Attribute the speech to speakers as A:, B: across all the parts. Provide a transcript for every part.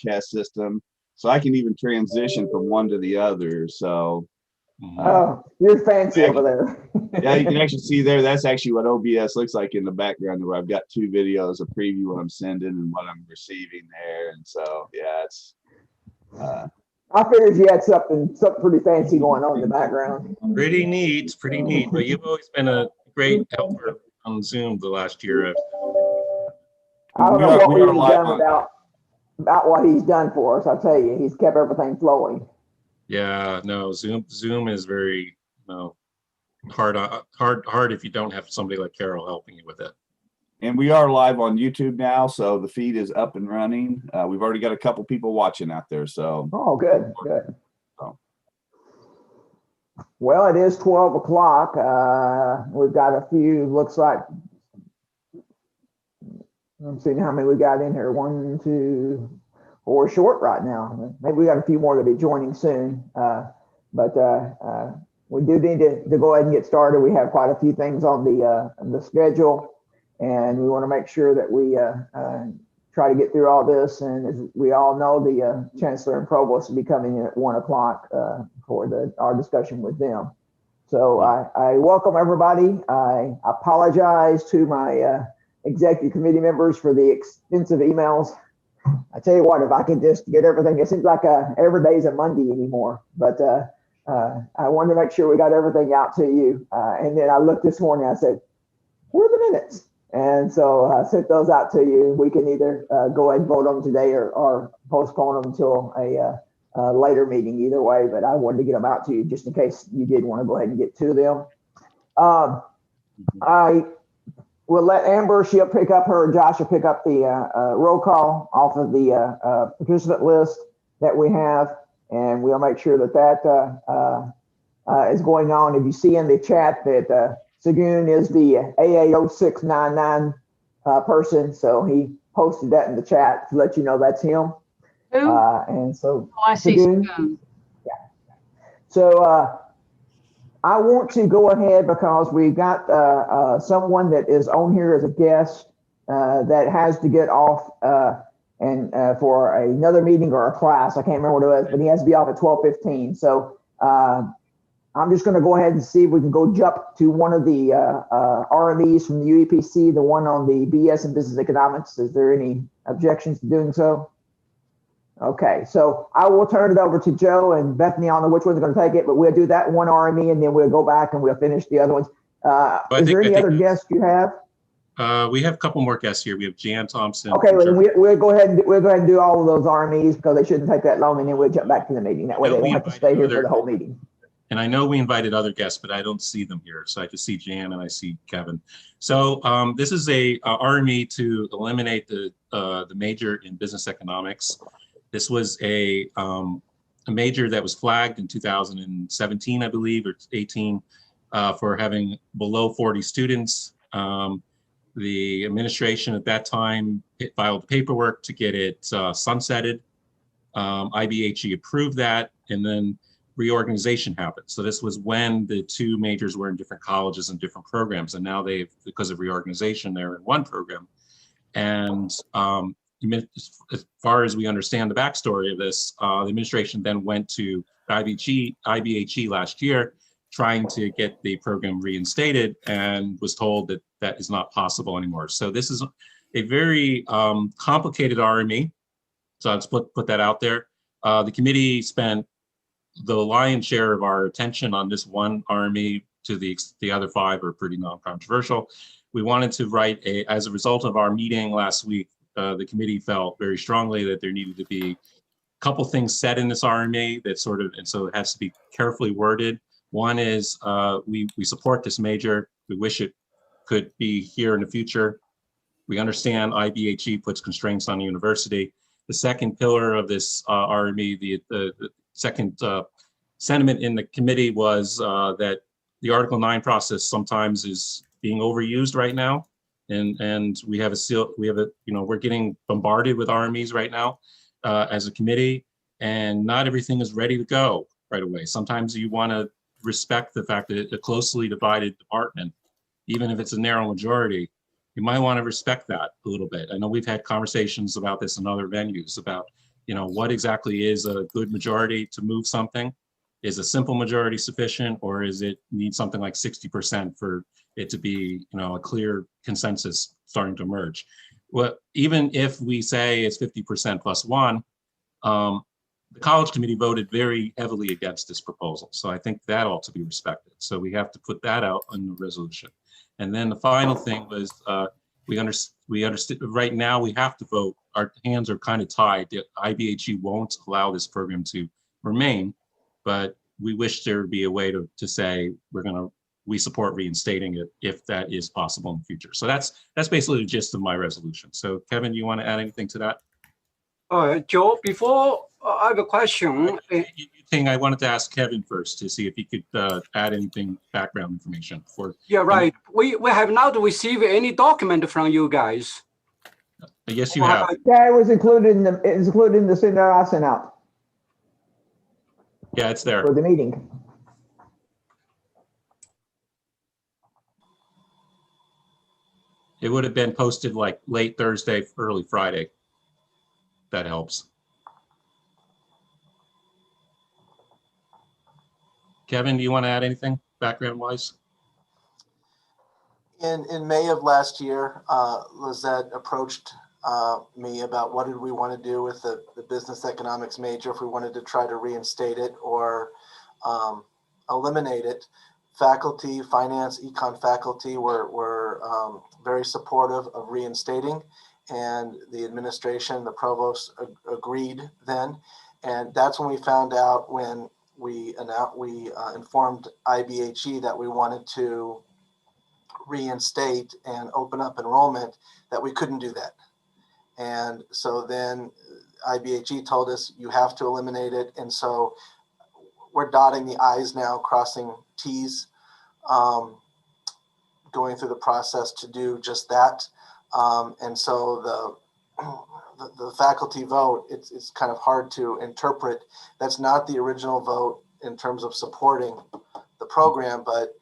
A: broadcast system, so I can even transition from one to the other. So
B: Oh, you're fancy over there.
A: yeah, you can actually see there. That's actually what OBS looks like in the background, where I've got two videos, a preview what I'm sending and what I'm receiving there. And so yeah, it's.
B: I figured you had something pretty fancy going on in the background.
C: Pretty neat, pretty neat. But you've always been a great helper on Zoom the last year.
B: I don't know what we would have done without what he's done for us. I tell you, he's kept everything flowing.
C: Yeah, no, Zoom is very, hard if you don't have somebody like Carol helping you with it.
A: And we are live on YouTube now, so the feed is up and running. We've already got a couple people watching out there. So.
B: Oh, good. So. Well, it is 12 o'clock. We've got a few. Looks like. I'm seeing how many we got in here. 1, 2, 4 short right now. Maybe we got a few more to be joining soon. But we do need to go ahead and get started. We have quite a few things on the schedule. And we want to make sure that we try to get through all this. And as we all know, the Chancellor and Provost will be coming in at 1 o'clock for our discussion with them. So I welcome everybody. I apologize to my executive committee members for the extensive emails. I tell you what, if I could just get everything, it seems like every day is a Monday anymore. But I wanted to make sure we got everything out to you. And then I looked this morning, I said, where are the minutes? And so I sent those out to you. We can either go ahead and vote on them today or postpone them until a later meeting, either way. But I wanted to get them out to you just in case you did want to go ahead and get to them. I will let Amber, she'll pick up Josh will pick up the roll call off of the participant list that we have. And we'll make sure that is going on. If you see in the chat that Sagoon is the AA0699 person, so he posted that in the chat to let you know that's him.
D: Who?
B: And so
D: I see Sagoon.
B: Yeah. So I want to go ahead because we've got someone that is on here as a guest that has to get off and for another meeting or a class. I can't remember what it was, but he has to be off at 12:15. So I'm just going to go ahead and see if we can go jump to one of the RMEs from the UEPC, the one on the BS in Business Economics. Is there any objections to doing so? Okay, so I will turn it over to Joe and Bethany. I don't know which one's going to take it, but we'll do that one RME and then we'll go back and we'll finish the other ones. Is there any other guests you have?
C: We have a couple more guests here. We have Jan Thompson.
B: Okay, well, we'll go ahead and do all of those RMEs because they shouldn't take that long, and then we'll jump back to the meeting. That way they won't have to stay here for the whole meeting.
C: And I know we invited other guests, but I don't see them here. So I just see Jan and I see Kevin. So this is a RME to eliminate the major in business economics. This was a major that was flagged in 2017, I believe, or 18, for having below 40 students. The administration at that time filed paperwork to get it sunsetted. IBHE approved that, and then reorganization happened. So this was when the two majors were in different colleges and different programs, and now because of reorganization, they're in one program. And as far as we understand the backstory of this, the administration then went to IBHE last year, trying to get the program reinstated, and was told that that is not possible anymore. So this is a very complicated RME. So I'll just put that out there. The committee spent the lion's share of our attention on this one RME. To the other five are pretty non-controversial. We wanted to write as a result of our meeting last week, the committee felt very strongly that there needed to be a couple things said in this RME that and so it has to be carefully worded. One is we support this major. We wish it could be here in the future. We understand IBHE puts constraints on the university. The second pillar of this RME, the second sentiment in the committee was that the Article 9 process sometimes is being overused right now. And we're getting bombarded with RMEs right now as a committee, and not everything is ready to go right away. Sometimes you want to respect the fact that it's a closely divided department, even if it's a narrow majority. You might want to respect that a little bit. I know we've had conversations about this in other venues about what exactly is a good majority to move something? Is a simple majority sufficient, or is it need something like 60% for it to be, a clear consensus starting to emerge? Well, even if we say it's 50% plus one, the college committee voted very heavily against this proposal. So I think that ought to be respected. So we have to put that out in the resolution. And then the final thing was we understood right now we have to vote. Our hands are kind of tied. The IBHE won't allow this program to remain, but we wish there would be a way to say we support reinstating it if that is possible in the future. So that's basically the gist of my resolution. So Kevin, you want to add anything to that?
D: Joe, before I have a question.
C: I wanted to ask Kevin first to see if he could add anything, background information for.
D: Yeah, right. We have not received any document from you guys.
C: Yes, you have.
B: Yeah, it was included in the send that I sent out.
C: Yeah, it's there
B: for the meeting.
C: It would have been posted like late Thursday, early Friday. That helps. Kevin, do you want to add anything background wise?
E: In May of last year, Lizette approached me about what did we want to do with the business economics major, if we wanted to try to reinstate it or eliminate it. Faculty, finance, econ faculty were very supportive of reinstating, and the administration, the provost agreed then. And that's when we found out, when we informed IBHE that we wanted to reinstate and open up enrollment, that we couldn't do that. And so then IBHE told us you have to eliminate it. And so we're dotting the I's now, crossing T's, going through the process to do just that. And so the faculty vote, it's kind of hard to interpret. That's not the original vote in terms of supporting the program, but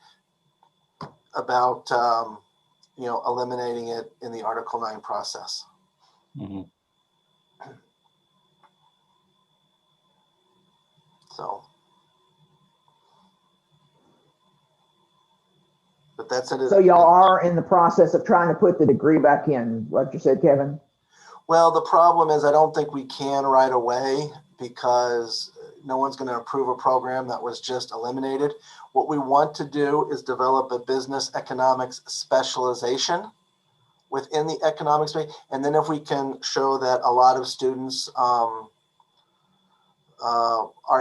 E: about eliminating it in the Article 9 process.
C: Mm-hmm.
E: So, but that's it.
B: So y'all are in the process of trying to put the degree back in, what you said, Kevin?
E: Well, the problem is I don't think we can right away, because no one's going to approve a program that was just eliminated. What we want to do is develop a business economics specialization within the economics space. And then if we can show that a lot of students are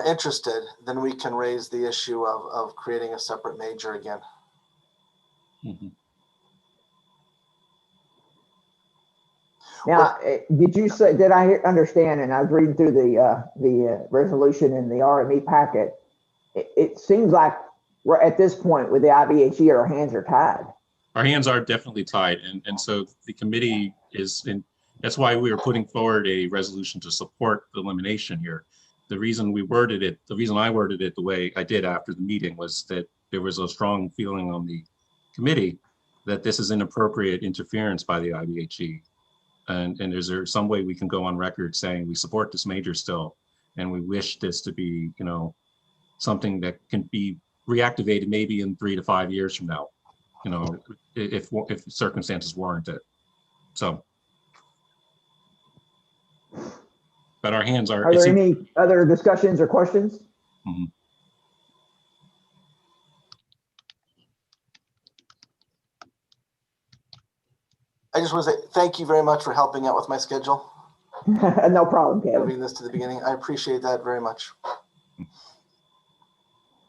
E: interested, then we can raise the issue of creating a separate major again.
C: Mm-hmm.
B: Now, did I understand, and I was reading through the resolution in the RME packet, it seems like we're at this point with the IBHE, our hands are tied.
C: Our hands are definitely tied. And so the committee is in, that's why we were putting forward a resolution to support the elimination here. The reason I worded it the way I did after the meeting was that there was a strong feeling on the committee that this is inappropriate interference by the IBHE. And is there some way we can go on record saying we support this major still, and we wish this to be, something that can be reactivated maybe in 3 to 5 years from now, if circumstances warrant it. So, but our hands are.
B: Are there any other discussions or questions?
C: Mm-hmm.
E: I just want to say thank you very much for helping out with my schedule.
B: No problem, Kevin.
E: Moving this to the beginning. I appreciate that very much.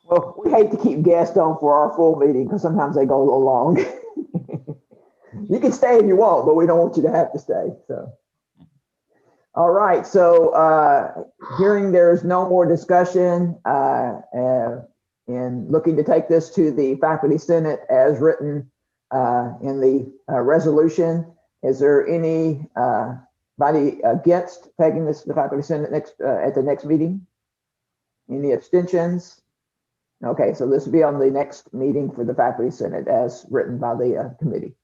B: Well, we hate to keep guests on for our full meeting because sometimes they go a little long. You can stay if you want, but we don't want you to have to stay. So, all right. So, hearing there's no more discussion and looking to take this to the Faculty Senate as written in the resolution, is there anybody against taking this to the Faculty Senate at the next meeting? Any abstentions? Okay, so this will be on the next meeting for the Faculty Senate as written by the committee.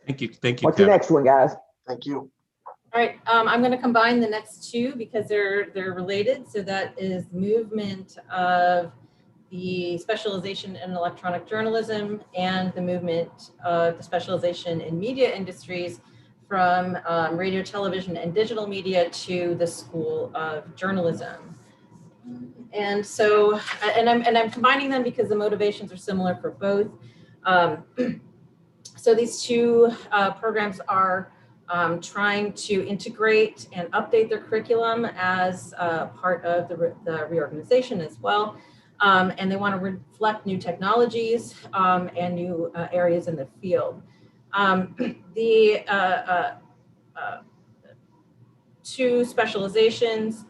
C: Thank you. Thank you.
B: What's
C: Kevin.
B: the next one, guys?
E: Thank you.
F: All right, I'm going to combine the next two because they're related. So that is movement of the specialization in electronic journalism and the movement of the specialization in media industries from radio, television, and digital media to the School of Journalism. And so, and I'm combining them because the motivations are similar for both. So these two programs are trying to integrate and update their curriculum as part of the reorganization as well. And they want to reflect new technologies and new areas in the field. The two specializations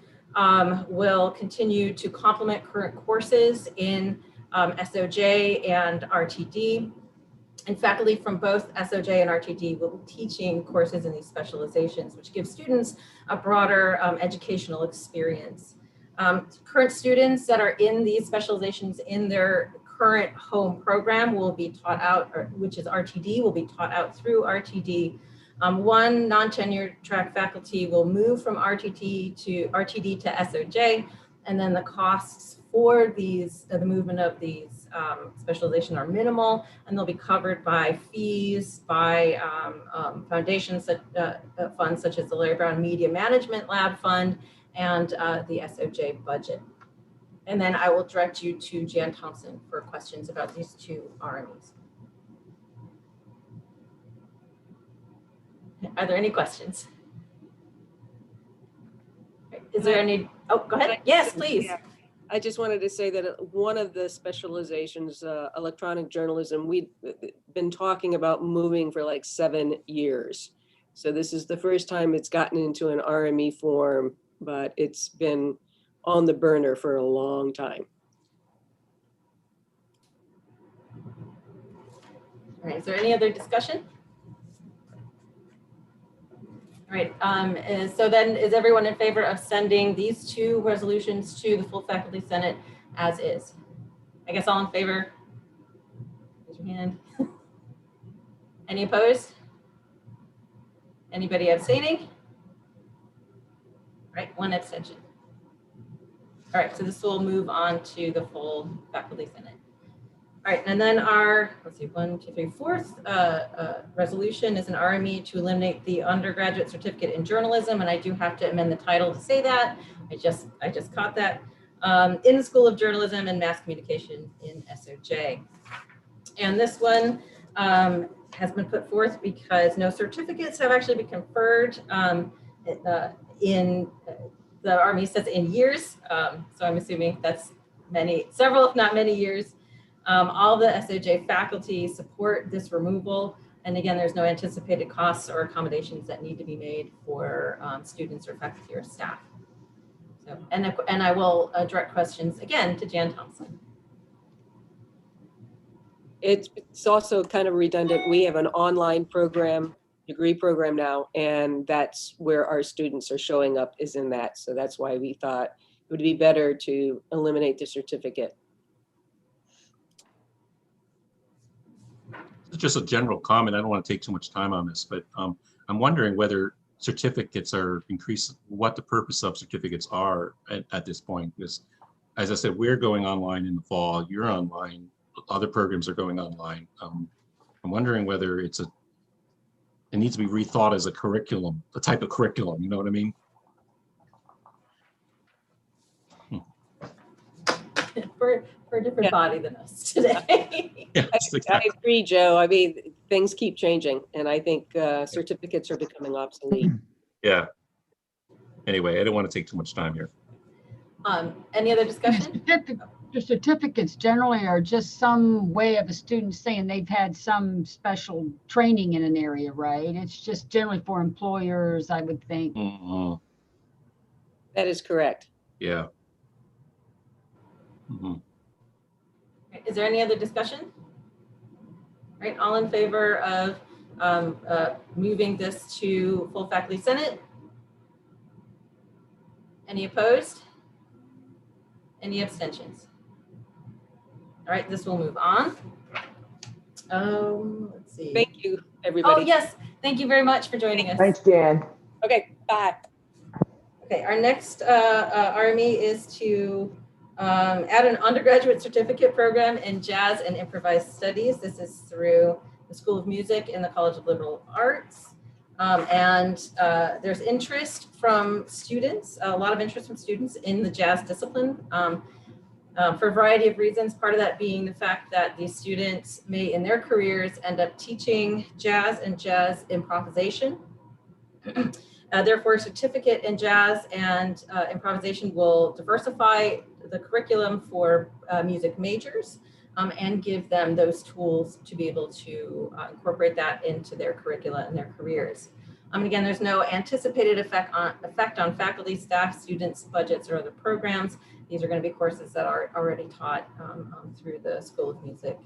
F: will continue to complement current courses in SOJ and RTD. And faculty from both SOJ and RTD will be teaching courses in these specializations, which gives students a broader educational experience. Current students that are in these specializations in their current home program will be taught out, which is RTD, will be taught out through RTD. One non-tenured track faculty will move from RTD to SOJ, and then the costs for these, the movement of these specialization are minimal, and they'll be covered by fees, by foundations, funds such as the Larry Brown Media Management Lab Fund and the SOJ budget. And then I will direct you to Jan Thompson for questions about these two RMEs. Are there any questions? Is there any, oh, go ahead. Yes, please.
G: Yeah. I just wanted to say that one of the specializations, electronic journalism, we've been talking about moving for like 7 years. So this is the first time it's gotten into an RME form, but it's been on the burner for a long time.
F: All right, is there any other discussion? All right, so then is everyone in favor of sending these two resolutions to the full faculty senate as is? I guess all in favor? Raise your hand. Any opposed? Anybody abstaining? All right, one abstention. All right, so this will move on to the full faculty senate. All right, and then our, let's see, 1, 2, 3, fourth resolution is an RME to eliminate the undergraduate certificate in journalism, and I do have to amend the title to say that. I just caught that. In the School of Journalism and Mass Communication in SOJ. And this one has been put forth because no certificates have actually been conferred in, the RME says in years, so I'm assuming that's several, if not many years. All the SOJ faculty support this removal. And again, there's no anticipated costs or accommodations that need to be made for students or faculty or staff. So, and I will direct questions again to Jan Thompson.
G: It's also kind of redundant. We have an online program, degree program now, and that's where our students are showing up, is in that. So that's why we thought it would be better to eliminate the certificate.
C: It's just a general comment. I don't want to take too much time on this, but I'm wondering whether certificates are increased, what the purpose of certificates are at this point. Because as I said, we're going online in the fall, you're online, other programs are going online. I'm wondering whether it needs to be rethought as a curriculum, a type of curriculum, you know what I mean?
F: For a different body than us today.
C: Yeah,
G: I agree, Joe. I mean, things keep changing, and I think certificates are becoming obsolete.
C: Yeah. Anyway, I didn't want to take too much time here.
F: Any other discussion?
H: The certificates generally are just some way of a student saying they've had some special training in an area, right? It's just generally for employers, I would think.
C: Mm-hmm.
G: That is correct.
C: Yeah. Mm-hmm.
F: Is there any other discussion? All right, all in favor of moving this to full faculty senate? Any opposed? Any abstentions? All right, this will move on. Let's see.
G: Thank you, everybody.
F: Oh, yes. Thank you very much for joining us.
B: Thanks, Jan.
G: Okay, bye.
F: Okay, our next RME is to add an undergraduate certificate program in jazz and improvised studies. This is through the School of Music in the College of Liberal Arts. There's interest from students, a lot of interest from students in the jazz discipline for a variety of reasons. Part of that being the fact that these students may in their careers end up teaching jazz and jazz improvisation. Therefore, a certificate in jazz and improvisation will diversify the curriculum for music majors and give them those tools to be able to incorporate that into their curricula and their careers. And again, there's no anticipated effect on faculty, staff, students, budgets, or other programs. These are going to be courses that are already taught through the School of Music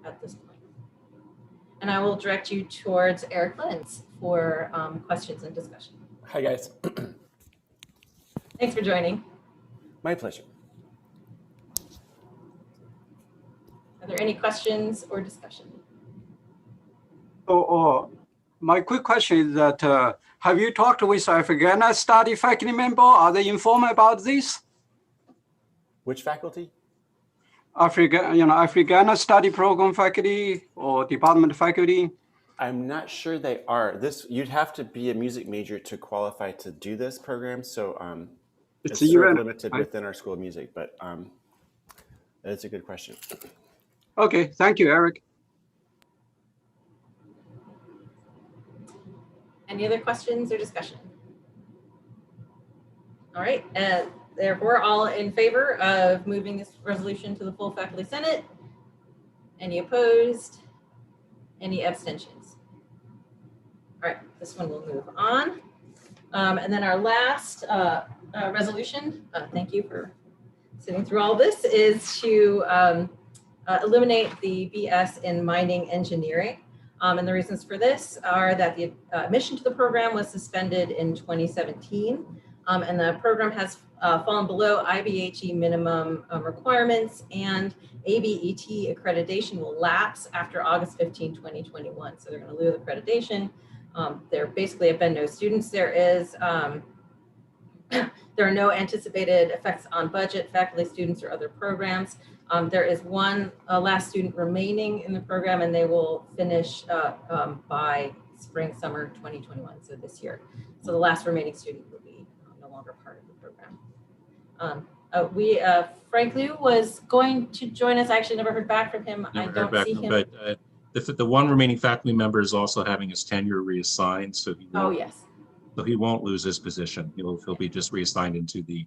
F: at this point. And I will direct you towards Eric Lenz for questions and discussion.
I: Hi, guys.
F: Thanks for joining.
I: My pleasure.
F: Are there any questions or discussion?
D: My quick question is that have you talked with Africana study faculty member? Are they informed about this?
I: Which faculty?
D: Africana study program faculty or department faculty?
I: I'm not sure they are. You'd have to be a music major to qualify to do this program. So it's sort of limited within our School of Music, but that's a good question.
D: Okay, thank you, Eric.
F: Any other questions or discussion? All right, therefore, all in favor of moving this resolution to the full Faculty Senate? Any opposed? Any abstentions? All right, this one will move on. And then our last resolution, thank you for sitting through all this, is to eliminate the BS in mining engineering. And the reasons for this are that the admission to the program was suspended in 2017, and the program has fallen below IBHE minimum requirements, and ABET accreditation will lapse after August 15, 2021. So they're going to lose accreditation. There basically have been no students. There are no anticipated effects on budget, faculty, students, or other programs. There is one last student remaining in the program, and they will finish by spring, summer 2021, so this year. So the last remaining student will be no longer part of the program. Frank Liu was going to join us. I actually never heard back from him. I don't see him.
C: But the one remaining faculty member is also having his tenure reassigned, so he won't, so he won't lose his position. He'll be just reassigned into the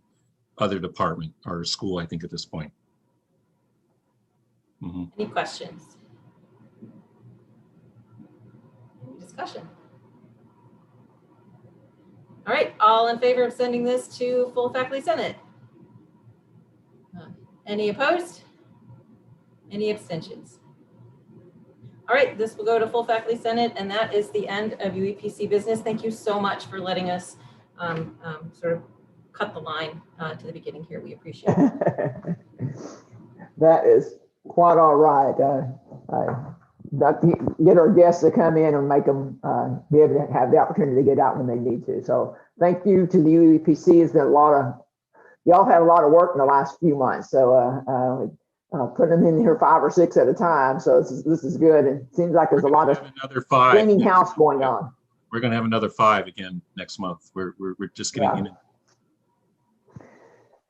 C: other department or school, I think, at this point.
F: Any questions? Any discussion? All right, all in favor of sending this to full Faculty Senate? Any opposed? Any abstentions? All right, this will go to full Faculty Senate, and that is the end of UEPC business. Thank you so much for letting us sort of cut the line to the beginning here. We appreciate it.
B: That is quite all right. Get our guests to come in and make them be able to have the opportunity to get out when they need to. So thank you to the UEPC. It's been y'all had a lot of work in the last few months. So putting them in here 5 or 6 at a time. So this is good. And it seems like there's a lot of cleaning house going on.
C: We're going to have another 5 again next month. We're just getting in.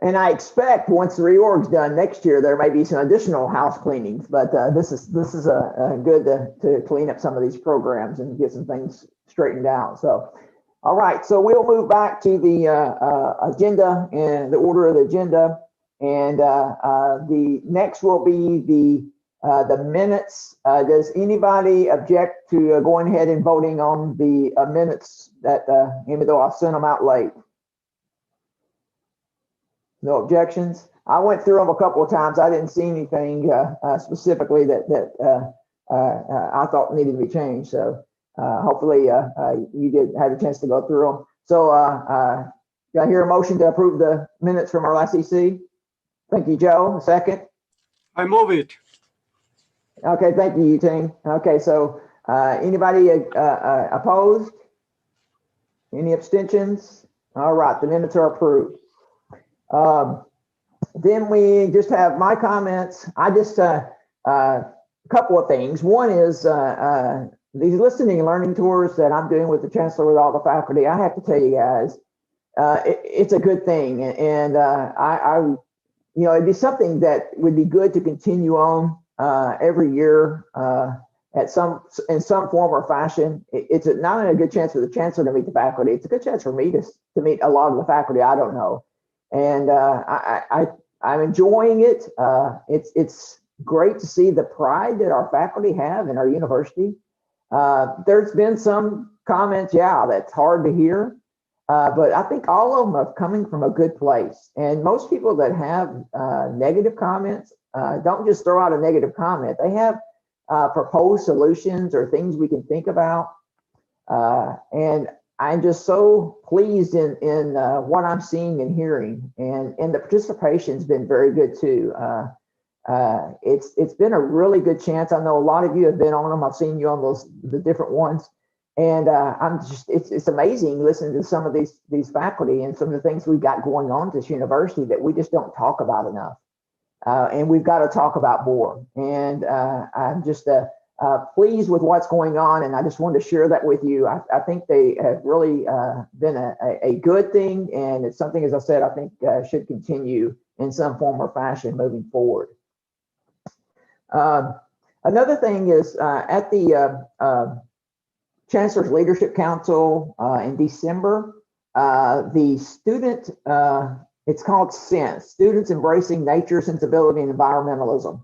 B: And I expect once the reorg's done next year, there may be some additional house cleanings. But this is good to clean up some of these programs and get some things straightened out. So, all right. So we'll move back to the agenda and the order of the agenda. And the next will be the minutes. Does anybody object to going ahead and voting on the minutes that even though I sent them out late? No objections. I went through them a couple of times. I didn't see anything specifically that I thought needed to be changed. So hopefully you had a chance to go through them. So do I hear a motion to approve the minutes from our last EC? Thank you, Joe. A second.
D: I move it.
B: Okay, thank you, Eugene. Okay, so anybody opposed? Any abstentions? All right, the minutes are approved. Then we just have my comments. I just, a couple of things. One is these listening and learning tours that I'm doing with the chancellor with all the faculty. I have to tell you guys, it's a good thing. And you know, it'd be something that would be good to continue on every year in some form or fashion. It's not only a good chance for the chancellor to meet the faculty, it's a good chance for me to meet a lot of the faculty I don't know. And I'm enjoying it. It's great to see the pride that our faculty have in our university. There's been some comments, yeah, that's hard to hear. But I think all of them are coming from a good place. And most people that have negative comments don't just throw out a negative comment. They have proposed solutions or things we can think about. And I'm just so pleased in what I'm seeing and hearing. And the participation's been very good too. It's been a really good chance. I know a lot of you have been on them. I've seen you on the different ones. And I'm just, it's amazing listening to some of these faculty and some of the things we've got going on at this university that we just don't talk about enough. And we've got to talk about more. And I'm just pleased with what's going on. And I just wanted to share that with you. I think they have really been a good thing. And it's something, as I said, I think should continue in some form or fashion moving forward. Another thing is at the Chancellor's Leadership Council in December, the student, it's called SENSE, Students Embracing Nature, Sensibility, and Environmentalism.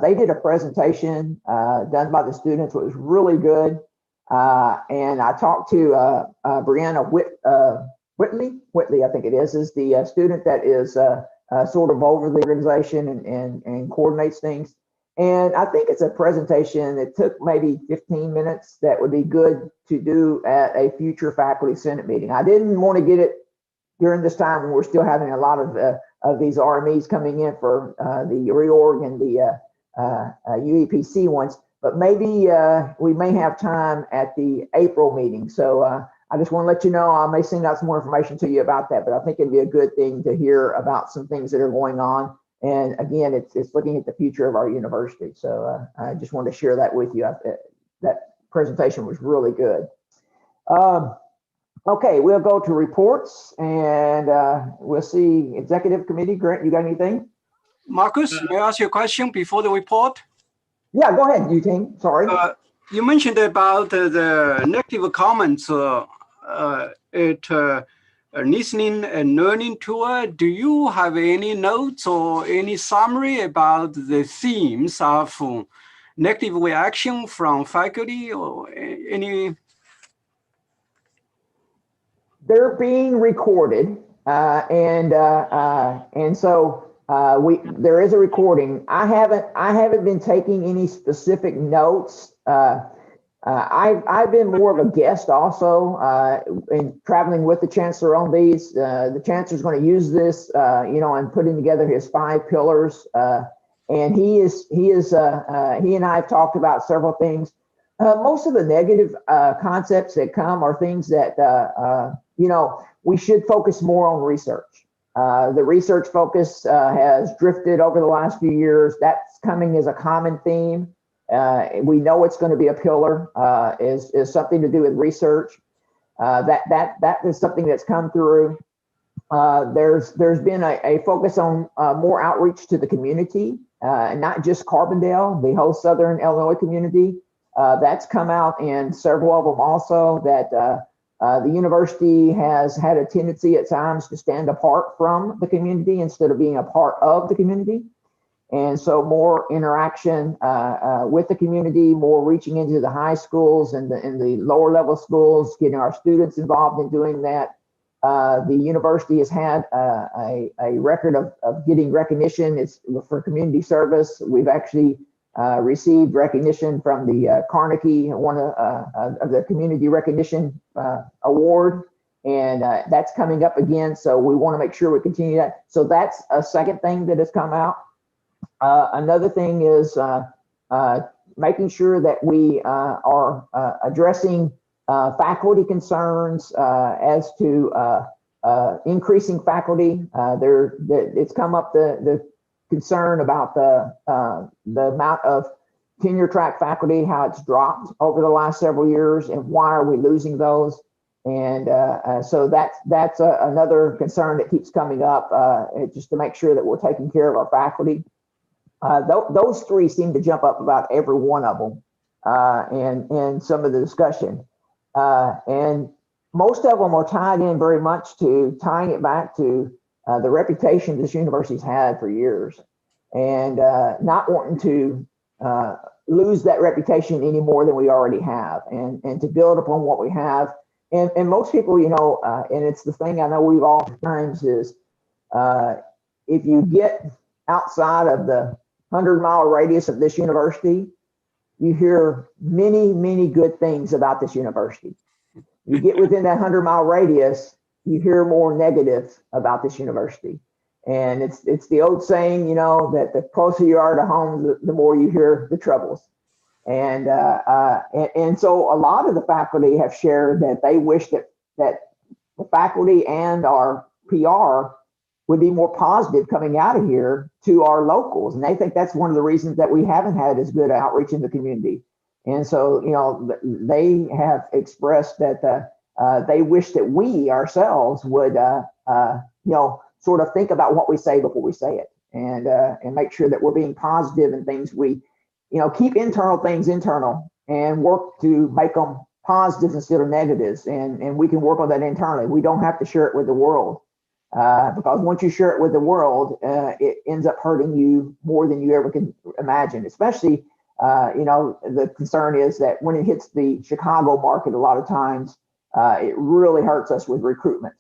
B: They did a presentation done by the students, which was really good. And I talked to Brianna Whitley, I think it is the student that is sort of over the organization and coordinates things. And I think it's a presentation that took maybe 15 minutes that would be good to do at a future faculty senate meeting. I didn't want to get it during this time when we're still having a lot of these RMEs coming in for the reorg and the UEPC ones, but maybe we may have time at the April meeting. So I just want to let you know, I may send out some more information to you about that, but I think it'd be a good thing to hear about some things that are going on. And again, it's looking at the future of our university. So I just wanted to share that with you. That presentation was really good. Okay, we'll go to reports and we'll see executive committee. Grant, you got anything?
D: Marcus, may I ask you a question before the report?
B: Yeah, go ahead, Eugene. Sorry.
D: You mentioned about the negative comments at listening and learning tour. Do you have any notes or any summary about the themes of negative reaction from faculty or any?
B: They're being recorded, and so there is a recording. I haven't been taking any specific notes. I've been more of a guest also in traveling with the chancellor on these. The chancellor's going to use this, you know, and putting together his 5 pillars. And he and I have talked about several things. Most of the negative concepts that come are things that you know, we should focus more on research. The research focus has drifted over the last few years. That's coming as a common theme. We know it's going to be a pillar, is something to do with research. That is something that's come through. There's been a focus on more outreach to the community, and not just Carbondale, the whole Southern Illinois community. That's come out in several of them also, that the university has had a tendency at times to stand apart from the community instead of being a part of the community. And so more interaction with the community, more reaching into the high schools and the lower level schools, getting our students involved in doing that. The university has had a record of getting recognition. It's for community service. We've actually received recognition from the Carnegie, one of the community recognition award. And that's coming up again. So we want to make sure we continue that. So that's a second thing that has come out. Another thing is making sure that we are addressing faculty concerns as to increasing faculty. It's come up the concern about the amount of tenure track faculty, how it's dropped over the last several years, and why are we losing those? And so that's another concern that keeps coming up, just to make sure that we're taking care of our faculty. Those three seem to jump up about every one of them and some of the discussion. And most of them are tied in very much to tying it back to the reputation this university's had for years, and not wanting to lose that reputation any more than we already have, and to build upon what we have. And most people, you know, and it's the thing I know we've all times is if you get outside of the 100-mile radius of this university, you hear many, many good things about this university. You get within that 100-mile radius, you hear more negative about this university. And it's the old saying, you know, that the closer you are to home, the more you hear the troubles. And so a lot of the faculty have shared that they wish that the faculty and our PR would be more positive coming out of here to our locals. And they think that's one of the reasons that we haven't had as good outreach in the community. And so, you know, they have expressed that they wish that we ourselves would, you know, sort of think about what we say before we say it, and make sure that we're being positive in things we, you know, keep internal things internal and work to make them positives instead of negatives. And we can work on that internally. We don't have to share it with the world, because once you share it with the world, it ends up hurting you more than you ever can imagine. Especially, you know, the concern is that when it hits the Chicago market, a lot of times it really hurts us with recruitment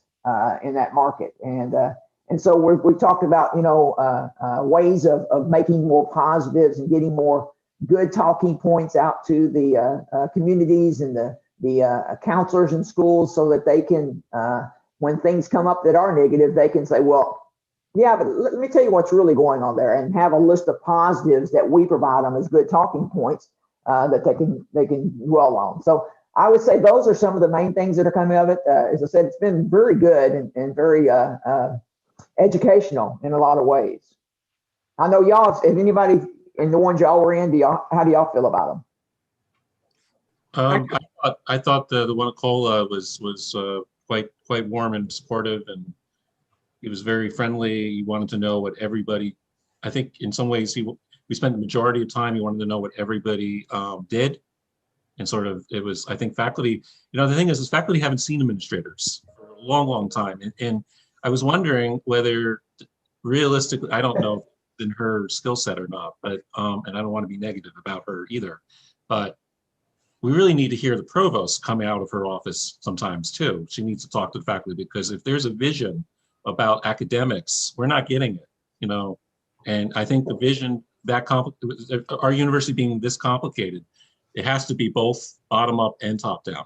B: in that market. And so we've talked about, you know, ways of making more positives and getting more good talking points out to the communities and the counselors in schools, so that they can, when things come up that are negative, they can say, well, yeah, but let me tell you what's really going on there, and have a list of positives that we provide them as good talking points that they can dwell on. So I would say those are some of the main things that are coming of it. As I said, it's been very good and very educational in a lot of ways. I know y'all, if anybody in the ones y'all were in, how do y'all feel about them?
C: I thought the one at Cola was quite warm and supportive, and he was very friendly. He wanted to know what everybody, I think in some ways we spent the majority of time, he wanted to know what everybody did. And sort of, it was, I think faculty, you know, the thing is faculty haven't seen administrators for a long, long time. And I was wondering whether realistically, I don't know in her skill set or not, but, and I don't want to be negative about her either, but we really need to hear the provost come out of her office sometimes too. She needs to talk to the faculty, because if there's a vision about academics, we're not getting it, you know? And I think the vision that our university being this complicated, it has to be both bottom up and top down.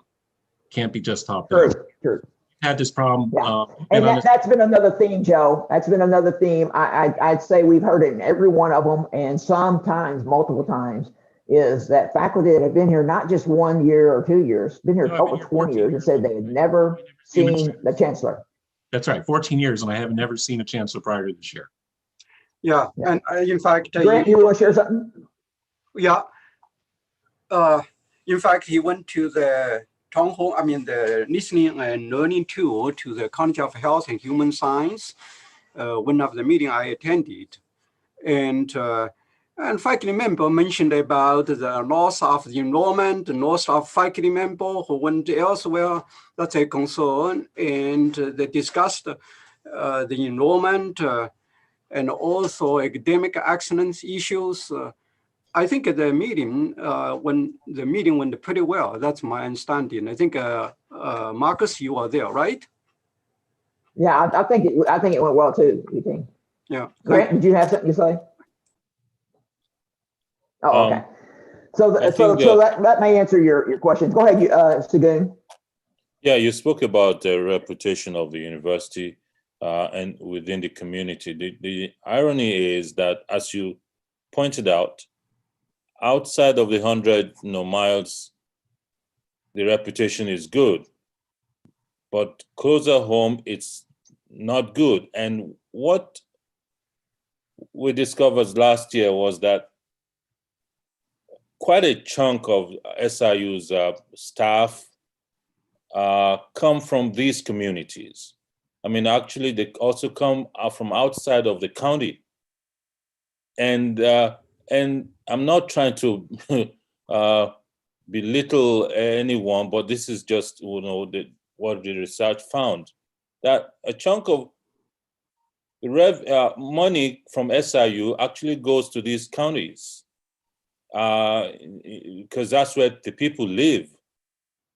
C: Can't be just top down.
B: Sure.
C: Had this problem.
B: Yeah. And that's been another theme, Joe. That's been another theme. I'd say we've heard it in every one of them, and sometimes multiple times, is that faculty that have been here not just 1 year or 2 years, been here over 20 years, and said they had never seen the chancellor.
C: That's right, 14 years, and I have never seen a chancellor prior to this year.
D: Yeah. And in fact,
B: Grant, you want to share something?
D: Yeah. In fact, he went to the town hall, the listening and learning tour to the College of Health and Human Science, one of the meeting I attended. And faculty member mentioned about the loss of the enrollment, the loss of faculty member who went elsewhere. That's a concern. And they discussed the enrollment and also academic excellence issues. I think the meeting, went pretty well. That's my understanding. I think, Marcus, you are there, right?
B: Yeah, I think it went well too. You think?
D: Yeah.
B: Grant, did you have something to say? Oh, okay. So that may answer your question. Go ahead, Segun.
J: Yeah, you spoke about the reputation of the university and within the community. The irony is that, as you pointed out, outside of the 100 miles the reputation is good, but closer home, it's not good. And what we discovered last year was that quite a chunk of SIU's staff come from these communities. I mean, actually, they also come from outside of the county. And I'm not trying to belittle anyone, but this is just, you know, what the research found, that a chunk of the money from SIU actually goes to these counties because that's where the people live.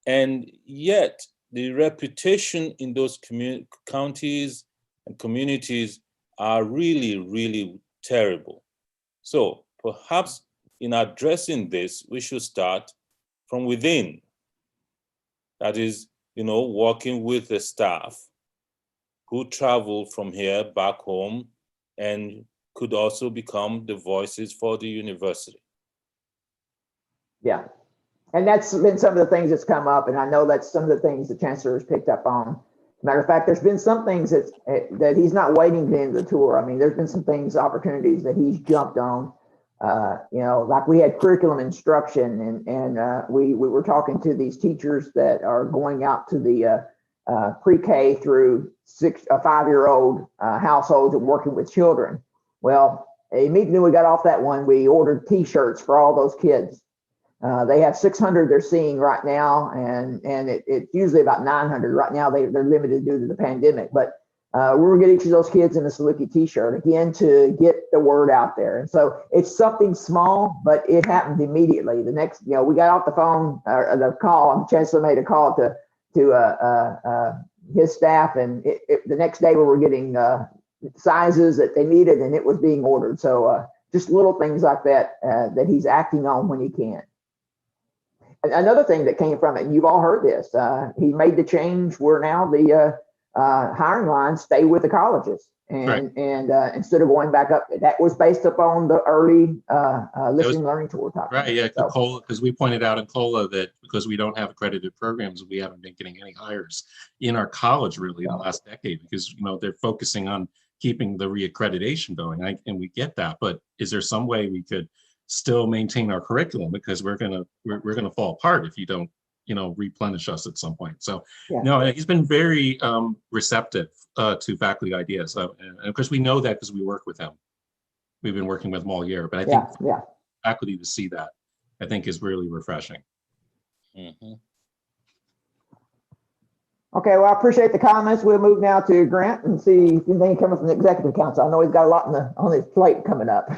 J: And yet the reputation in those counties and communities are really, really terrible. So perhaps in addressing this, we should start from within. That is, you know, working with the staff who travel from here back home and could also become the voices for the university.
B: Yeah. And that's been some of the things that's come up. And I know that's some of the things the chancellor has picked up on. Matter of fact, there's been some things that he's not waiting to end the tour. I mean, there's been some things, opportunities that he's jumped on. You know, like we had curriculum instruction, and we were talking to these teachers that are going out to the pre-K through 5-year-old households and working with children. Well, immediately we got off that one, we ordered T-shirts for all those kids. They have 600 they're seeing right now, and it's usually about 900 right now. They're limited due to the pandemic, but we're gonna get each of those kids in a Saluki T-shirt again to get the word out there. And so it's something small, but it happened immediately. The next, you know, we got off the phone, the call. The chancellor made a call to his staff, and the next day we were getting sizes that they needed, and it was being ordered. So just little things like that that he's acting on when he can. Another thing that came from it, and you've all heard this, he made the change where now the hiring lines stay with the colleges, and instead of going back up, that was based upon the early listening learning tour topic.
C: Right, yeah,
B: So,
C: COLA, because we pointed out in COLA that because we don't have accredited programs, we haven't been getting any hires in our college really in the last decade, because, you know, they're focusing on keeping the reaccreditation going, and we get that, but is there some way we could still maintain our curriculum, because we're gonna fall apart if you don't, you know, replenish us at some point. So no, he's been very receptive to faculty ideas, and of course we know that because we work with him. We've been working with him all year, but I think faculty to see that, I think, is really refreshing.
J: Mm-hmm.
B: Okay, well, I appreciate the comments. We'll move now to Grant and see if anything coming from the executive council. I know he's got a lot on his plate coming up.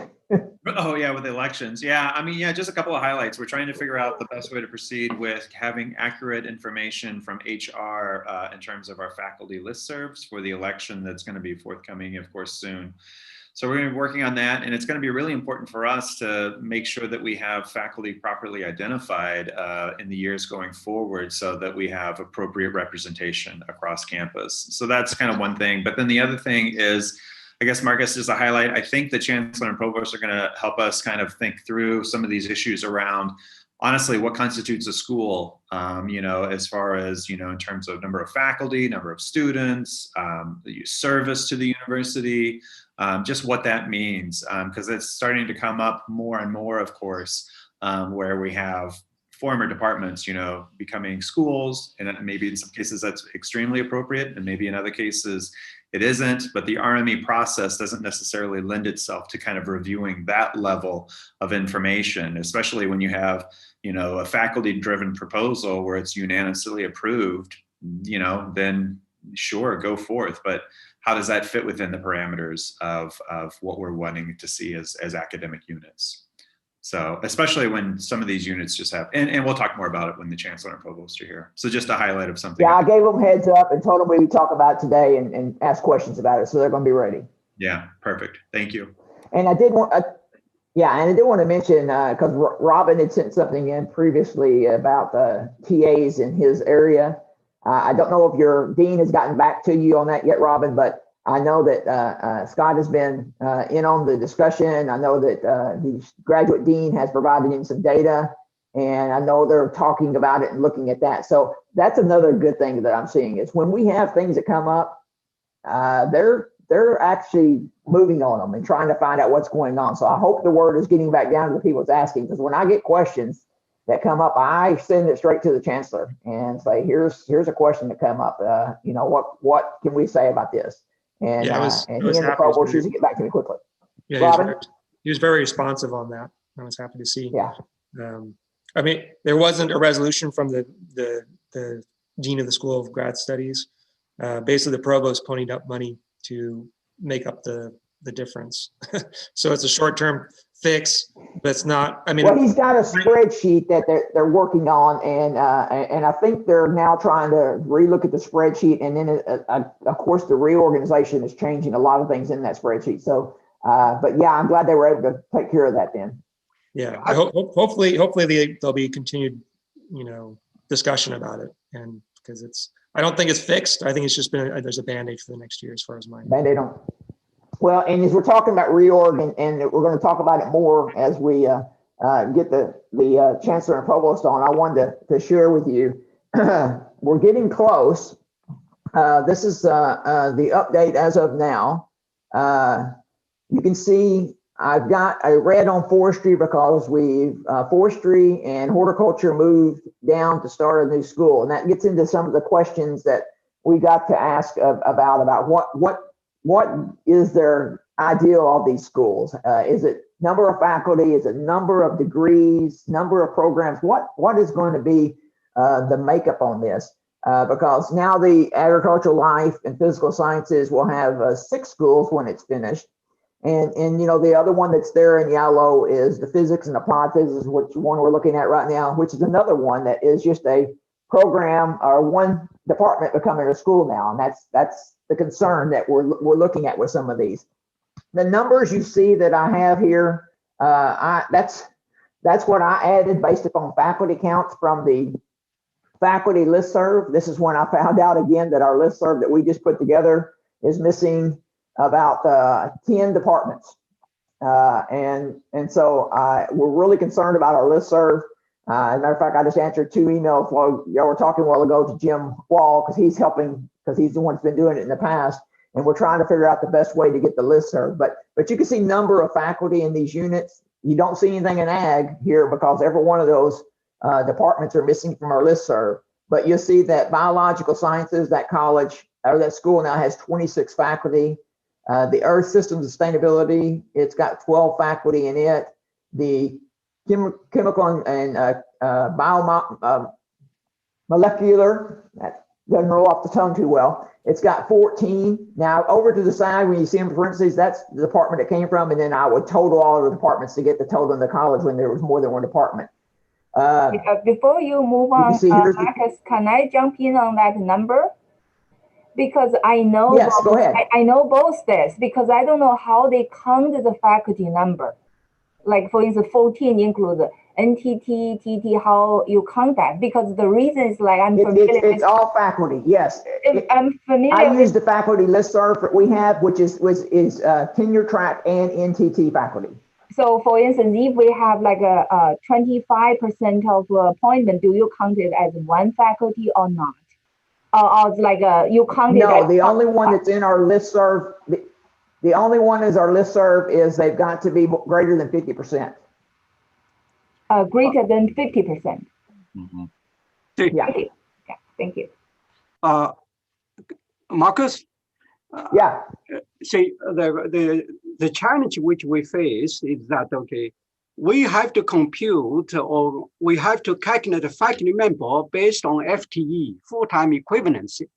K: Oh yeah, with elections. Yeah, I mean, yeah, just a couple of highlights. We're trying to figure out the best way to proceed with having accurate information from HR in terms of our faculty listservs for the election that's going to be forthcoming, of course, soon. So we're going to be working on that, and it's going to be really important for us to make sure that we have faculty properly identified in the years going forward, so that we have appropriate representation across campus. So that's kind of one thing. But then the other thing is, I guess, Marcus, is a highlight. I think the chancellor and provost are going to help us kind of think through some of these issues around, honestly, what constitutes a school, you know, as far as, you know, in terms of number of faculty, number of students, the service to the university, just what that means, because it's starting to come up more and more, of course, where we have former departments, you know, becoming schools, and maybe in some cases that's extremely appropriate, and maybe in other cases it isn't, but the RME process doesn't necessarily lend itself to kind of reviewing that level of information, especially when you have, you know, a faculty-driven proposal where it's unanimously approved, you know, then sure, go forth. But how does that fit within the parameters of what we're wanting to see as academic units? So especially when some of these units just have, and we'll talk more about it when the chancellor and provost are here. So just a highlight of something.
B: Yeah, I gave them heads up and told them we would talk about it today and ask questions about it. So they're going to be ready.
K: Yeah, perfect. Thank you.
B: And I did want, to mention, because Robin had sent something in previously about the TAs in his area. I don't know if your dean has gotten back to you on that yet, Robin, but I know that Scott has been in on the discussion. I know that the graduate dean has provided him some data, And I know they're talking about it and looking at that. So that's another good thing that I'm seeing is when we have things that come up, they're actually moving on them and trying to find out what's going on. So I hope the word is getting back down to the people that's asking, because when I get questions that come up, I send it straight to the chancellor and say, here's a question that come up. What can we say about this? And
L: Yeah,
B: and he and the provost usually get back to me quickly.
L: Yeah, he was very responsive on that. I was happy to see.
B: Yeah.
L: I mean, there wasn't a resolution from the dean of the School of Grad Studies. Basically, the provost ponied up money to make up the difference. So it's a short-term fix, but it's not. I mean,
B: well, he's got a spreadsheet that they're working on, and I think they're now trying to relook at the spreadsheet, and then of course the reorganization is changing a lot of things in that spreadsheet. So, but yeah, I'm glad they were able to take care of that then.
L: Yeah, I hopefully there'll be continued, discussion about it, and because I don't think it's fixed. I think it's just there's a Band-Aid for the next year as far as mine.
B: Band-Aid on. Well, and as we're talking about reorg, and we're going to talk about it more as we get the chancellor and provost on, I wanted to share with you. We're getting close. This is the update as of now. You can see I've got a red on forestry because forestry and horticulture moved down to start a new school, and that gets into some of the questions that we got to ask about what is their ideal of these schools? Is it number of faculty? Is it number of degrees? Number of programs? What is going to be the makeup on this? Because now the agricultural life and physical sciences will have 6 schools when it's finished. And the other one that's there in yellow is the physics and applied physics, which one we're looking at right now, which is another one that is just a program or one department becoming a school now. And that's the concern that we're looking at with some of these. The numbers you see that I have here, that's what I added based upon faculty counts from the faculty listserv. This is when I found out again that our listserv that we just put together is missing about 10 departments. And so we're really concerned about our listserv. As a matter of fact, I just answered 2 emails while y'all were talking a while ago to Jim Wall, because he's helping, because he's the one that's been doing it in the past. And we're trying to figure out the best way to get the listserv. But you can see number of faculty in these units. You don't see anything in ag here because every one of those departments are missing from our listserv. But you'll see that biological sciences, that college or that school now has 26 faculty. The Earth System Sustainability, it's got 12 faculty in it. The chemical and molecular, that doesn't roll off the tongue too well. It's got 14. Now over to the side, when you see in parentheses, that's the department it came from. And then I would total all of the departments to get the total in the college when there was more than one department.
M: Before you move on, Marcus, can I jump in on that number? Because I know,
B: yes, go ahead.
M: I know both this, because I don't know how they count the faculty number. Like for instance, 14 includes NTT, TT, how you count that? Because the reason is like I'm familiar.
B: It's all faculty, yes.
M: I'm familiar.
B: I use the faculty listserv that we have, which is tenure track and NTT faculty.
M: So for instance, if we have like a 25% of appointment, do you count it as one faculty or not? Or like you count it?
B: No, the only one that's in our listserv, the only one is our listserv is they've got to be greater than 50%.
M: Greater than 50%.
D: Mm-hmm.
B: Yeah.
M: Yeah, thank you.
D: Marcus?
B: Yeah.
D: See, the challenge which we face is that, okay, we have to compute or we have to calculate a faculty member based on FTE, full-time equivalency.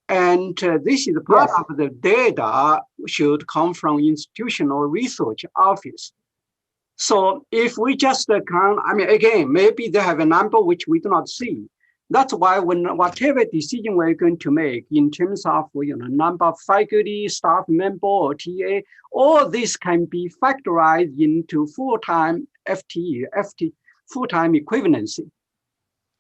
D: And this is part of the data should come from institutional research office. So if we just count, I mean, again, maybe they have a number which we do not see. That's why whatever decision we're going to make in terms of number of faculty, staff member, or TA, all this can be factorized into full-time FTE, full-time equivalency.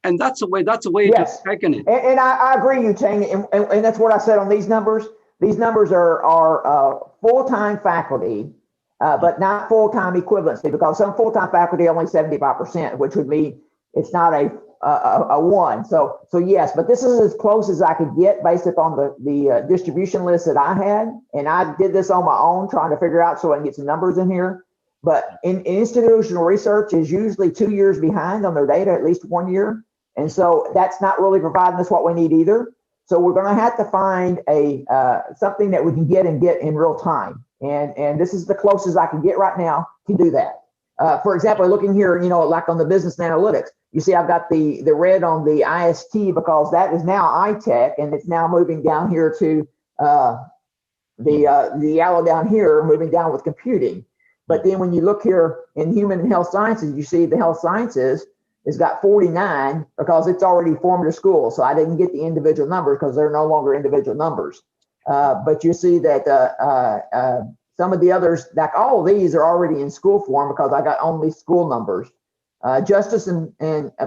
D: And that's the way
B: yes.
D: to reckon it.
B: And I agree, you Chang, and that's what I said on these numbers. These numbers are full-time faculty but not full-time equivalency, because some full-time faculty are only 75%, which would mean it's not a one. So yes, but this is as close as I could get based upon the distribution list that I had. And I did this on my own, trying to figure out so I can get some numbers in here. But in institutional research is usually 2 years behind on their data, at least 1 year. And so that's not really providing us what we need either. So we're going to have to find something that we can get in real time. And this is the closest I can get right now to do that. For example, looking here, like on the business analytics, you see I've got the red on the IST because that is now iTech, and it's now moving down here to the yellow down here, moving down with computing. But then when you look here in human and health sciences, you see the health sciences has got 49 because it's already formed a school. So I didn't get the individual numbers because they're no longer individual numbers. But you see that some of the others, like all of these, are already in school form because I got only school numbers. Justice and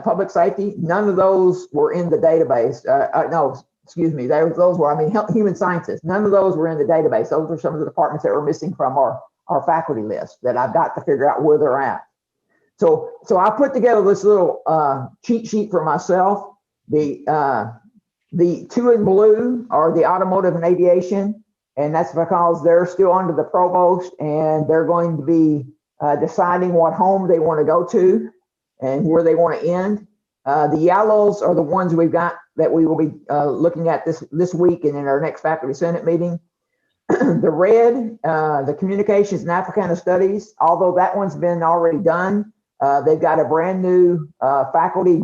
B: public safety, none of those were in the database. No, excuse me, those were, human sciences, none of those were in the database. Those are some of the departments that were missing from our faculty list that I've got to figure out where they're at. So I put together this little cheat sheet for myself. The two in blue are the automotive and aviation, and that's because they're still under the provost, and they're going to be deciding what home they want to go to and where they want to end. The yellows are the ones we've got that we will be looking at this week and in our next faculty senate meeting. The red, the communications and Africana studies, although that one's been already done, they've got a brand new faculty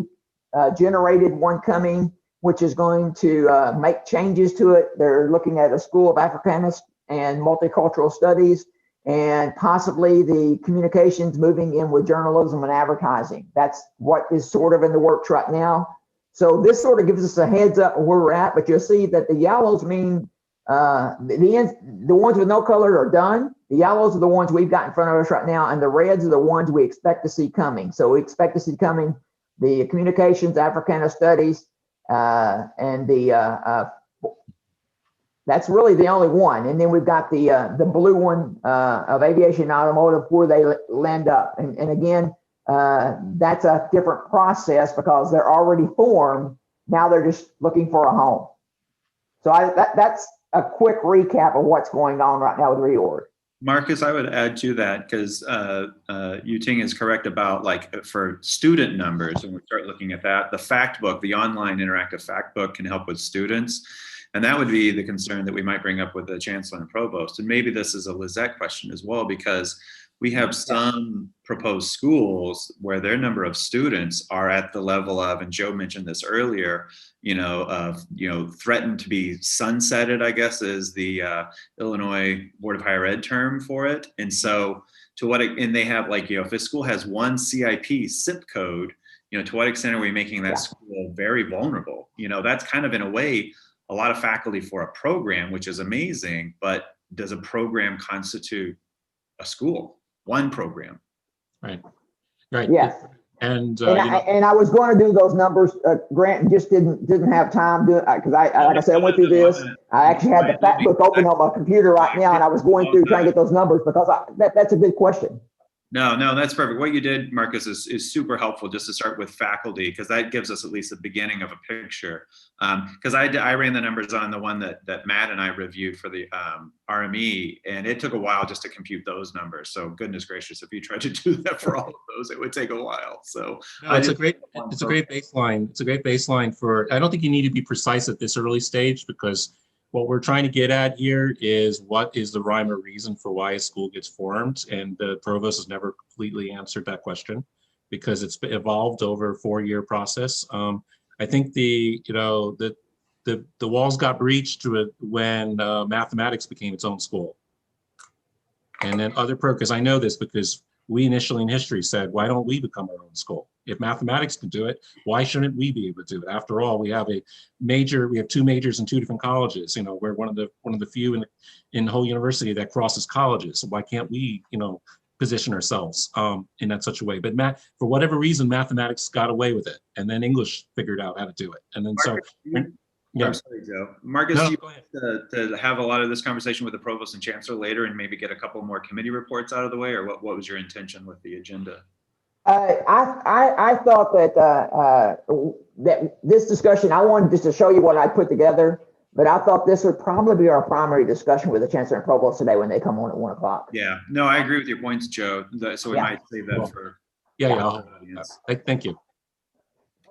B: generated one coming, which is going to make changes to it. They're looking at a School of Africanist and Multicultural Studies, and possibly the communications moving in with journalism and advertising. That's what is sort of in the works right now. So this sort of gives us a heads up where we're at, but you'll see that the yellows mean the ones with no color are done. The yellows are the ones we've got in front of us right now, and the reds are the ones we expect to see coming. So we expect to see coming the communications, Africana studies, and the that's really the only one. And then we've got the blue one of aviation and automotive where they land up. And again, that's a different process because they're already formed. Now they're just looking for a home. So that's a quick recap of what's going on right now with reorg.
K: Marcus, I would add to that because Yuting is correct about for student numbers, when we start looking at that, the fact book, the online interactive fact book can help with students. And that would be the concern that we might bring up with the chancellor and provost. And maybe this is a Lizette question as well, because we have some proposed schools where their number of students are at the level of, and Joe mentioned this earlier, threatened to be sunsetted, I guess is the Illinois Board of Higher Ed term for it. And so and they have if a school has one CIP SIP code, to what extent are we making that school very vulnerable? That's kind of in a way, a lot of faculty for a program, which is amazing, but does a program constitute a school? One program.
C: Right.
B: Yes.
C: And
B: I was going to do those numbers, Grant, and just didn't have time to because like I said, I went through this. I actually had the fact book open on my computer right now, and I was going through trying to get those numbers because that's a good question.
K: No, that's perfect. What you did, Marcus, is super helpful just to start with faculty, because that gives us at least the beginning of a picture. Because I ran the numbers on the one that Matt and I reviewed for the RME, and it took a while just to compute those numbers. So goodness gracious, if you tried to do that for all of those, it would take a while. So
C: no, it's a great baseline. It's a great baseline for. I don't think you need to be precise at this early stage, because what we're trying to get at here is what is the rhyme or reason for why a school gets formed, and the provost has never completely answered that question because it's evolved over a 4-year process. I think the walls got breached when mathematics became its own school, and then other because I know this because we initially in history said, why don't we become our own school? If mathematics can do it, why shouldn't we be able to do it? After all, we have two majors in 2 different colleges. We're one of the few in the whole university that crosses colleges. So why can't we, position ourselves in that such a way? But for whatever reason, mathematics got away with it, and then English figured out how to do it. And then Yeah.
K: I'm sorry, Joe. Marcus,
C: No,
K: do you
C: go ahead.
K: to have a lot of this conversation with the provost and chancellor later and maybe get a couple more committee reports out of the way, or what was your intention with the agenda?
B: I thought that this discussion, I wanted just to show you what I put together, but I thought this would probably be our primary discussion with the chancellor and provost today when they come on at 1 o'clock.
K: Yeah, no, I agree with your points, Joe. So we might save that for
C: Yeah,
K: the
C: I'll,
K: audience.
C: thank you.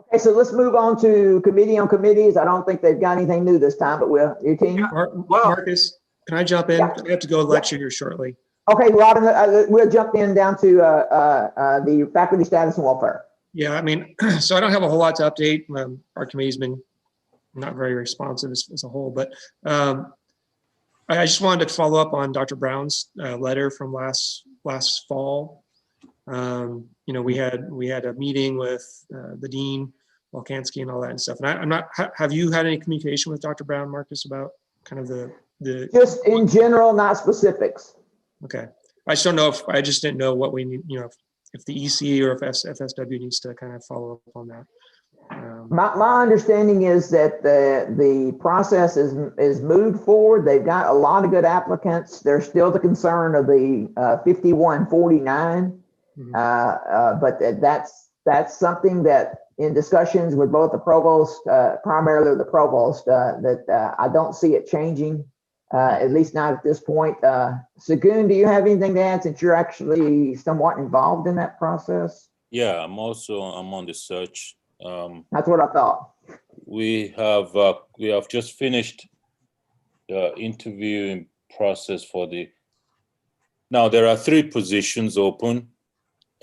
B: Okay, so let's move on to committee on committees. I don't think they've got anything new this time, but your team.
L: Marcus, can I jump in?
B: Yeah.
L: I have to go lecture here shortly.
B: Okay, Robin, we'll jump in down to the faculty status and welfare.
L: Yeah, I mean, so I don't have a whole lot to update. Our committee's been not very responsive as a whole, but I just wanted to follow up on Dr. Brown's letter from last fall. You know, we had a meeting with the dean, Walkansky, and all that and stuff. And I'm not. Have you had any communication with Dr. Brown, Marcus, about kind of the? Just
B: in general, not specifics.
L: Okay, I just don't know if I just didn't know what we need. You know, if the EC or if FSW needs to kind of follow up on that.
B: My understanding is that the process is moved forward. They've got a lot of good applicants. There's still the concern of the 5149, but that's something that in discussions with both the provost, primarily the provost, that I don't see it changing, at least not at this point. Sagoon, do you have anything to add since you're actually somewhat involved in that process?
J: Yeah, I'm on the search.
B: That's what I thought.
J: We have just finished the interviewing process for now there are 3 positions open,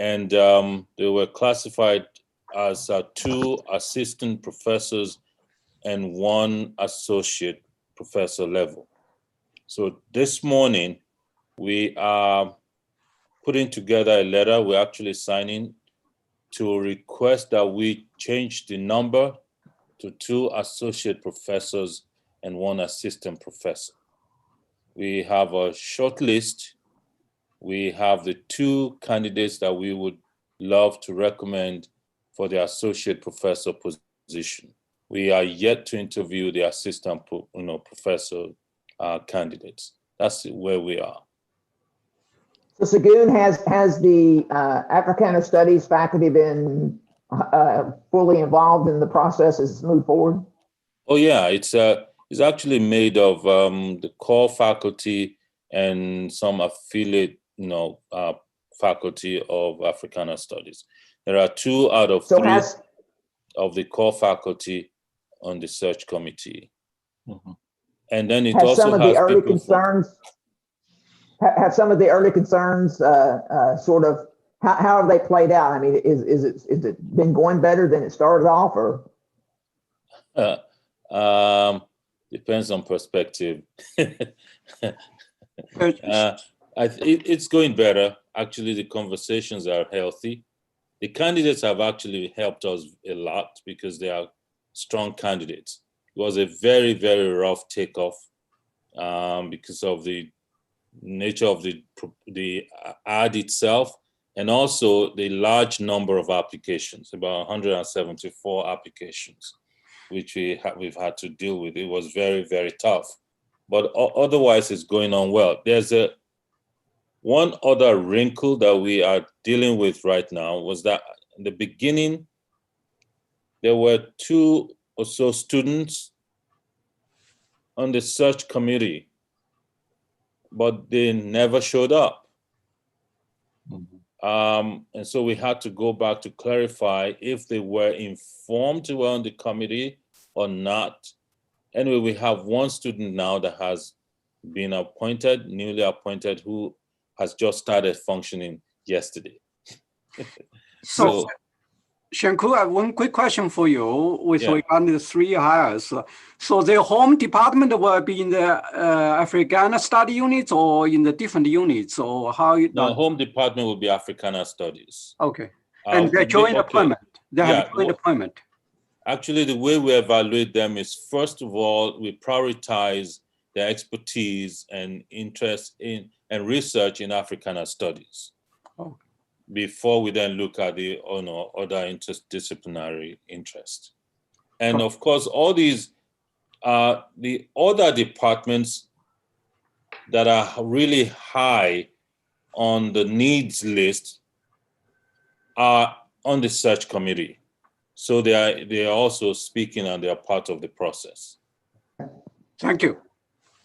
J: and they were classified as 2 assistant professors and 1 associate professor level. So this morning we are putting together a letter. We're actually signing to request that we change the number to 2 associate professors and 1 assistant professor. We have a short list. We have the 2 candidates that we would love to recommend for the associate professor position. We are yet to interview the assistant professor candidates. That's where we are.
B: So Sagoon, has the Africana Studies faculty been fully involved in the process as it's moved forward?
J: Oh yeah, it's actually made of the core faculty and some affiliate, faculty of Africana Studies. There are 2 out of 3 of the core faculty on the search committee, and then it also
B: some of the early concerns. Have some of the early concerns sort of how have they played out? I mean, is it been going better than it started off, or?
J: Depends on perspective. It's going better. Actually, the conversations are healthy. The candidates have actually helped us a lot because they are strong candidates. It was a very, very rough takeoff because of the nature of the ad itself, and also the large number of applications, about 174 applications, which we've had to deal with. It was very, very tough, but otherwise it's going on well. There's one other wrinkle that we are dealing with right now was that in the beginning, there were 2 or so students on the search committee, but they never showed up. And so we had to go back to clarify if they were informed to were on the committee or not. Anyway, we have 1 student now that has been appointed, newly appointed, who has just started functioning yesterday.
D: So Shanku, I have 1 quick question for you with regard to the 3 hires. So the home department will be in the Africana study units or in the different units, or how?
J: No, home department will be Africana Studies.
D: Okay, and they're joint appointment. They have a joint appointment.
J: Actually, the way we evaluate them is, first of all, we prioritize their expertise and interest in and research in Africana Studies.
D: Okay.
J: Before we then look at the other interdisciplinary interest. And of course, all these the other departments that are really high on the needs list are on the search committee. So they are also speaking and they are part of the process.
D: Thank you.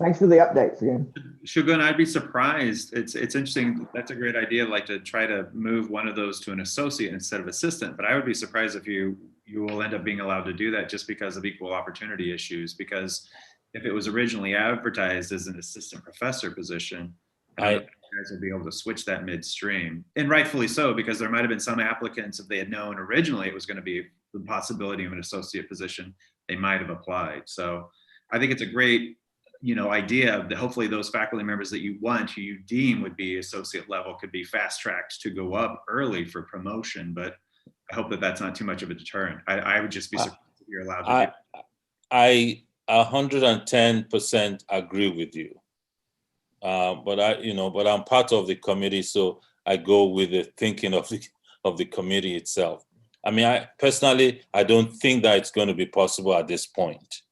B: Thanks for the updates again.
K: Shogun, I'd be surprised. It's interesting. That's a great idea, like to try to move one of those to an associate instead of assistant. But I would be surprised if you will end up being allowed to do that just because of equal opportunity issues. Because if it was originally advertised as an assistant professor position, I don't know if you guys will be able to switch that midstream. And rightfully so, because there might have been some applicants, if they had known originally it was going to be the possibility of an associate position, they might have applied. So I think it's a great idea that hopefully those faculty members that you want, who you deem would be associate level, could be fast tracked to go up early for promotion. But I hope that that's not too much of a deterrent. I would just be surprised if you're allowed to do that.
J: I 110% agree with you. But I'm part of the committee, so I go with the thinking of the committee itself. I mean, I personally don't think that it's going to be possible at this point.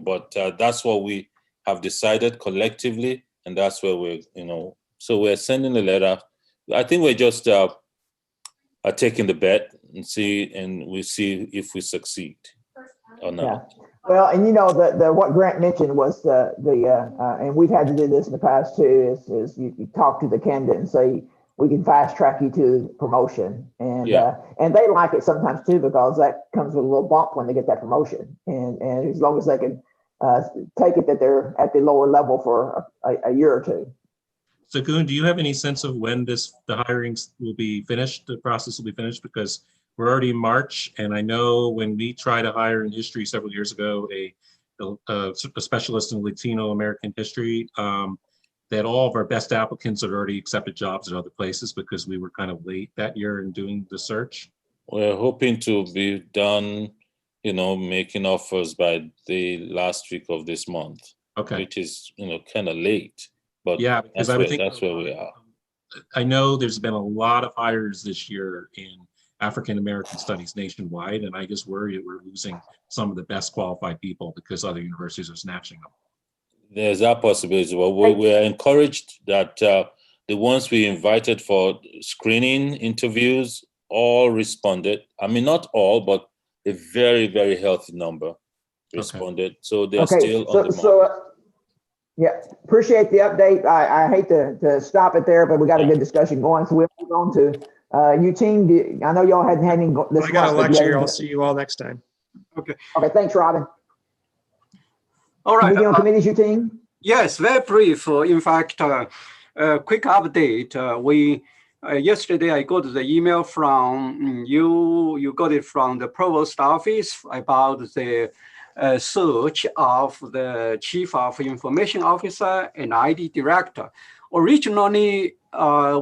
J: But that's what we have decided collectively, and that's where we're, so we're sending a letter. I think we're just are taking the bet and we see if we succeed or not.
B: Yeah. Well, and the what Grant mentioned was and we've had to do this in the past too, is you talk to the candidate and say, we can fast track you to promotion. And and they like it sometimes too, because that comes with a little bump when they get that promotion. And as long as they can take it that they're at the lower level for a year or two.
C: So Goon, do you have any sense of when the hirings will be finished, the process will be finished? Because we're already in March, and I know when we tried to hire in history several years ago, a specialist in Latino American history, that all of our best applicants had already accepted jobs at other places because we were kind of late that year in doing the search.
J: We're hoping to be done, making offers by the last week of this month. Okay. Which is, kind of late, but yeah, because that's where we are.
C: I know there's been a lot of hires this year in African American studies nationwide, and I just worry that we're losing some of the best qualified people because other universities are snatching them.
J: There's that possibility. Well, we're encouraged that the ones we invited for screening interviews all responded. I mean, not all, but a very, very healthy number responded. Okay. So they're still on the market.
B: Yeah, appreciate the update. I hate to stop it there, but we got a good discussion going. So we'll move on to you team. I know y'all hadn't had any.
L: I got a lecture. I'll see you all next time.
D: Okay.
B: Okay. Thanks, Robin.
D: All right.
B: Anything on committees, you team?
D: Yes, very brief. In fact, quick update. We yesterday I got the email from you. You got it from the provost office about the search of the chief of information officer and ID director. Originally,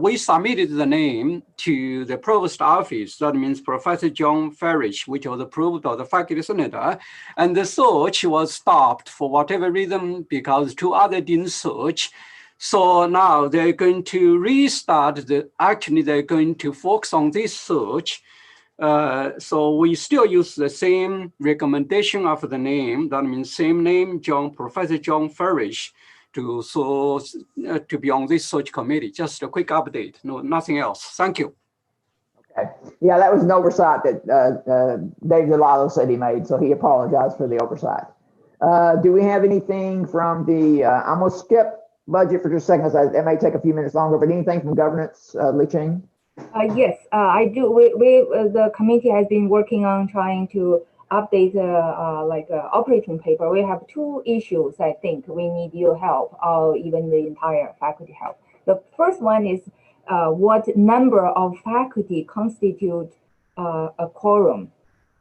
D: we submitted the name to the provost office. That means Professor John Farish, which was approved by the faculty senator. And the search was stopped for whatever reason because two others didn't search. So now they're going to restart actually they're going to focus on this search. So we still use the same recommendation of the name. That means same name, Professor John Farish, to be on this search committee. Just a quick update. No, nothing else. Thank you.
B: Okay. Yeah, that was an oversight that Dave DeLillo said he made, so he apologized for the oversight. Do we have anything from the? I'm gonna skip budget for just a second. It may take a few minutes longer, but anything from governance, Li Ching?
M: Yes, I do. The committee has been working on trying to update operating paper. We have two issues I think we need your help, or even the entire faculty help. The first one is what number of faculty constitute a quorum.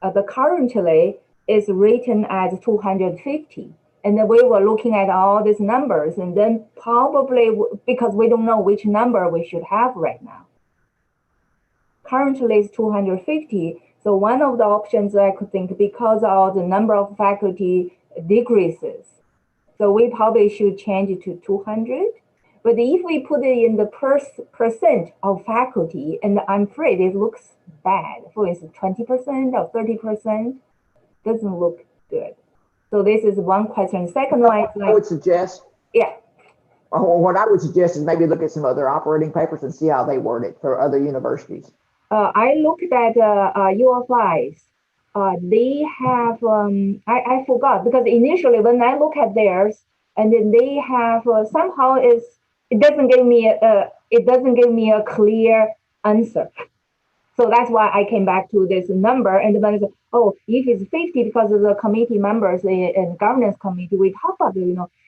M: The currently is written as 250. And then we were looking at all these numbers, and then probably because we don't know which number we should have right now. Currently is 250. So one of the options I could think, because of the number of faculty decreases, so we probably should change it to 200. But if we put it in the percent of faculty, and I'm afraid it looks bad. For instance, 20% or 30% doesn't look good. So this is one question. Second one is
B: I
M: like,
B: would suggest,
M: yeah,
B: what I would suggest is maybe look at some other operating papers and see how they word it for other universities.
M: I looked at U of I's. They have, I forgot, because initially when I look at theirs, and then they have somehow it doesn't give me a clear answer. So that's why I came back to this number. And then I said, oh, if it's 50 because of the committee members in governance committee, we talk about,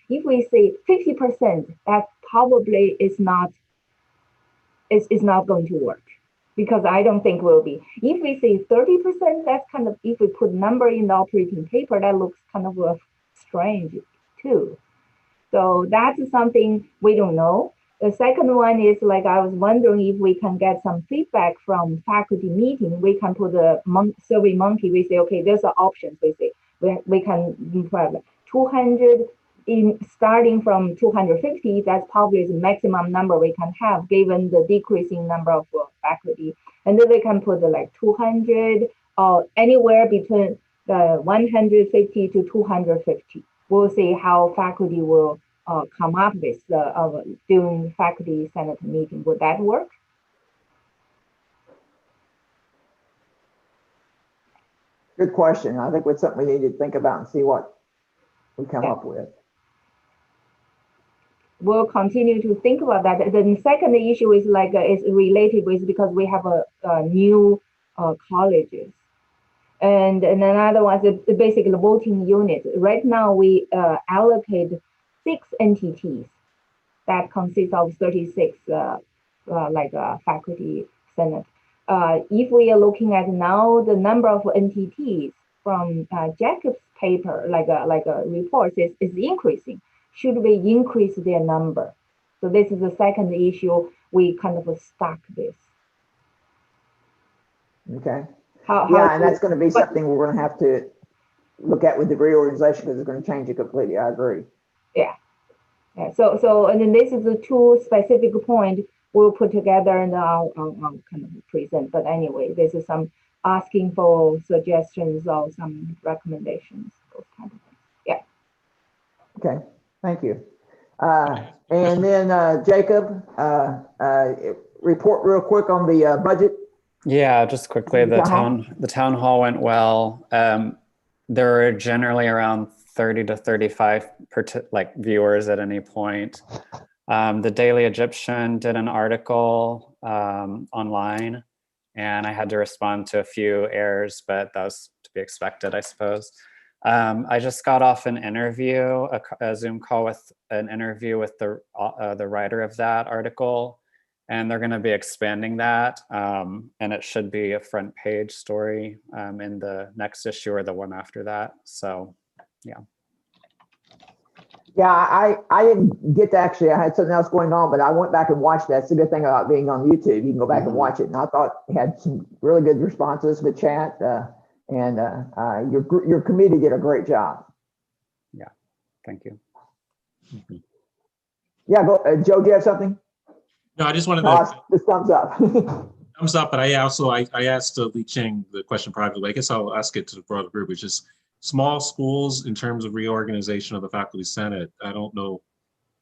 M: if we say 50%, that probably is not going to work, because I don't think will be. If we say 30%, that's kind of, if we put number in the operating paper, that looks kind of strange too. So that's something we don't know. The second one is like, I was wondering if we can get some feedback from faculty meeting. We can put a survey monkey. We say, okay, there's an option. We say we can have 200 starting from 250. That's probably the maximum number we can have given the decreasing number of faculty. And then we can put like 200 or anywhere between the 150 to 250. We'll see how faculty will come up with during faculty senate meeting. Would that work?
B: Good question. I think it's something we need to think about and see what we come up with.
M: We'll continue to think about that. The second issue is like is related with, because we have a new colleges. And another one is basically the voting unit. Right now we allocate 6 entities that consist of 36 faculty senate. If we are looking at now the number of entities from Jacob's paper, like a report, is increasing. Should we increase their number? So this is the second issue we kind of stuck with.
B: Okay. And that's going to be something we're going to have to look at with the reorganization, because it's going to change it completely. I agree.
M: Yeah. So and then this is the 2 specific points we'll put together, and I'll kind of present. But anyway, this is some asking for suggestions or some recommendations, those kind of things. Yeah.
B: Okay. Thank you. And then Jacob, report real quick on the budget.
N: Yeah, just quickly, the town hall went well. There were generally around 30 to 35 viewers at any point. The Daily Egyptian did an article online, and I had to respond to a few errors, but that was to be expected, I suppose. I just got off an interview, a Zoom call with an interview with the writer of that article, and they're going to be expanding that, and it should be a front page story in the next issue or the one after that. So, yeah.
B: Yeah, I didn't get to actually, I had something else going on, but I went back and watched that. It's a good thing about being on YouTube. You can go back and watch it. And I thought it had some really good responses with chat, and your committee did a great job.
N: Yeah, thank you.
B: Yeah, Joe, do you have something?
C: No, I just wanted to
B: just thumbs up.
C: thumbs up, but I asked Li Ching the question privately. I guess I'll ask it to the broader group, which is small schools in terms of reorganization of the faculty senate. I don't know.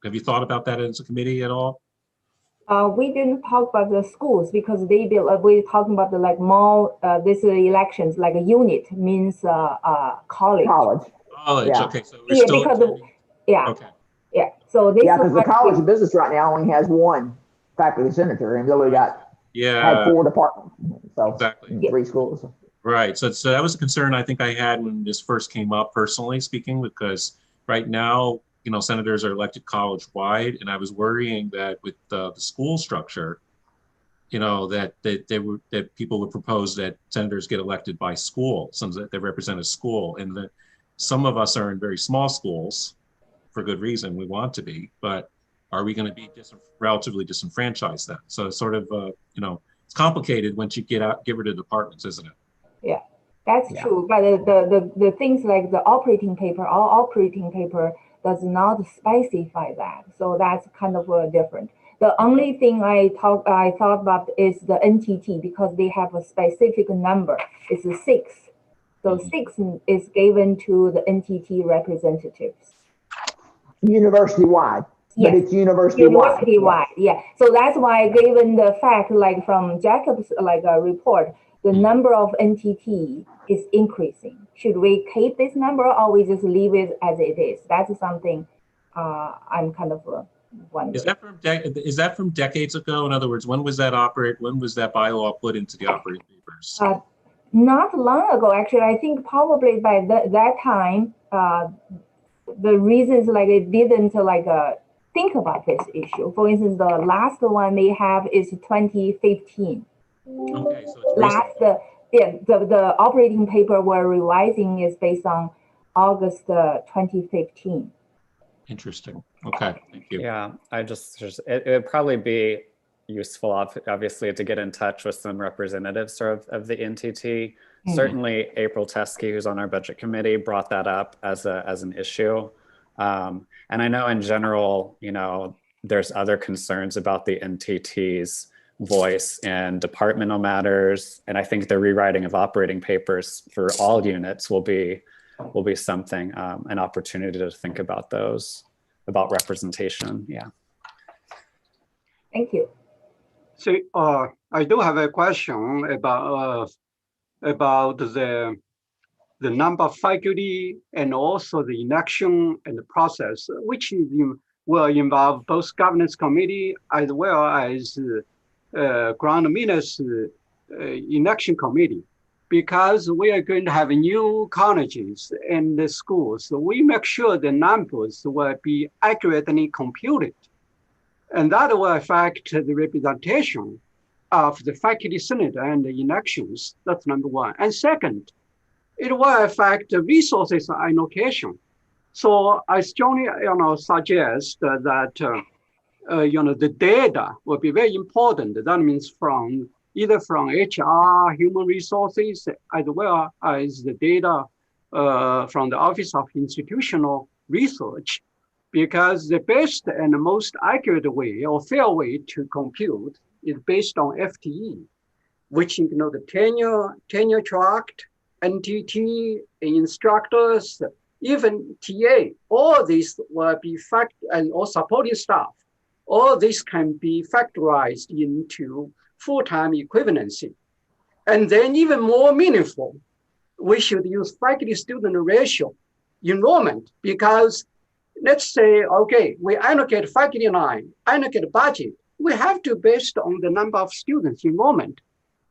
C: Have you thought about that as a committee at all?
M: We didn't talk about the schools because we're talking about the more this elections, like a unit means college.
B: College.
C: Yeah. Okay. So we're still
M: because
C: okay.
M: Yeah. So this
B: because the College of Business right now only has 1 faculty senator, and we got had 4 departments, so
C: exactly
B: 3 schools.
C: Right. So that was a concern I think I had when this first came up, personally speaking, because right now, senators are elected college-wide, and I was worrying that with the school structure, that people would propose that senators get elected by school, since they represent a school, and that some of us are in very small schools for good reason. We want to be, but are we going to be relatively disenfranchised then? So it's sort of, it's complicated once you get rid of departments, isn't it?
M: Yeah, that's true. But the things like the operating paper, our operating paper does not specify that. So that's kind of different. The only thing I thought about is the NTT, because they have a specific number. It's 6. So 6 is given to the NTT representatives.
B: University-wide.
M: Yes.
B: But it's university-wide.
M: University-wide, yeah. So that's why, given the fact, like from Jacob's report, the number of NTT is increasing. Should we keep this number or we just leave it as it is? That's something I'm kind of wondering.
C: Is that from decades ago? In other words, when was that bylaw put into the operating papers?
M: Not long ago, actually. I think probably by that time, the reasons it didn't think about this issue. For instance, the last one they have is 2015.
C: Okay, so it's
M: the operating paper we're revising is based on August 2015.
C: Interesting. Okay, thank you.
N: Yeah, it would probably be useful, obviously, to get in touch with some representatives of the NTT. Certainly, April Teskey, who's on our budget committee, brought that up as an issue. And I know in general, there's other concerns about the NTT's voice in departmental matters. And I think the rewriting of operating papers for all units will be something, an opportunity to think about those, about representation. Yeah.
M: Thank you.
D: So I do have a question about the number of faculty and also the election and the process, which will involve both governance committee as well as ground ministers election committee. Because we are going to have new colleges and the schools, so we make sure the numbers will be accurately computed. And that will affect the representation of the faculty senate and the elections. That's number one. And second, it will affect the resources allocation. So I strongly suggest that the data will be very important. That means either from HR, human resources, as well as the data from the Office of Institutional Research, because the best and the most accurate way or fair way to compute is based on FTE, which the tenure track, NTT, instructors, even TA, all these will be or supporting staff. All this can be factorized into full-time equivalency. And then even more meaningful, we should use faculty-student ratio enrollment, because let's say, okay, we allocate faculty line, allocate budget. We have to based on the number of students enrollment.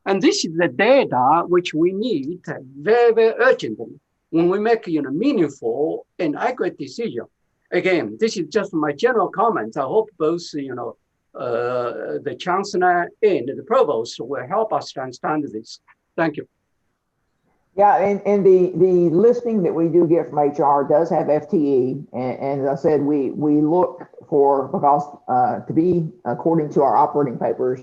D: And this is the data which we need very, very urgently when we make meaningful and accurate decision. Again, this is just my general comments. I hope both the chancellor and the provost will help us to understand this. Thank you.
B: Yeah, and the listing that we do get from HR does have FTE, and as I said, we look for, because to be, according to our operating papers,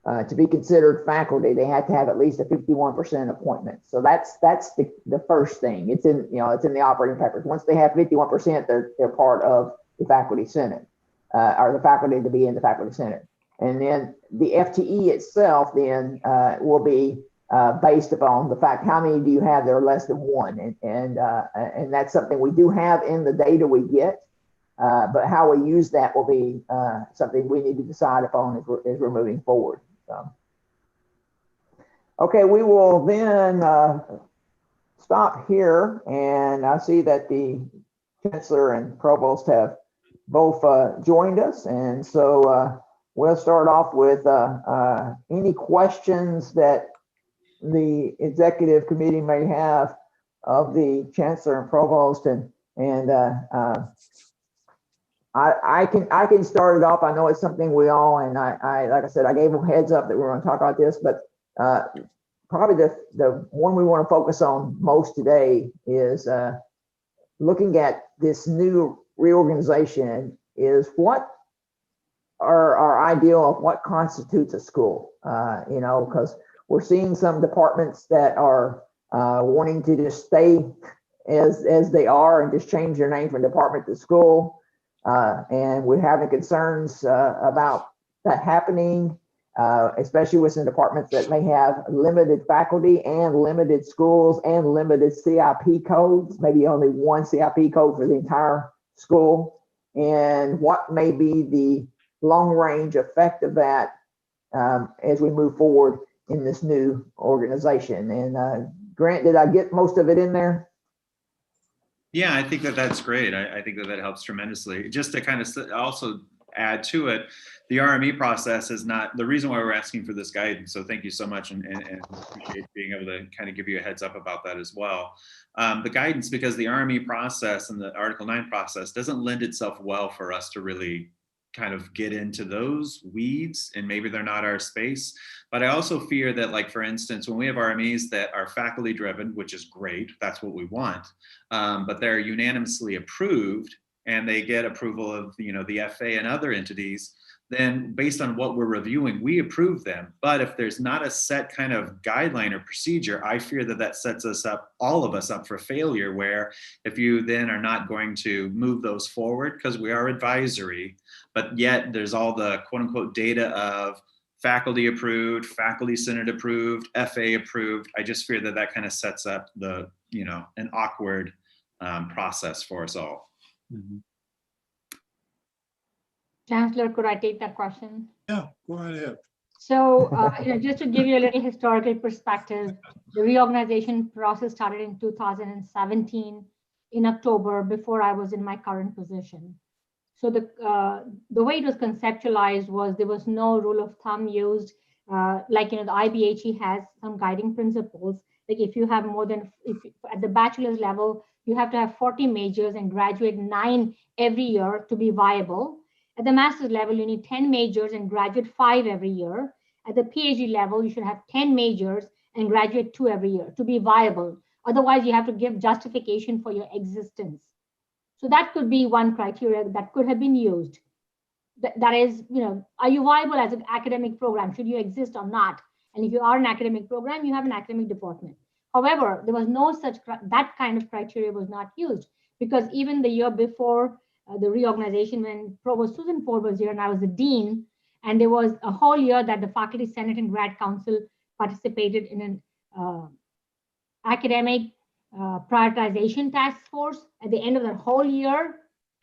B: to be considered faculty, they have to have at least a 51% appointment. So that's the first thing. It's in it's in the operating papers. Once they have 51%, they're part of the faculty senate, or the faculty to be in the faculty senate. And then the FTE itself then will be based upon the fact how many do you have that are less than one, and that's something we do have in the data we get. But how we use that will be something we need to decide upon as we're moving forward. So, okay, we will then stop here, and I see that the chancellor and provost have both joined us, and so we'll start off with any questions that the executive committee may have of the chancellor and provost, and I can start it off. I know it's something we all, and I like I said, I gave them heads up that we were going to talk about this, but probably the one we want to focus on most today is looking at this new reorganization. Is what are our ideal of what constitutes a school? Because we're seeing some departments that are wanting to just stay as they are and just change their name from department to school. And we're having concerns about that happening. especially with some departments that may have limited faculty and limited schools and limited CIP codes, maybe only one CIP code for the entire school, and what may be the long range effect of that as we move forward in this new organization. And Grant, did I get most of it in there?
K: Yeah, I think that that's great. I think that that helps tremendously. Just to kind of also add to it, the RME process is not the reason why we're asking for this guidance. So thank you so much, and appreciate being able to kind of give you a heads up about that as well. The guidance, because the RME process and the Article 9 process doesn't lend itself well for us to really kind of get into those weeds, and maybe they're not our space. But I also fear that, like, for instance, when we have RMEs that are faculty driven, which is great, that's what we want, but they're unanimously approved and they get approval of, you know, the FA and other entities, then based on what we're reviewing, we approve them. But if there's not a set kind of guideline or procedure, I fear that that sets us up, all of us up for failure, where if you then are not going to move those forward, because we are advisory, but yet there's all the quote unquote data of faculty approved, faculty senate approved, FA approved. I just fear that that kind of sets up the, you know, an awkward process for us all.
C: Mm-hmm.
O: Chancellor, could I take that question?
P: Yeah, go ahead.
O: So, you know, just to give you a little historical perspective, the reorganization process started in 2017 in October, before I was in my current position. So the way it was conceptualized was there was no rule of thumb used, like, you know, the IBHE has some guiding principles. Like if you have more than, if at the bachelor's level, you have to have 40 majors and graduate 9 every year to be viable. At the master's level, you need 10 majors and graduate 5 every year. At the PhD level, you should have 10 majors and graduate 2 every year to be viable. Otherwise, you have to give justification for your existence. So that could be one criteria that could have been used. That is, you know, are you viable as an academic program? Should you exist or not? And if you are an academic program, you have an academic department. However, there was no such, that kind of criteria was not used, because even the year before the reorganization, when Provost Susan Ford was here and I was the dean, and there was a whole year that the Faculty Senate and Grad Council participated in an academic prioritization task force. At the end of that whole year,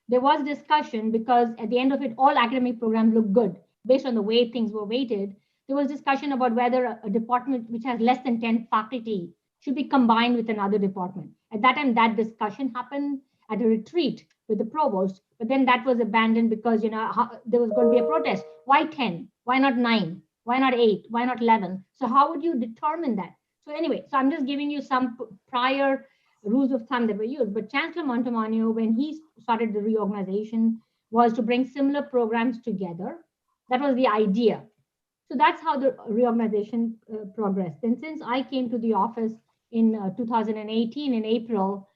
O: there was discussion, because at the end of it, all academic programs look good based on the way things were weighted. There was discussion about whether a department which has less than 10 faculty should be combined with another department. At that time, that discussion happened at a retreat with the provost, but then that was abandoned because, you know, there was going to be a protest. Why 10? Why not 9? Why not 8? Why not 11? So how would you determine that? So anyway, so I'm just giving you some prior rules of thumb that were used. But Chancellor Montemagno, when he started the reorganization, was to bring similar programs together. That was the idea. So that's how the reorganization progressed. And since I came to the office in 2018 in April,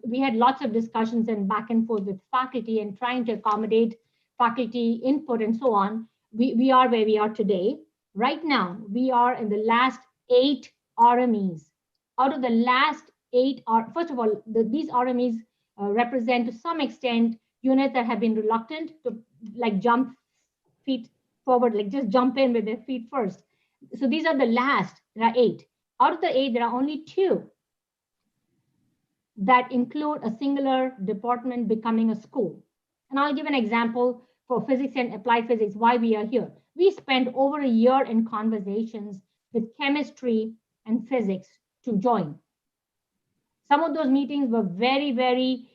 O: we had lots of discussions and back and forth with faculty and trying to accommodate faculty input and so on. We are where we are today. Right now, we are in the last 8 RMEs. Out of the last 8, first of all, these RMEs represent to some extent units that have been reluctant to like jump feet forward, like just jump in with their feet first. So these are the last, there are 8. Out of the 8, there are only 2 that include a singular department becoming a school. And I'll give an example for physics and applied physics, why we are here. We spent over a year in conversations with chemistry and physics to join. Some of those meetings were very, very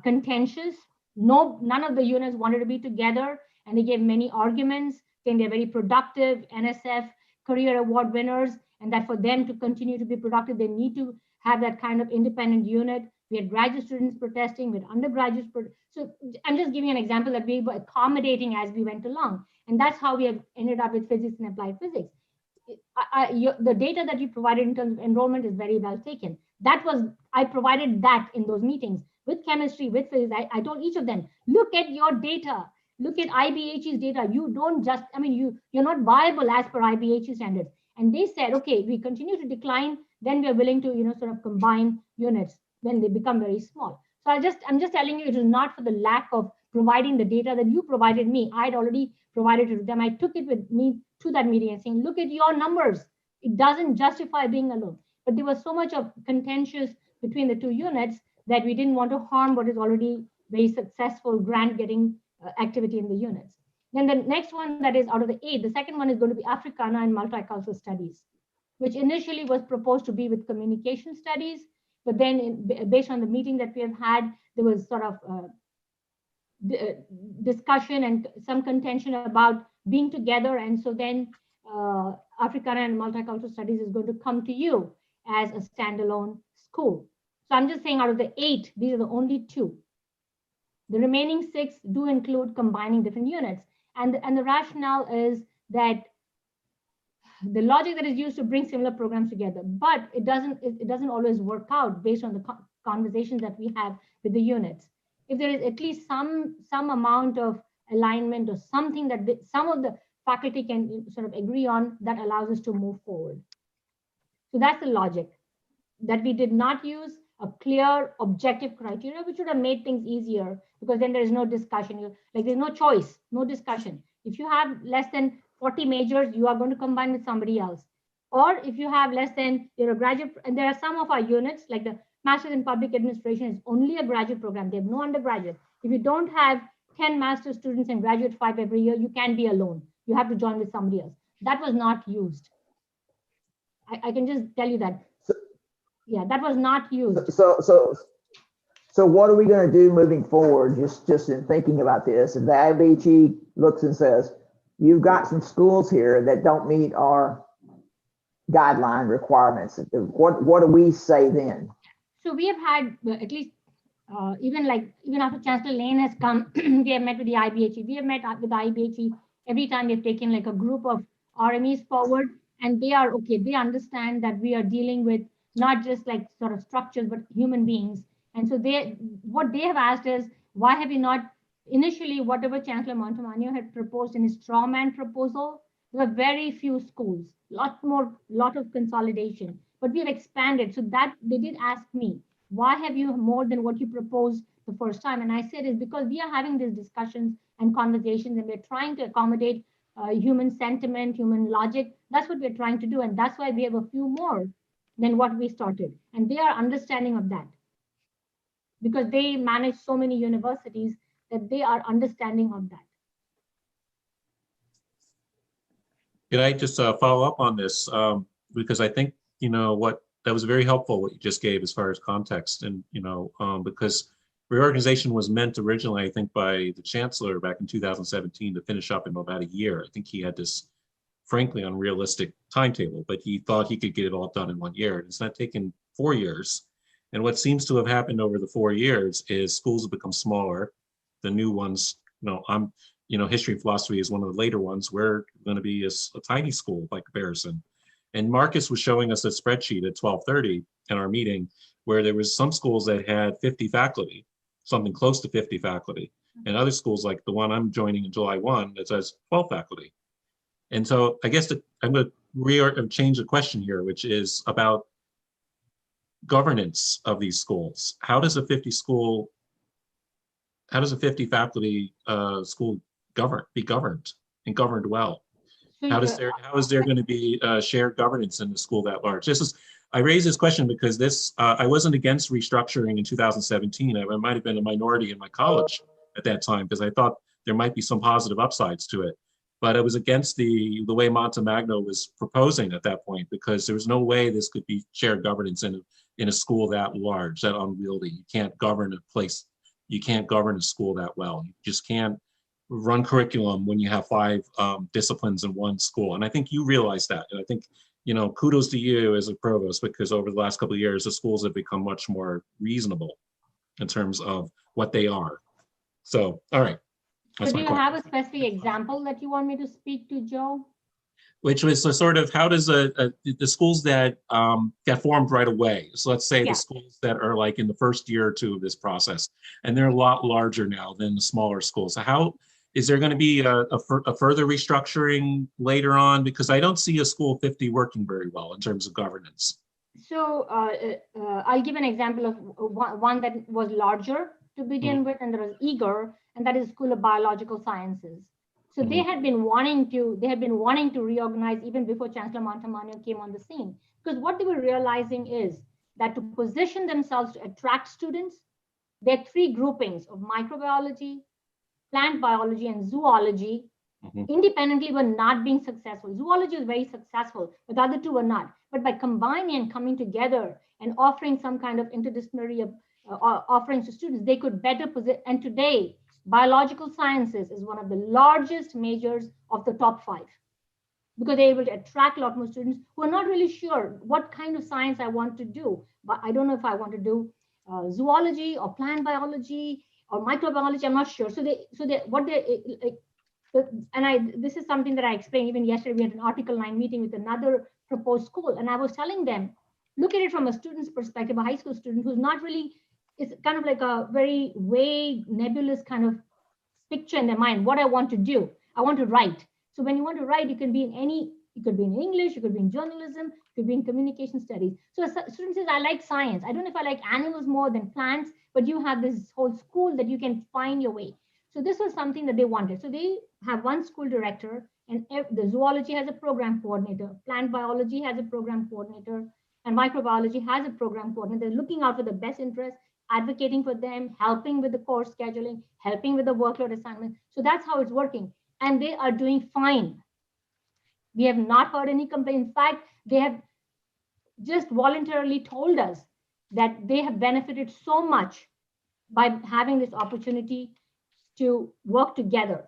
O: contentious. None of the units wanted to be together, and they gave many arguments, saying they're very productive, NSF Career Award winners, and that for them to continue to be productive, they need to have that kind of independent unit. We had graduate students protesting, with undergraduates. So I'm just giving an example that we were accommodating as we went along. And that's how we have ended up with physics and applied physics. The data that you provided in terms of enrollment is very well taken. I provided that in those meetings with chemistry, with physics. I told each of them, look at your data. Look at IBHE's data. You don't just, I mean, you're not viable as per IBHE standards. And they said, okay, we continue to decline, then we're willing to, you know, sort of combine units when they become very small. So I'm just telling you, it is not for the lack of providing the data that you provided me. I'd already provided it to them. I took it with me to that meeting and saying, look at your numbers. It doesn't justify being alone. But there was so much of contentious between the two units that we didn't want to harm what is already very successful grant getting activity in the units. Then the next one that is out of the 8, the second one is going to be Africana and Multicultural Studies, which initially was proposed to be with communication studies. But then based on the meeting that we have had, there was sort of discussion and some contention about being together. And so then Africana and Multicultural Studies is going to come to you as a standalone school. So I'm just saying out of the 8, these are the only 2. The remaining 6 do include combining different units. And the rationale is that the logic that is used to bring similar programs together, but it doesn't always work out based on the conversations that we have with the units. If there is at least some amount of alignment or something that some of the faculty can sort of agree on, that allows us to move forward. So that's the logic, that we did not use a clear objective criteria, which would have made things easier, because then there is no discussion. Like there's no choice, no discussion. If you have less than 40 majors, you are going to combine with somebody else. Or if you have less than, you're a graduate, and there are some of our units, like the Masters in Public Administration is only a graduate program. They have no undergraduate. If you don't have 10 master's students and graduate 5 every year, you can't be alone. You have to join with somebody else. That was not used. I can just tell you that. Yeah, that was not used.
B: So what are we going to do moving forward? Just in thinking about this, if the IBHE looks and says, you've got some schools here that don't meet our guideline requirements, what do we say then?
O: So we have had at least even after Chancellor Lane has come, we have met with the IBHE. We have met with the IBHE every time we've taken like a group of RMEs forward, and they are okay. They understand that we are dealing with not just like sort of structures, but human beings. And so what they have asked is, why have you not initially, whatever Chancellor Montemagno had proposed in his straw man proposal, there were very few schools, lot of consolidation, but we have expanded. So that they did ask me, why have you more than what you proposed the first time? And I said, it's because we are having these discussions and conversations, and we're trying to accommodate human sentiment, human logic. That's what we're trying to do. And that's why we have a few more than what we started. And they are understanding of that, because they manage so many universities that they are understanding of that.
C: Can I just follow up on this? Because I think, that was very helpful what you just gave as far as context. And, because reorganization was meant originally, I think, by the chancellor back in 2017 to finish up in about a year. I think he had this, frankly, unrealistic timetable, but he thought he could get it all done in 1 year. And it's not taken 4 years. And what seems to have happened over the 4 years is schools have become smaller. The new ones, history and philosophy is one of the later ones. We're going to be a tiny school by comparison. And Marcus was showing us a spreadsheet at 12:30 in our meeting where there was some schools that had 50 faculty, something close to 50 faculty, and other schools like the one I'm joining in July 1 that says 12 faculty. And so I guess I'm going to change the question here, which is about governance of these schools. How does a 50 faculty school be governed and governed well? How is there going to be shared governance in a school that large? I raise this question because I wasn't against restructuring in 2017. I might have been a minority in my college at that time because I thought there might be some positive upsides to it. But I was against the way Montemagno was proposing at that point, because there was no way this could be shared governance in a school that large, that unwieldy. You can't govern a place. You can't govern a school that well. You just can't run curriculum when you have 5 disciplines in one school. And I think you realize that. And I think, kudos to you as a provost, because over the last couple of years, the schools have become much more reasonable in terms of what they are. So, all right.
O: So do you have a specific example that you want me to speak to, Joe?
C: Which was sort of, how does the schools that get formed right away? So let's say the schools that are like in the first year or 2 of this process, and they're a lot larger now than the smaller schools. So how is there going to be a further restructuring later on? Because I don't see a school 50 working very well in terms of governance.
O: So I'll give an example of one that was larger to begin with, and there was Eager, and that is School of Biological Sciences. So they had been wanting to reorganize even before Chancellor Montemagno came on the scene, because what they were realizing is that to position themselves to attract students, there are three groupings of microbiology, plant biology, and zoology independently were not being successful. Zoology was very successful, but the other two were not. But by combining and coming together and offering some kind of interdisciplinary offerings to students, they could better position. And today, biological sciences is one of the largest majors of the top 5, because they're able to attract a lot more students who are not really sure what kind of science I want to do. But I don't know if I want to do zoology or plant biology or microbiology. I'm not sure. So this is something that I explained even yesterday. We had an Article 9 meeting with another proposed school, and I was telling them, look at it from a student's perspective, a high school student who's not really, it's kind of like a very vague, nebulous kind of picture in their mind, what I want to do. I want to write. So when you want to write, you can be in any, you could be in English, you could be in journalism, you could be in communication studies. So a student says, I like science. I don't know if I like animals more than plants, but you have this whole school that you can find your way. So this was something that they wanted. So they have one school director, and the zoology has a program coordinator, plant biology has a program coordinator, and microbiology has a program coordinator. They're looking out for the best interest, advocating for them, helping with the course scheduling, helping with the workload assignment. So that's how it's working. And they are doing fine. We have not heard any complaint. In fact, they have just voluntarily told us that they have benefited so much by having this opportunity to work together.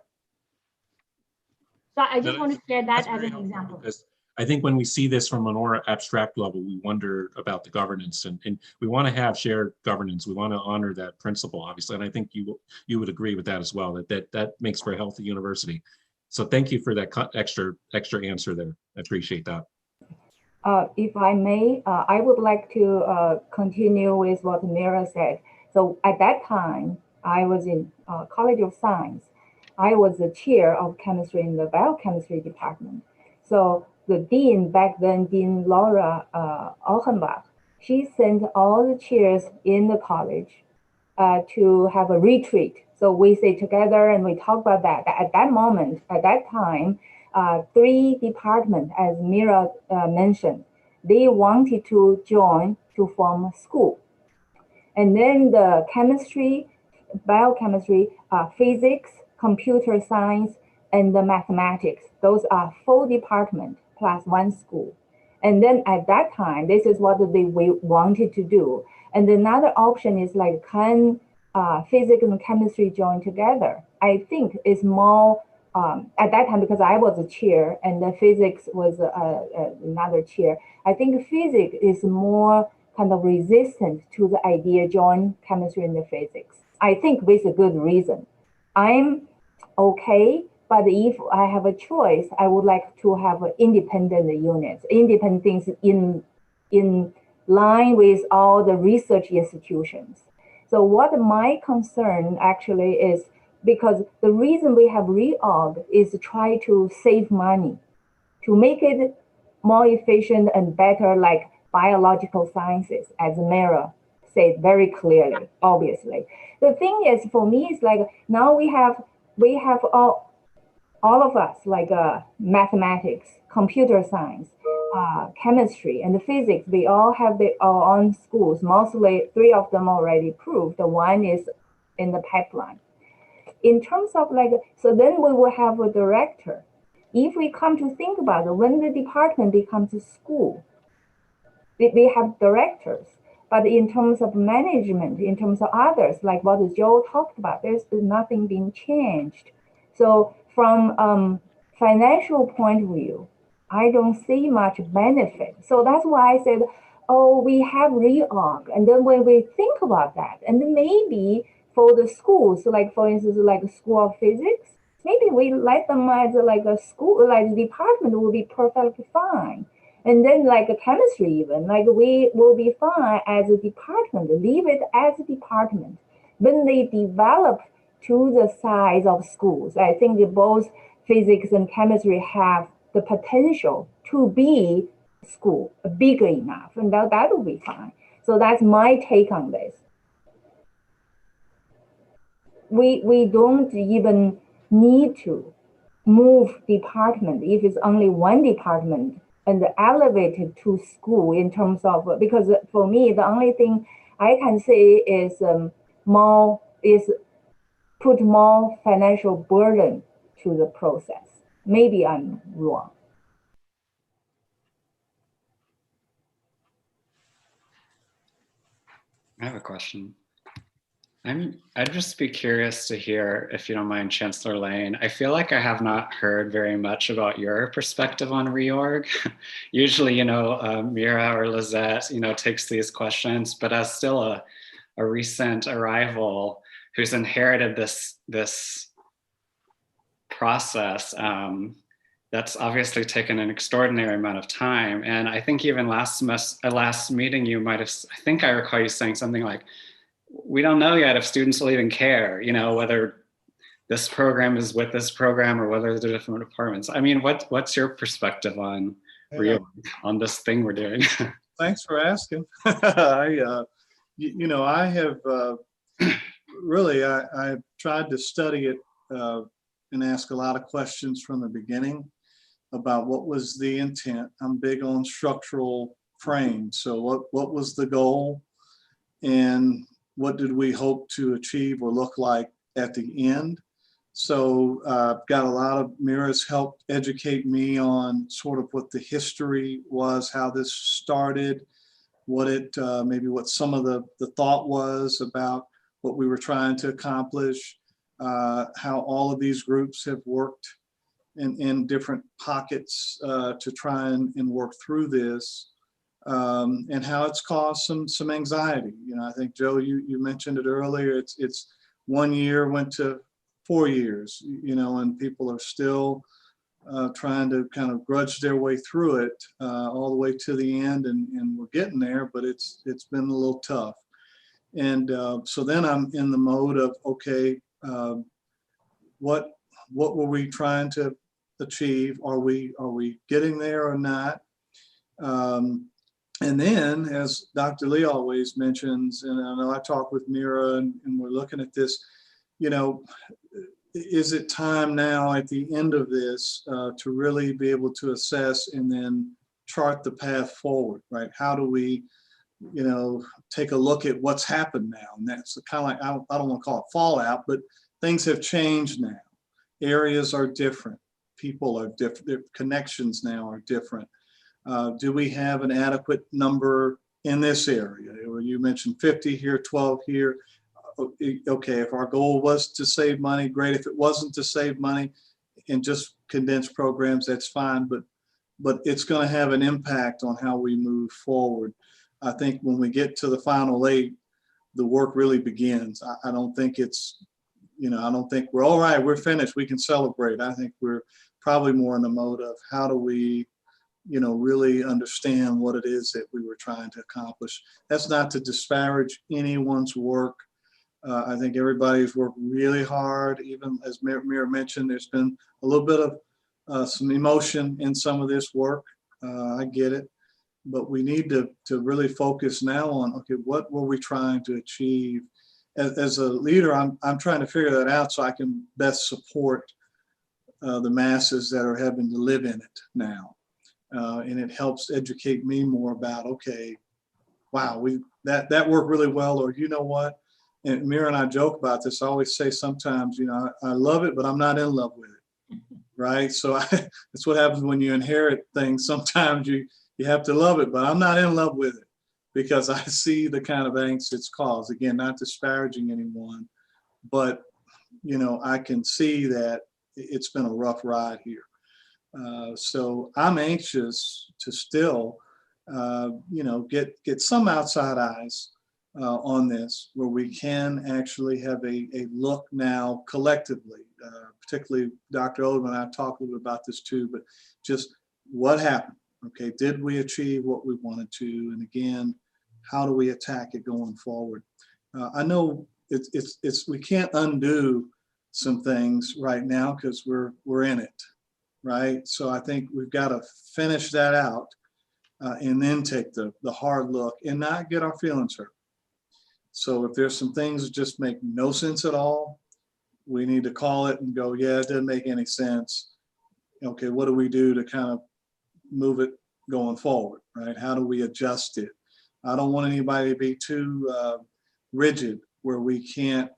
O: So I just want to share that as an example.
C: Because I think when we see this from a more abstract level, we wonder about the governance, and we want to have shared governance. We want to honor that principle, obviously. And I think you would agree with that as well, that makes for a healthy university. So thank you for that extra answer there. I appreciate that.
M: If I may, I would like to continue with what Mira said. So at that time, I was in College of Science. I was the chair of chemistry in the biochemistry department. So the dean back then, Dean Laura Offenbach, she sent all the chairs in the college to have a retreat. So we sit together and we talk about that. At that moment, at that time, 3 departments, as Mira mentioned, they wanted to join to form a school. And then the chemistry, biochemistry, physics, computer science, and the mathematics. Those are 4 departments plus 1 school. And then at that time, this is what we wanted to do. And another option is like, can physics and chemistry join together? I think it's more, at that time, because I was a chair and the physics was another chair, I think physics is more kind of resistant to the idea join chemistry and the physics. I think with a good reason. I'm okay, but if I have a choice, I would like to have independent units, independent things in line with all the research institutions. So what my concern actually is, because the reason we have reorg is to try to save money, to make it more efficient and better, like biological sciences, as Mara said very clearly, obviously. The thing is, for me, it's like now we have all of us, like mathematics, computer science, chemistry, and physics. We all have our own schools. Mostly 3 of them already approved. The 1 is in the pipeline. In terms of like, so then we will have a director. If we come to think about it, when the department becomes a school, we have directors. But in terms of management, in terms of others, like what Joe talked about, there's nothing being changed. So from financial point of view, I don't see much benefit. So that's why I said, oh, we have reorg. And then when we think about that, and then maybe for the schools, like for instance, like School of Physics, maybe we let them as like a school, like the department will be perfectly fine. And then like a chemistry even, like we will be fine as a department, leave it as a department. When they develop to the size of schools, I think that both physics and chemistry have the potential to be school big enough, and that will be fine. So that's my take on this. we don't even need to move department if it's only one department and elevate it to school in terms of, because for me, the only thing I can say is put more financial burden to the process. Maybe I'm wrong.
P: I have a question. I'd just be curious to hear, if you don't mind, Chancellor Lane. I feel like I have not heard very much about your perspective on reorg. Usually, Mira or Lizette, takes these questions, but as still a recent arrival who's inherited this process, that's obviously taken an extraordinary amount of time. And I think even last meeting, you might have, I think I recall you saying something like, we don't know yet if students will even care, whether this program is with this program or whether they're different departments. I mean, what's your perspective on on this thing we're doing?
Q: Thanks for asking. I have really, I've tried to study it and ask a lot of questions from the beginning about what was the intent. I'm big on structural frame. So what was the goal and what did we hope to achieve or look like at the end? So got a lot of Mira's help educate me on sort of what the history was, how this started, what it maybe what some of the thought was about what we were trying to accomplish, how all of these groups have worked in different pockets to try and work through this, and how it's caused some anxiety. I think Joe, you mentioned it earlier. It's 1 year went to 4 years, and people are still trying to kind of grudge their way through it all the way to the end, and we're getting there, but it's been a little tough. And so then I'm in the mode of, okay, what were we trying to achieve? Are we getting there or not? And then, as Dr. Lee always mentions, and I know I talk with Mira and we're looking at this, is it time now at the end of this to really be able to assess and then chart the path forward, right? How do we, take a look at what's happened now? And that's kind of like, I don't want to call it fallout, but things have changed now. Areas are different. People are different. Their connections now are different. Do we have an adequate number in this area? You mentioned 50 here, 12 here. Okay, if our goal was to save money, great. If it wasn't to save money and just condense programs, that's fine. But it's going to have an impact on how we move forward. I think when we get to the final 8, the work really begins. I don't think it's, I don't think we're all right, we're finished, we can celebrate. I think we're probably more in the mode of how do we, really understand what it is that we were trying to accomplish. That's not to disparage anyone's work. I think everybody's worked really hard. Even as Mira mentioned, there's been a little bit of some emotion in some of this work. I get it. But we need to really focus now on, okay, what were we trying to achieve? As a leader, I'm trying to figure that out so I can best support the masses that are having to live in it now. And it helps educate me more about, okay, wow, that worked really well, or you know what? And Mira and I joke about this. I always say sometimes, I love it, but I'm not in love with it, right? So that's what happens when you inherit things. Sometimes you have to love it, but I'm not in love with it because I see the kind of angst it's caused. Again, not disparaging anyone, but I can see that it's been a rough ride here. So I'm anxious to still, get some outside eyes on this, where we can actually have a look now collectively, particularly Dr. Oldham and I talked a little bit about this too, but just what happened? Okay, did we achieve what we wanted to? And again, how do we attack it going forward? I know it's we can't undo some things right now because we're in it, right? So I think we've got to finish that out and then take the hard look and not get our feelings hurt. So if there's some things that just make no sense at all, we need to call it and go, yeah, it doesn't make any sense. Okay, what do we do to kind of move it going forward, right? How do we adjust it? I don't want anybody to be too rigid where we can't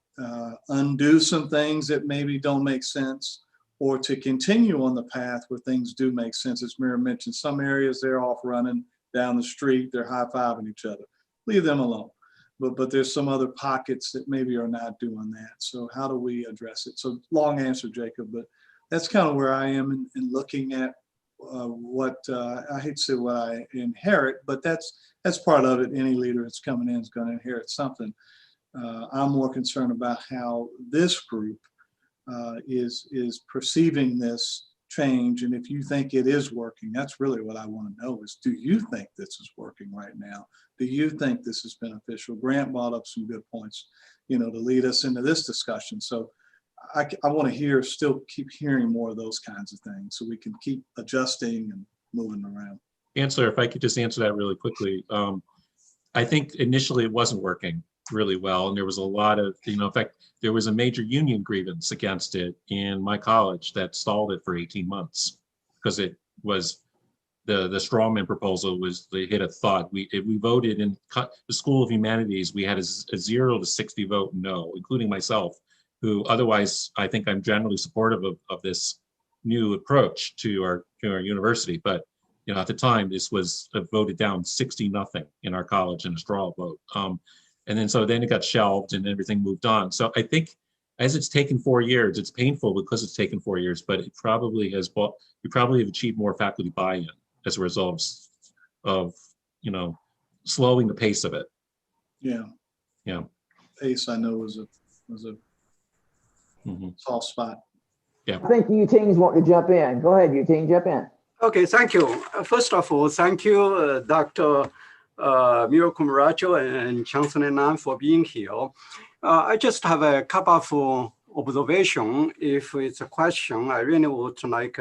Q: undo some things that maybe don't make sense, or to continue on the path where things do make sense. As Mira mentioned, some areas they're off running down the street, they're high-fiving each other. Leave them alone. But there's some other pockets that maybe are not doing that. So how do we address it? So long answer, Jacob, but that's kind of where I am in looking at what I hate to say what I inherit, but that's part of it. Any leader that's coming in is going to inherit something. I'm more concerned about how this group is perceiving this change. And if you think it is working, that's really what I want to know is, do you think this is working right now? Do you think this is beneficial? Grant brought up some good points, to lead us into this discussion. So I want to still keep hearing more of those kinds of things so we can keep adjusting and moving around.
C: Chancellor, if I could just answer that really quickly. I think initially it wasn't working really well. And there was a lot of, in fact, there was a major union grievance against it in my college that stalled it for 18 months because it was the strawman proposal was they hit a thought. We voted in the School of Humanities. We had a 0 to 60 vote no, including myself, who otherwise I think I'm generally supportive of this new approach to our university. But at the time this was voted down 60-0 in our college in a straw vote. And then it got shelved and everything moved on. So I think as it's taken 4 years, it's painful because it's taken 4 years, but it probably has we probably have achieved more faculty buy-in as a result of slowing the pace of it.
Q: Yeah.
C: Yeah.
Q: Pace I know was a soft spot.
C: Yeah.
B: I think Eugene's wanting to jump in. Go ahead, Eugene, jump in.
D: Okay, thank you. First of all, thank you, Dr. Miro Kumaracho and Chancellor Nan for being here. I just have a couple of observations. If it's a question, I really would like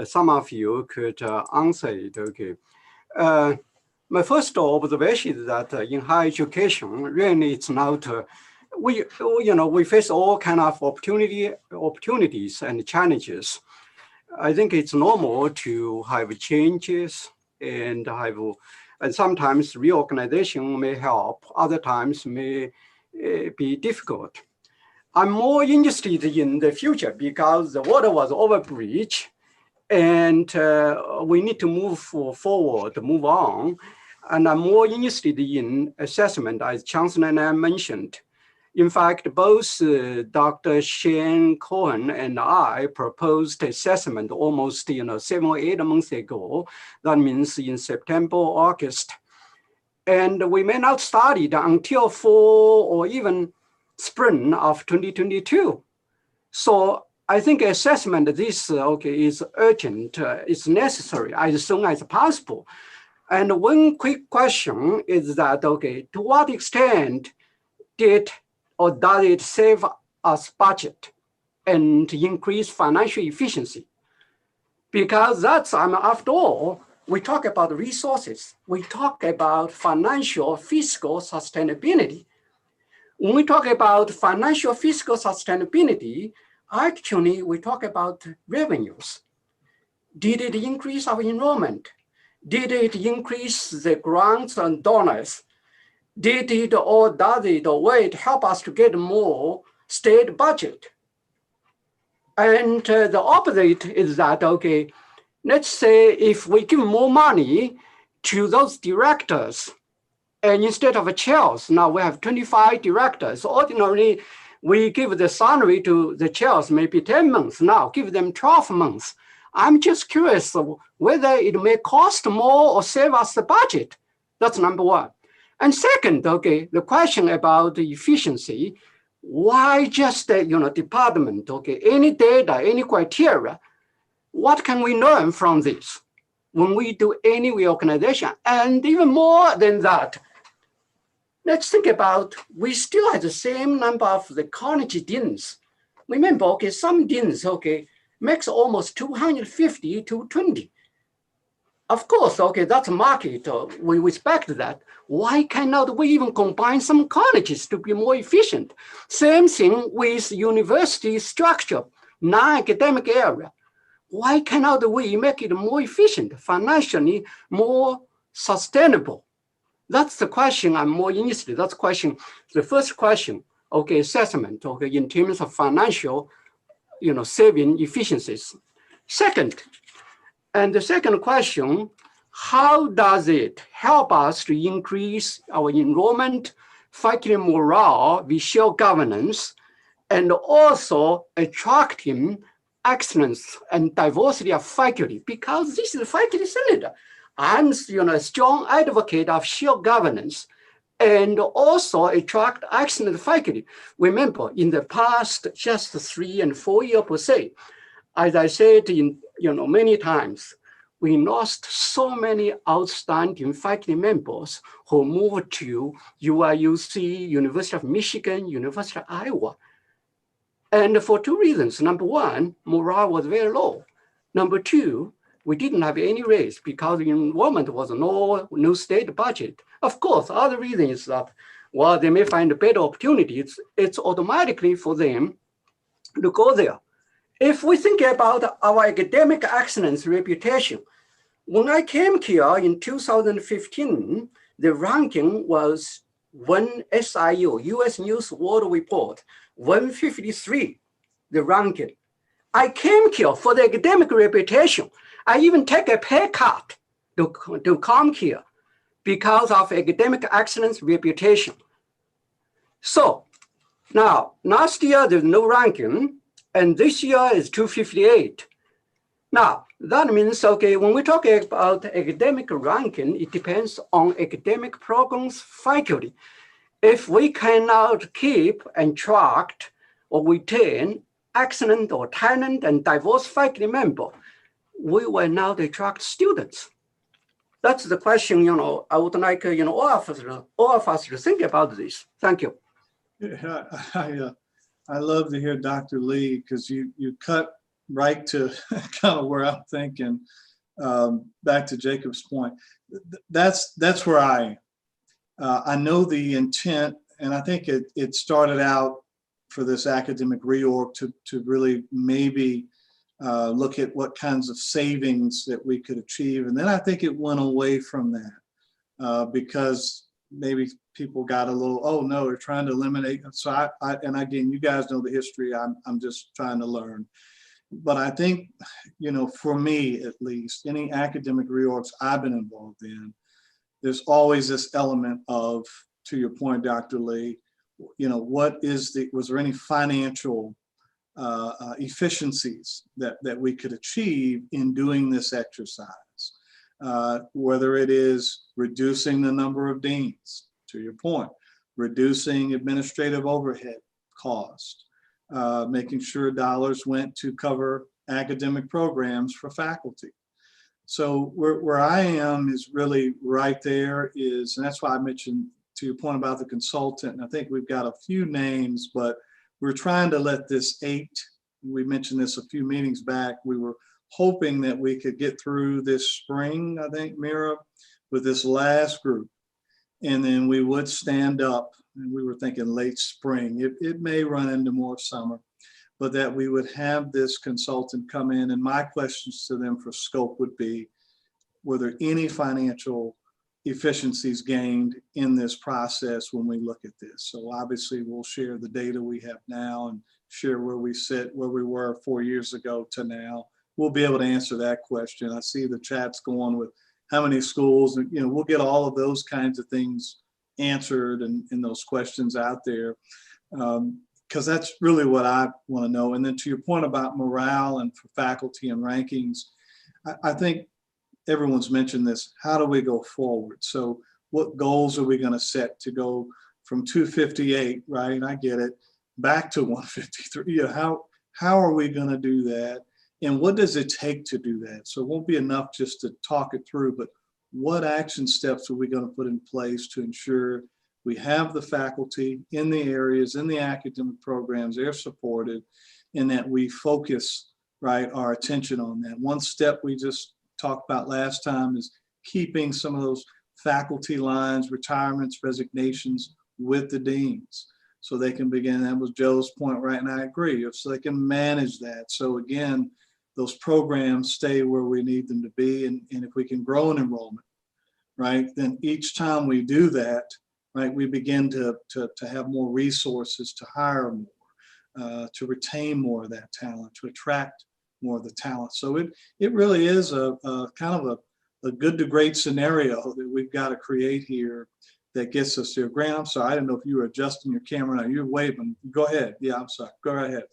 D: some of you could answer it. Okay. My first observation is that in higher education, really it's not. We face all kind of opportunities and challenges. I think it's normal to have changes and sometimes reorganization may help, other times may be difficult. I'm more interested in the future because the water was over bridge and we need to move forward, move on. And I'm more interested in assessment, as Chancellor Nan mentioned. In fact, both Dr. Shane Cohen and I proposed assessment almost 7 or 8 months ago. That means in September, August. And we may not start it until fall or even spring of 2022. So I think assessment this is urgent, it's necessary as soon as possible. And one quick question is that, to what extent does it save us budget and increase financial efficiency? Because that's, after all, we talk about resources. We talk about financial, fiscal sustainability. When we talk about financial, fiscal sustainability, actually, we talk about revenues. Did it increase our enrollment? Did it increase the grants and donors? Did it or does it or will it help us to get more state budget? And the opposite is that, let's say if we give more money to those directors, and instead of chairs, now we have 25 directors. Ordinarily, we give the salary to the chairs maybe 10 months. Now give them 12 months. I'm just curious whether it may cost more or save us the budget. That's number one. And second, the question about the efficiency, why just department, any data, any criteria, what can we learn from this when we do any reorganization? And even more than that, let's think about, we still have the same number of the college deans. Remember, some deans, makes almost 250 to 20. Of course, okay, that's a market. We respect that. Why cannot we even combine some colleges to be more efficient? Same thing with university structure, non-academic area. Why cannot we make it more efficient, financially more sustainable? That's the question I'm more interested in. That's question, the first question, okay, assessment, okay, in terms of financial, saving efficiencies. Second, and the second question, how does it help us to increase our enrollment, faculty morale, visual governance, and also attracting excellence and diversity of faculty? Because this is faculty centered. I'm a strong advocate of shared governance and also attract excellent faculty. Remember, in the past, just 3 and 4 years per se, as I said many times, we lost so many outstanding faculty members who moved to UIUC, University of Michigan, University of Iowa. And for 2 reasons. Number one, morale was very low. Number two, we didn't have any raise because the enrollment was no state budget. Of course, other reason is that, well, they may find a better opportunity. It's automatically for them to go there. If we think about our academic excellence reputation, when I came here in 2015, the ranking was 1 SIU, US News World Report, 153, the ranking. I came here for the academic reputation. I even take a pay cut to come here because of academic excellence reputation. So now, last year there's no ranking, and this year is 258. Now, that means, okay, when we talk about academic ranking, it depends on academic programs faculty. If we cannot keep and attract or retain excellent or talent and diverse faculty member, we will not attract students. That's the question, I would like, all of us to think about this. Thank you.
Q: Yeah, I love to hear Dr. Lee, because you cut right to kind of where I'm thinking, back to Jacob's point. That's where I am. I know the intent, and I think it started out for this academic reorg to really maybe look at what kinds of savings that we could achieve. And then I think it went away from that because maybe people got a little, oh no, they're trying to eliminate. So and again, you guys know the history. I'm just trying to learn. But I think, for me at least, any academic reorgs I've been involved in, there's always this element of, to your point, Dr. Lee, was there any financial efficiencies that we could achieve in doing this exercise? Whether it is reducing the number of deans, to your point, reducing administrative overhead cost, making sure dollars went to cover academic programs for faculty. So where I am is really right there and that's why I mentioned, to your point about the consultant, and I think we've got a few names, but we're trying to let this 8, we mentioned this a few meetings back, we were hoping that we could get through this spring, I think, Mira, with this last group. And then we would stand up, and we were thinking late spring. It may run into more summer, but that we would have this consultant come in. And my questions to them for scope would be, were there any financial efficiencies gained in this process when we look at this? So obviously we'll share the data we have now and share where we sit, where we were 4 years ago to now. We'll be able to answer that question. I see the chats going with how many schools, and we'll get all of those kinds of things answered and those questions out there, because that's really what I want to know. And then to your point about morale and for faculty and rankings, I think everyone's mentioned this. How do we go forward? So what goals are we going to set to go from 258, right? I get it, back to 153. How are we going to do that? And what does it take to do that? So it won't be enough just to talk it through, but what action steps are we going to put in place to ensure we have the faculty in the areas, in the academic programs, they're supported, and that we focus, right, our attention on that. One step we just talked about last time, is keeping some of those faculty lines, retirements, resignations with the deans, so they can begin. That was Joe's point, right? And I agree. So they can manage that. So again, those programs stay where we need them to be. And if we can grow an enrollment, right, then each time we do that, right, we begin to have more resources to hire more, to retain more of that talent, to attract more of the talent. So it really is a kind of a good to great scenario that we've got to create here that gets us there. Grant, I'm sorry, I didn't know if you were adjusting your camera now. You're waving. Go ahead. Yeah, I'm sorry. Go right ahead.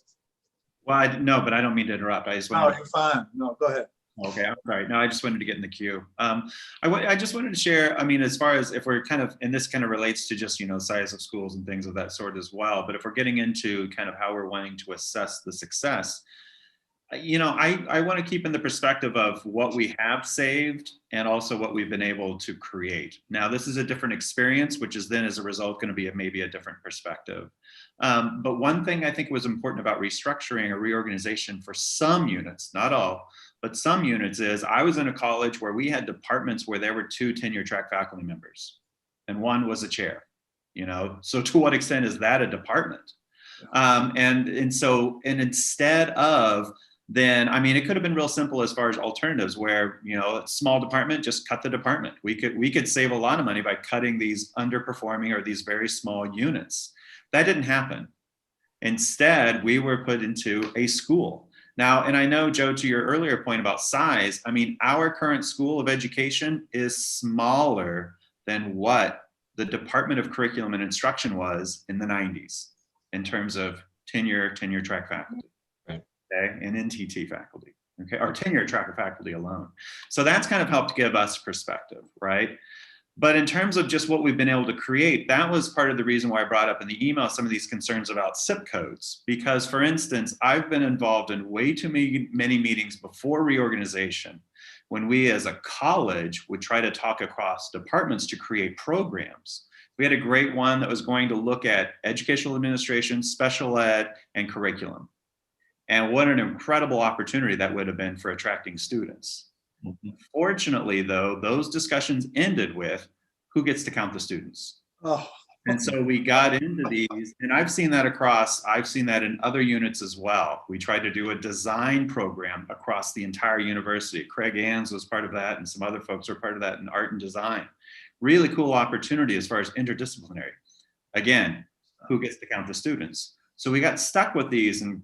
K: Well, no, but I don't mean to interrupt. I just
Q: wanted. No, you're fine. No, go ahead.
K: Okay, I'm sorry. No, I just wanted to get in the queue. I just wanted to share, I mean, as far as if we're kind of, and this kind of relates to just, size of schools and things of that sort as well, but if we're getting into kind of how we're wanting to assess the success, I want to keep in the perspective of what we have saved and also what we've been able to create. Now, this is a different experience, which is then as a result going to be maybe a different perspective. But one thing I think was important about restructuring or reorganization for some units, not all, but some units, is I was in a college where we had departments where there were 2 tenure track faculty members and one was a chair, so to what extent is that a department? And instead of then, I mean, it could have been real simple as far as alternatives where, a small department, just cut the department. We could save a lot of money by cutting these underperforming or these very small units. That didn't happen. Instead, we were put into a school. Now, and I know, Joe, to your earlier point about size, I mean, our current school of education is smaller than what the Department of Curriculum and Instruction was in the 90s in terms of tenure track faculty,
C: right?
K: Okay, and NTT faculty, okay, or tenure track faculty alone. So that's kind of helped give us perspective, right? But in terms of just what we've been able to create, that was part of the reason why I brought up in the email some of these concerns about zip codes. Because, for instance, I've been involved in way too many meetings before reorganization when we as a college would try to talk across departments to create programs. We had a great one that was going to look at educational administration, special ed, and curriculum. And what an incredible opportunity that would have been for attracting students. Fortunately, though, those discussions ended with who gets to count the students.
Q: Oh.
K: And so we got into these, and I've seen that in other units as well. We tried to do a design program across the entire university. Craig Ann's was part of that, and some other folks were part of that in art and design. Really cool opportunity as far as interdisciplinary. Again, who gets to count the students? So we got stuck with these, and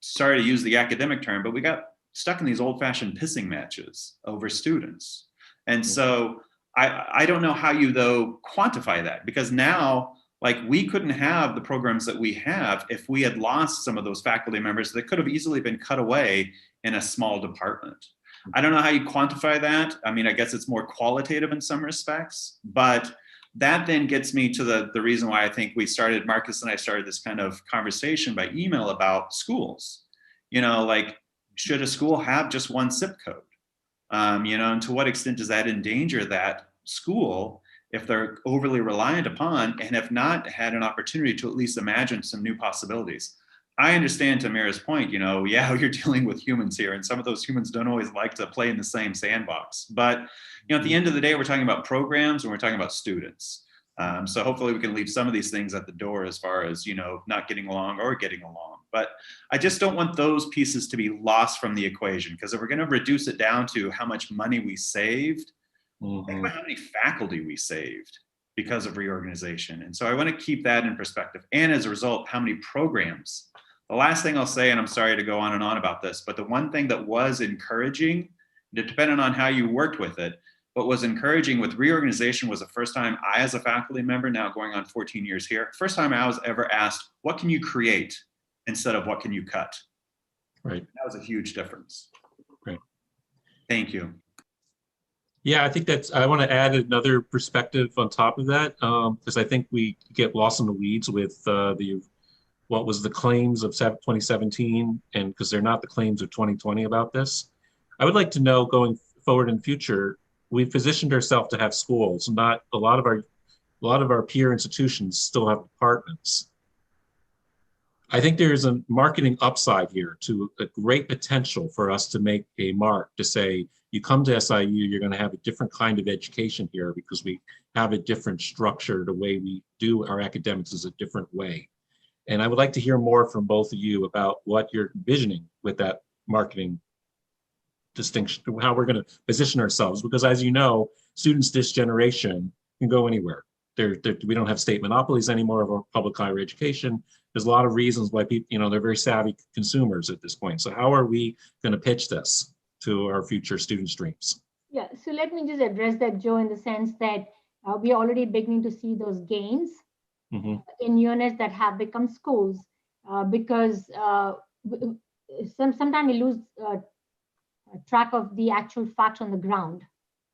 K: sorry to use the academic term, but we got stuck in these old-fashioned pissing matches over students. And so I don't know how you, though, quantify that, because now, like, we couldn't have the programs that we have if we had lost some of those faculty members that could have easily been cut away in a small department. I don't know how you quantify that. I mean, I guess it's more qualitative in some respects, but that then gets me to the reason why I think Marcus and I started this kind of conversation by email about schools. Like, should a school have just one zip code? And to what extent does that endanger that school if they're overly reliant upon and have not had an opportunity to at least imagine some new possibilities? I understand Tamara's point, you're dealing with humans here, and some of those humans don't always like to play in the same sandbox. But, at the end of the day, we're talking about programs and we're talking about students. So hopefully we can leave some of these things at the door as far as, not getting along or getting along. But I just don't want those pieces to be lost from the equation, because if we're going to reduce it down to how much money we saved, think about how many faculty we saved because of reorganization. And so I want to keep that in perspective. And as a result, how many programs. The last thing I'll say, and I'm sorry to go on and on about this, but the one thing that was encouraging, depending on how you worked with it, what was encouraging with reorganization was the first time I, as a faculty member, now going on 14 years here, first time I was ever asked, what can you create instead of what can you cut?
C: Right.
K: That was a huge difference.
C: Right.
K: Thank you.
C: Yeah, I think I want to add another perspective on top of that, because I think we get lost in the weeds with what was the claims of 2017, and because they're not the claims of 2020 about this. I would like to know, going forward in the future, we've positioned ourselves to have schools. Not a lot of our peer institutions still have departments. I think there's a marketing upside here to a great potential for us to make a mark to say, you come to SIU, you're going to have a different kind of education here because we have a different structure. The way we do our academics is a different way. And I would like to hear more from both of you about what you're envisioning with that marketing distinction, how we're going to position ourselves. Because as you know, students this generation can go anywhere. We don't have state monopolies anymore of our public higher education. There's a lot of reasons why people, they're very savvy consumers at this point. So how are we going to pitch this to our future student streams?
O: Yeah, so let me just address that, Joe, in the sense that we're already beginning to see those gains in units that have become schools because sometimes we lose track of the actual facts on the ground.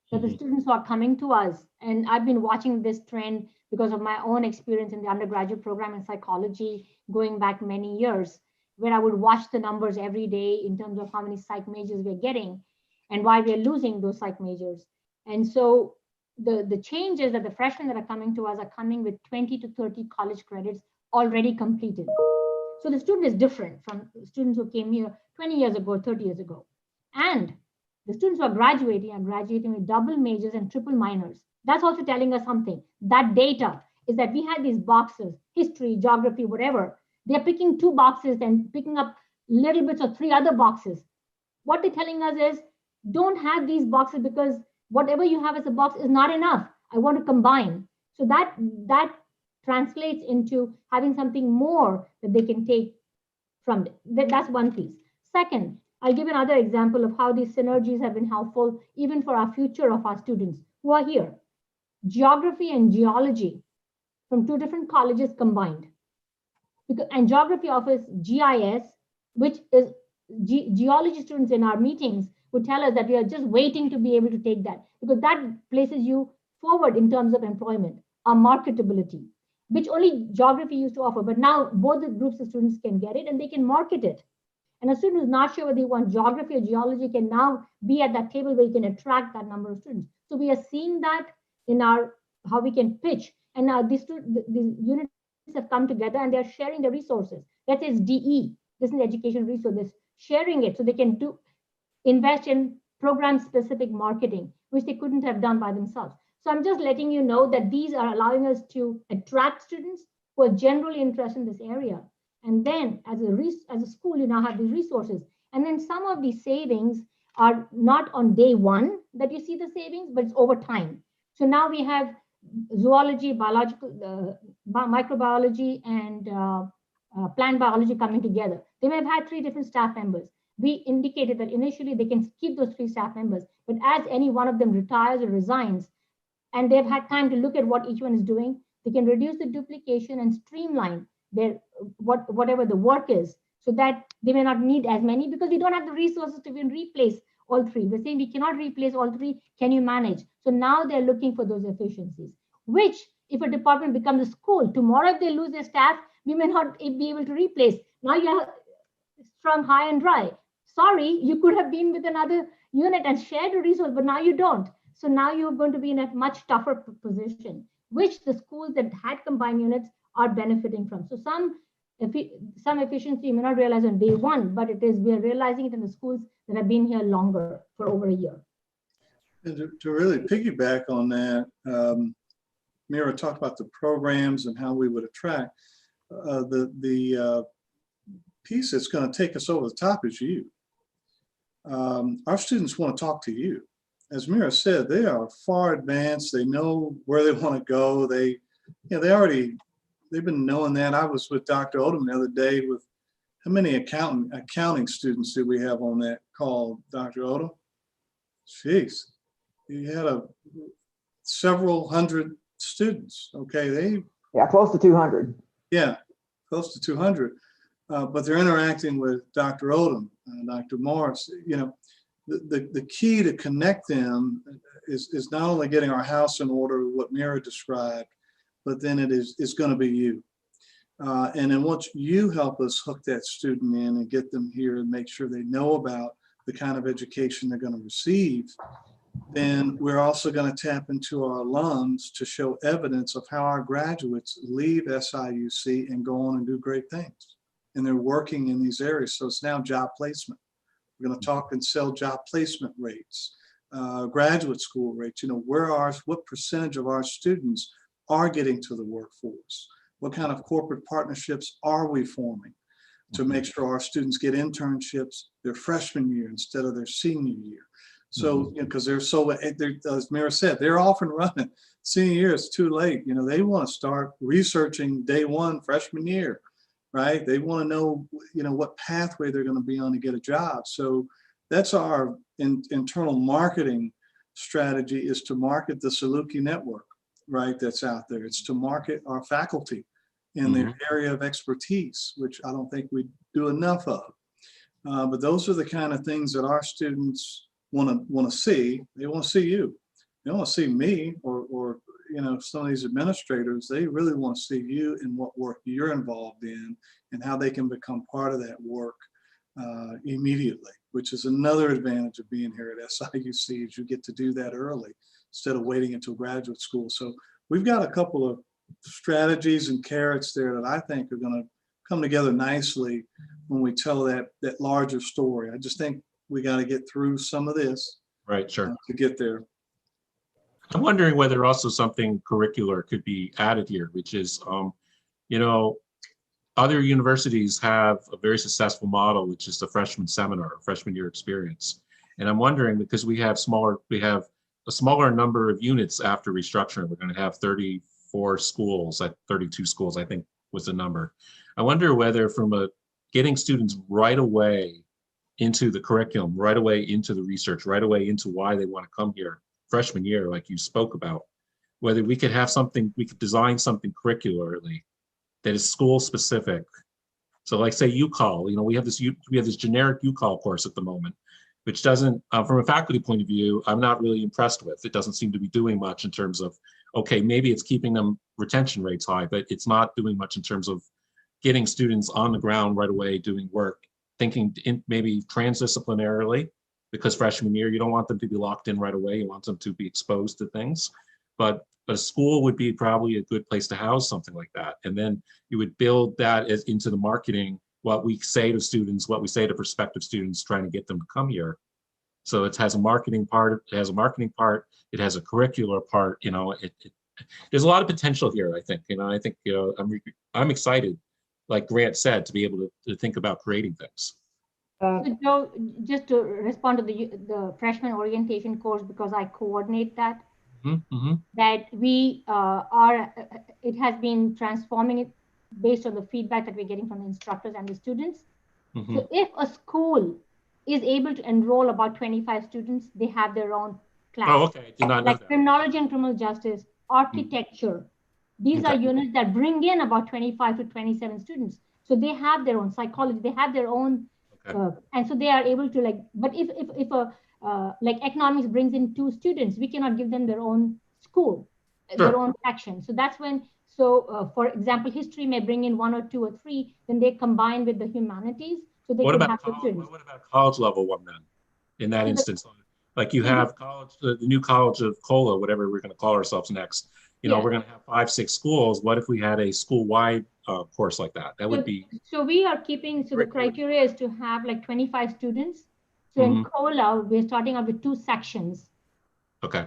O: So the students who are coming to us, and I've been watching this trend because of my own experience in the undergraduate program in psychology going back many years, where I would watch the numbers every day in terms of how many psych majors we're getting and why we're losing those psych majors. And so the change is that the freshmen that are coming to us are coming with 20 to 30 college credits already completed. So the student is different from students who came here 20 years ago, 30 years ago. And the students who are graduating with double majors and triple minors. That's also telling us something. That data is that we had these boxes, history, geography, whatever. They're picking 2 boxes and picking up little bits of 3 other boxes. What they're telling us is, don't have these boxes because whatever you have as a box is not enough. I want to combine. So that translates into having something more that they can take from it. That's one piece. Second, I'll give another example of how these synergies have been helpful even for our future of our students who are here. Geography and geology from 2 different colleges combined. And geography offers GIS, which is geology students in our meetings would tell us that we are just waiting to be able to take that because that places you forward in terms of employment or marketability, which only geography used to offer. But now both the groups of students can get it and they can market it. And a student who's not sure whether they want geography or geology can now be at that table where you can attract that number of students. So we are seeing that in our how we can pitch. And now these units have come together and they're sharing the resources. That is DE, Distance Education Resources, sharing it so they can invest in program-specific marketing, which they couldn't have done by themselves. So I'm just letting you know that these are allowing us to attract students who are generally interested in this area. And then as a school, you now have these resources. And then some of these savings are not on day one that you see the savings, but it's over time. So now we have zoology, biological, microbiology, and plant biology coming together. They may have had 3 different staff members. We indicated that initially they can keep those 3 staff members, but as any one of them retires or resigns, and they've had time to look at what each one is doing, they can reduce the duplication and streamline their whatever the work is, so that they may not need as many because we don't have the resources to even replace all 3. We're saying we cannot replace all 3. Can you manage? So now they're looking for those efficiencies, which if a department becomes a school, tomorrow if they lose their staff, we may not be able to replace. Now you have strung high and dry. Sorry, you could have been with another unit and shared a resource, but now you don't. So now you're going to be in a much tougher position, which the schools that had combined units are benefiting from. So some efficiency you may not realize on day one, but we are realizing it in the schools that have been here longer, for over a year.
Q: And to really piggyback on that, Mira talked about the programs and how we would attract. The piece that's going to take us over the top is you. Our students want to talk to you. As Mira said, they are far advanced. They know where they want to go. They've been knowing that. I was with Dr. Odom the other day with how many accounting students did we have on that call, Dr. Odom? Jeez, you had several hundred students. Okay,
B: close to 200.
Q: Yeah, close to 200. But they're interacting with Dr. Odom, Dr. Morris. The key to connect them is not only getting our house in order, what Mira described, but then it's going to be you. And then once you help us hook that student in and get them here and make sure they know about the kind of education they're going to receive, then we're also going to tap into our alums to show evidence of how our graduates leave SIUC and go on and do great things. and they're working in these areas. So it's now job placement. We're going to talk and sell job placement rates, graduate school rates. You know, what percentage of our students are getting to the workforce? What kind of corporate partnerships are we forming to make sure our students get internships their freshman year instead of their senior year? So, you know, because as Mira said, they're off and running. Senior year is too late. You know, they want to start researching day one, freshman year, right? They want to know, you know, what pathway they're going to be on to get a job. So that's our internal marketing strategy, is to market the Saluki network, right? That's out there. It's to market our faculty in their area of expertise, which I don't think we do enough of. But those are the kind of things that our students want to see. They want to see you. They don't want to see me or you know, some of these administrators. They really want to see you and what work you're involved in and how they can become part of that work immediately, which is another advantage of being here at SIUC, is you get to do that early instead of waiting until graduate school. So we've got a couple of strategies and carrots there that I think are going to come together nicely when we tell that larger story. I just think we got to get through some of this,
C: right? Sure.
Q: To get there.
C: I'm wondering whether also something curricular could be added here, which is, you know, other universities have a very successful model, which is the freshman seminar, freshman year experience. And I'm wondering, because we have a smaller number of units after restructuring. We're going to have 34 schools, like 32 schools, I think was the number. I wonder whether getting students right away into the curriculum, right away into the research, right away into why they want to come here freshman year, like you spoke about, whether we could design something curricularly that is school specific. So like say UCall, you know, we have this generic UCall course at the moment, which doesn't, from a faculty point of view, I'm not really impressed with. It doesn't seem to be doing much in terms of, okay, maybe it's keeping them retention rates high, but it's not doing much in terms of getting students on the ground right away doing work, thinking maybe transdisciplinarily, because freshman year, you don't want them to be locked in right away. You want them to be exposed to things. But a school would be probably a good place to house something like that. And then you would build that into the marketing, what we say to students, what we say to prospective students, trying to get them to come here. So it has a marketing part, it has a curricular part, you know, there's a lot of potential here, I think. You know, I think, you know, I'm excited, like Grant said, to be able to think about creating things.
O: So Joe, just to respond to the freshman orientation course, because I coordinate that, that we it has been transforming it based on the feedback that we're getting from the instructors and the students. So if a school is able to enroll about 25 students, they have their own class.
C: Oh, okay. I did not know
O: like
C: that.
O: Criminology and criminal justice, architecture. These are units that bring in about 25 to 27 students. So they have their own psychology, they have their own, and so they are able to but if like economics brings in 2 students, we cannot give them their own school, their own section. So that's when, for example, history may bring in 1 or 2 or 3, then they combine with the humanities. So they can have the students.
C: What about college level one then? In that instance, like you have college, the new College of Cola, whatever we're going to call ourselves next. You know, we're going to have 5, 6 schools. What if we had a school-wide course like that? That would be.
O: So we are keeping. So the criteria is to have like 25 students. So in Cola, we're starting out with 2 sections.
C: Okay.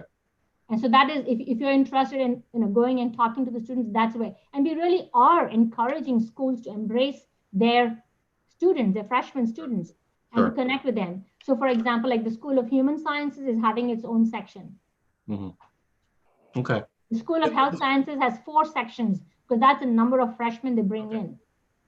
O: And so that is, if you're interested in going and talking to the students, that's the way. And we really are encouraging schools to embrace their students, their freshman students, and to connect with them. So for example, like the School of Human Sciences is having its own section.
C: Okay.
O: The School of Health Sciences has 4 sections because that's the number of freshmen they bring in.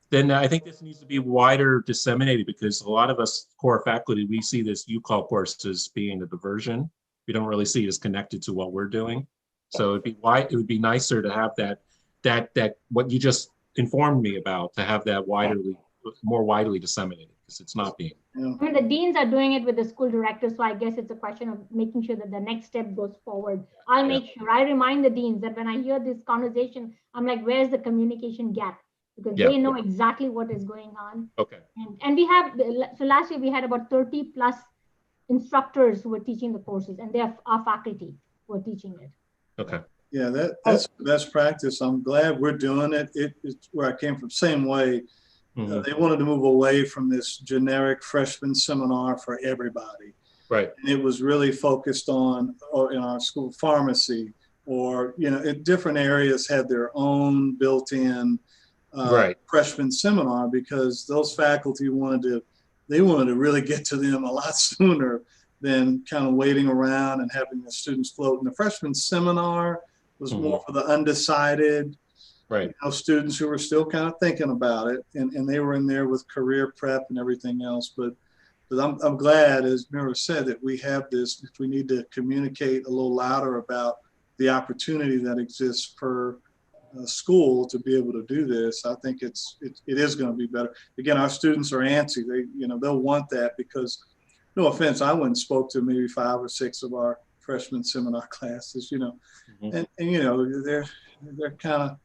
C: Then I think this needs to be wider disseminated, because a lot of us core faculty, we see this UCall course as being a diversion. We don't really see it as connected to what we're doing. So it would be nicer to have that what you just informed me about, to have that more widely disseminated, because it's not being.
O: I mean, the deans are doing it with the school directors, so I guess it's a question of making sure that the next step goes forward. I'll make sure I remind the deans that when I hear this conversation, I'm like, where's the communication gap? Because they know exactly what is going on.
C: Okay.
O: And we have, so last year we had about 30 plus instructors who were teaching the courses, and they are our faculty who are teaching it.
C: Okay.
Q: Yeah, that's best practice. I'm glad we're doing it. It's where I came from. Same way, They wanted to move away from this generic freshman seminar for everybody.
C: Right.
Q: And it was really focused on, or in our school, pharmacy, or, you know, different areas had their own built-in freshman seminar, because those faculty wanted to really get to them a lot sooner than kind of waiting around and having the students float. And the freshman seminar was more for the undecided,
C: right,
Q: you know, students who were still kind of thinking about it, and they were in there with career prep and everything else. But I'm glad, as Mira said, that we have this. If we need to communicate a little louder about the opportunity that exists per school to be able to do this, I think it is going to be better. Again, our students are antsy. They'll want that, because, no offense, I went and spoke to maybe 5 or 6 of our freshman seminar classes, you know, and you know, they're kind of,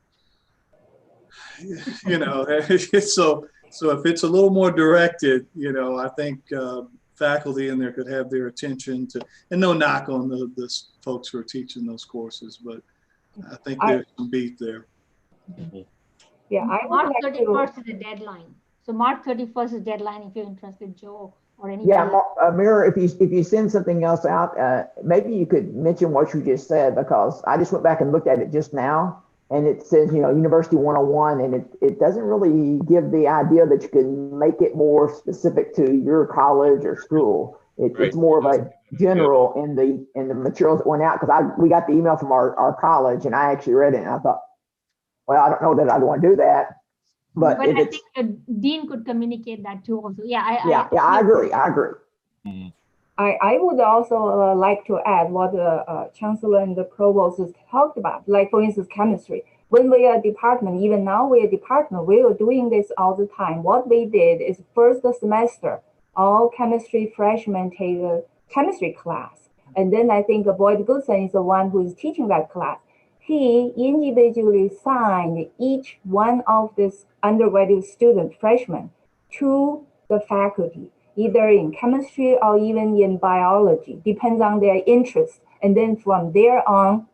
Q: you know, so if it's a little more directed, you know, I think faculty in there could have their attention to, and no knock on the folks who are teaching those courses, but I think there's some beat there.
M: Yeah, I would
O: March
M: like
O: 31st is the deadline. So March 31st is deadline if you're interested, Joe, or anybody.
B: Yeah, Mira, if you send something else out, maybe you could mention what you just said, because I just went back and looked at it just now, and it says, you know, University 101, and it doesn't really give the idea that you can make it more specific to your college or school. It's more of a general in the materials that went out, because we got the email from our college, and I actually read it, and I thought, well, I don't know that I'd want to do that. But
O: I think the dean could communicate that too also. Yeah,
B: I agree.
M: I would also like to add what the chancellor and the provost has talked about. Like, for instance, chemistry. When we are a department, even now we are a department, we are doing this all the time. What we did is, first semester, all chemistry freshmen take a chemistry class. And then I think Boyd Goodson is the one who is teaching that class. He individually signed each one of this undergraduate student, freshmen, to the faculty, either in chemistry or even in biology, depends on their interest. And then from there on,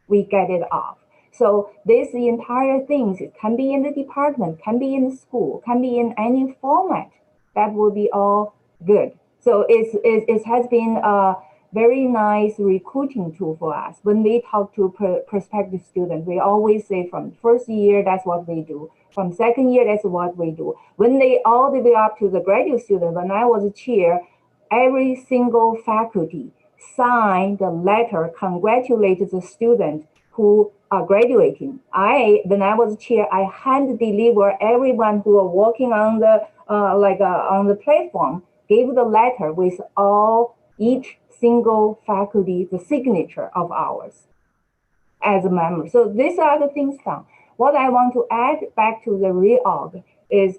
M: we get it off. So this entire thing, it can be in the department, can be in the school, can be in any format. That will be all good. So it has been a very nice recruiting tool for us. When we talk to prospective students, we always say from first year, that's what we do. From second year, that's what we do. When they all the way up to the graduate student, when I was a chair, every single faculty signed the letter, congratulated the student who are graduating. When I was chair, I hand deliver everyone who are working on the on the platform, gave the letter with each single faculty, the signature of ours as a member. So these are the things done. What I want to add back to the reorg is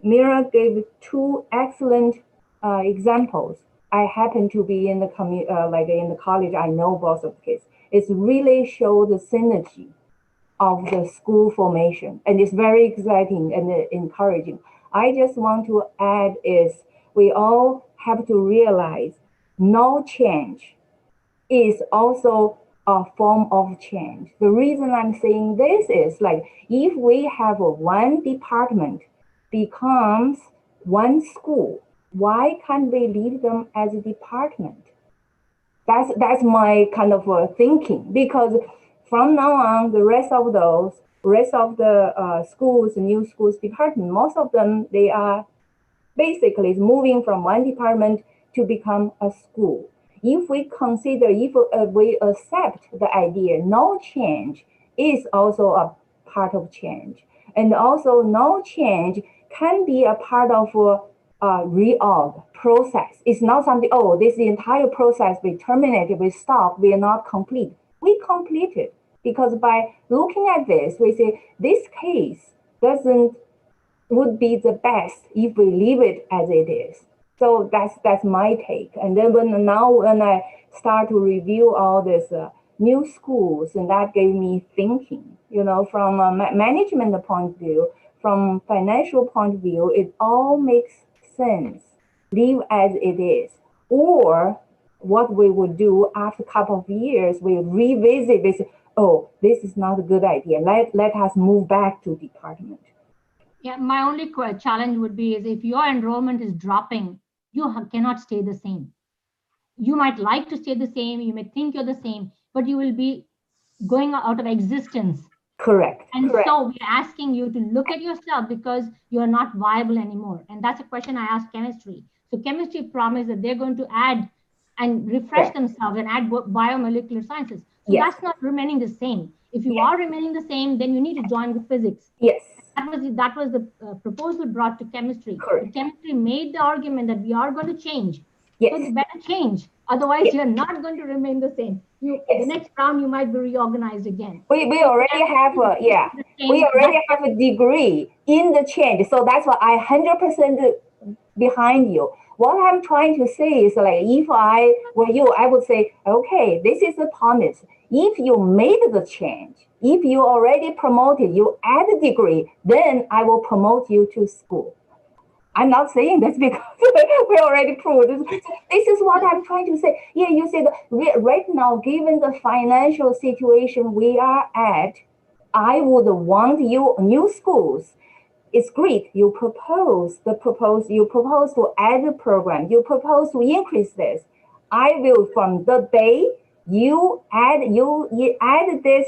M: Mira gave 2 excellent examples. I happen to be in the in the college. I know both of the cases. It really shows the synergy of the school formation, and it's very exciting and encouraging. I just want to add is we all have to realize no change is also a form of change. The reason I'm saying this is, like, if we have one department becomes one school, why can't we leave them as a department? That's my kind of thinking, because from now on, the rest of the schools, new schools department, most of them, they are basically moving from one department to become a school. If we consider, if we accept the idea, no change is also a part of change. And also no change can be a part of a reorg process. It's not something, oh, this entire process we terminated, we stopped, we are not complete. We completed, because by looking at this, we say this case would be the best if we leave it as it is. So that's my take. And then when I start to review all these new schools, and that gave me thinking, from a management point of view, from financial point of view, it all makes sense. Leave as it is. Or what we would do after a couple of years, we revisit this. Oh, this is not a good idea. Let us move back to department.
O: Yeah, my only challenge would be is if your enrollment is dropping, you cannot stay the same. You might like to stay the same, you may think you're the same, but you will be going out of existence.
M: Correct.
O: And
M: correct.
O: so we're asking you to look at yourself because you're not viable anymore. And that's a question I asked chemistry. So chemistry promised that they're going to add and refresh themselves and add biomolecular sciences. So that's not remaining the same. If you are remaining the same, then you need to join the physics.
M: Yes.
O: That was the proposal brought to chemistry.
M: Correct.
O: But chemistry made the argument that we are going to change.
M: Yes.
O: So you better change. Otherwise, you're not going to remain the same. The next round, you might be reorganized again.
M: We already have we already have a degree in the change. So that's why I 100% behind you. What I'm trying to say is like, if I were you, I would say, okay, this is a promise. If you made the change, if you already promoted, you add a degree, then I will promote you to school. I'm not saying that's because we already proved this. This is what I'm trying to say. Yeah, you said right now, given the financial situation we are at, I would want you new schools. It's great. You propose to add a program. You propose to increase this. I will, from the day you add this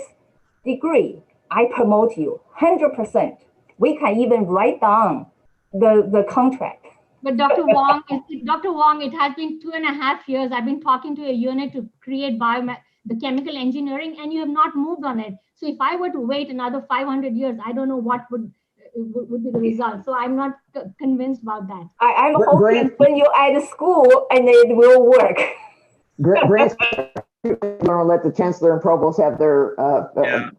M: degree, I promote you 100%. We can even write down the contract.
O: But Dr. Wong, it has been 2.5 years. I've been talking to a unit to create the chemical engineering, and you have not moved on it. So if I were to wait another 500 years, I don't know what would be the result. So I'm not convinced about that.
M: I'm hoping when you add a school and it will work.
B: Grant, I'm going to let the chancellor and provost have their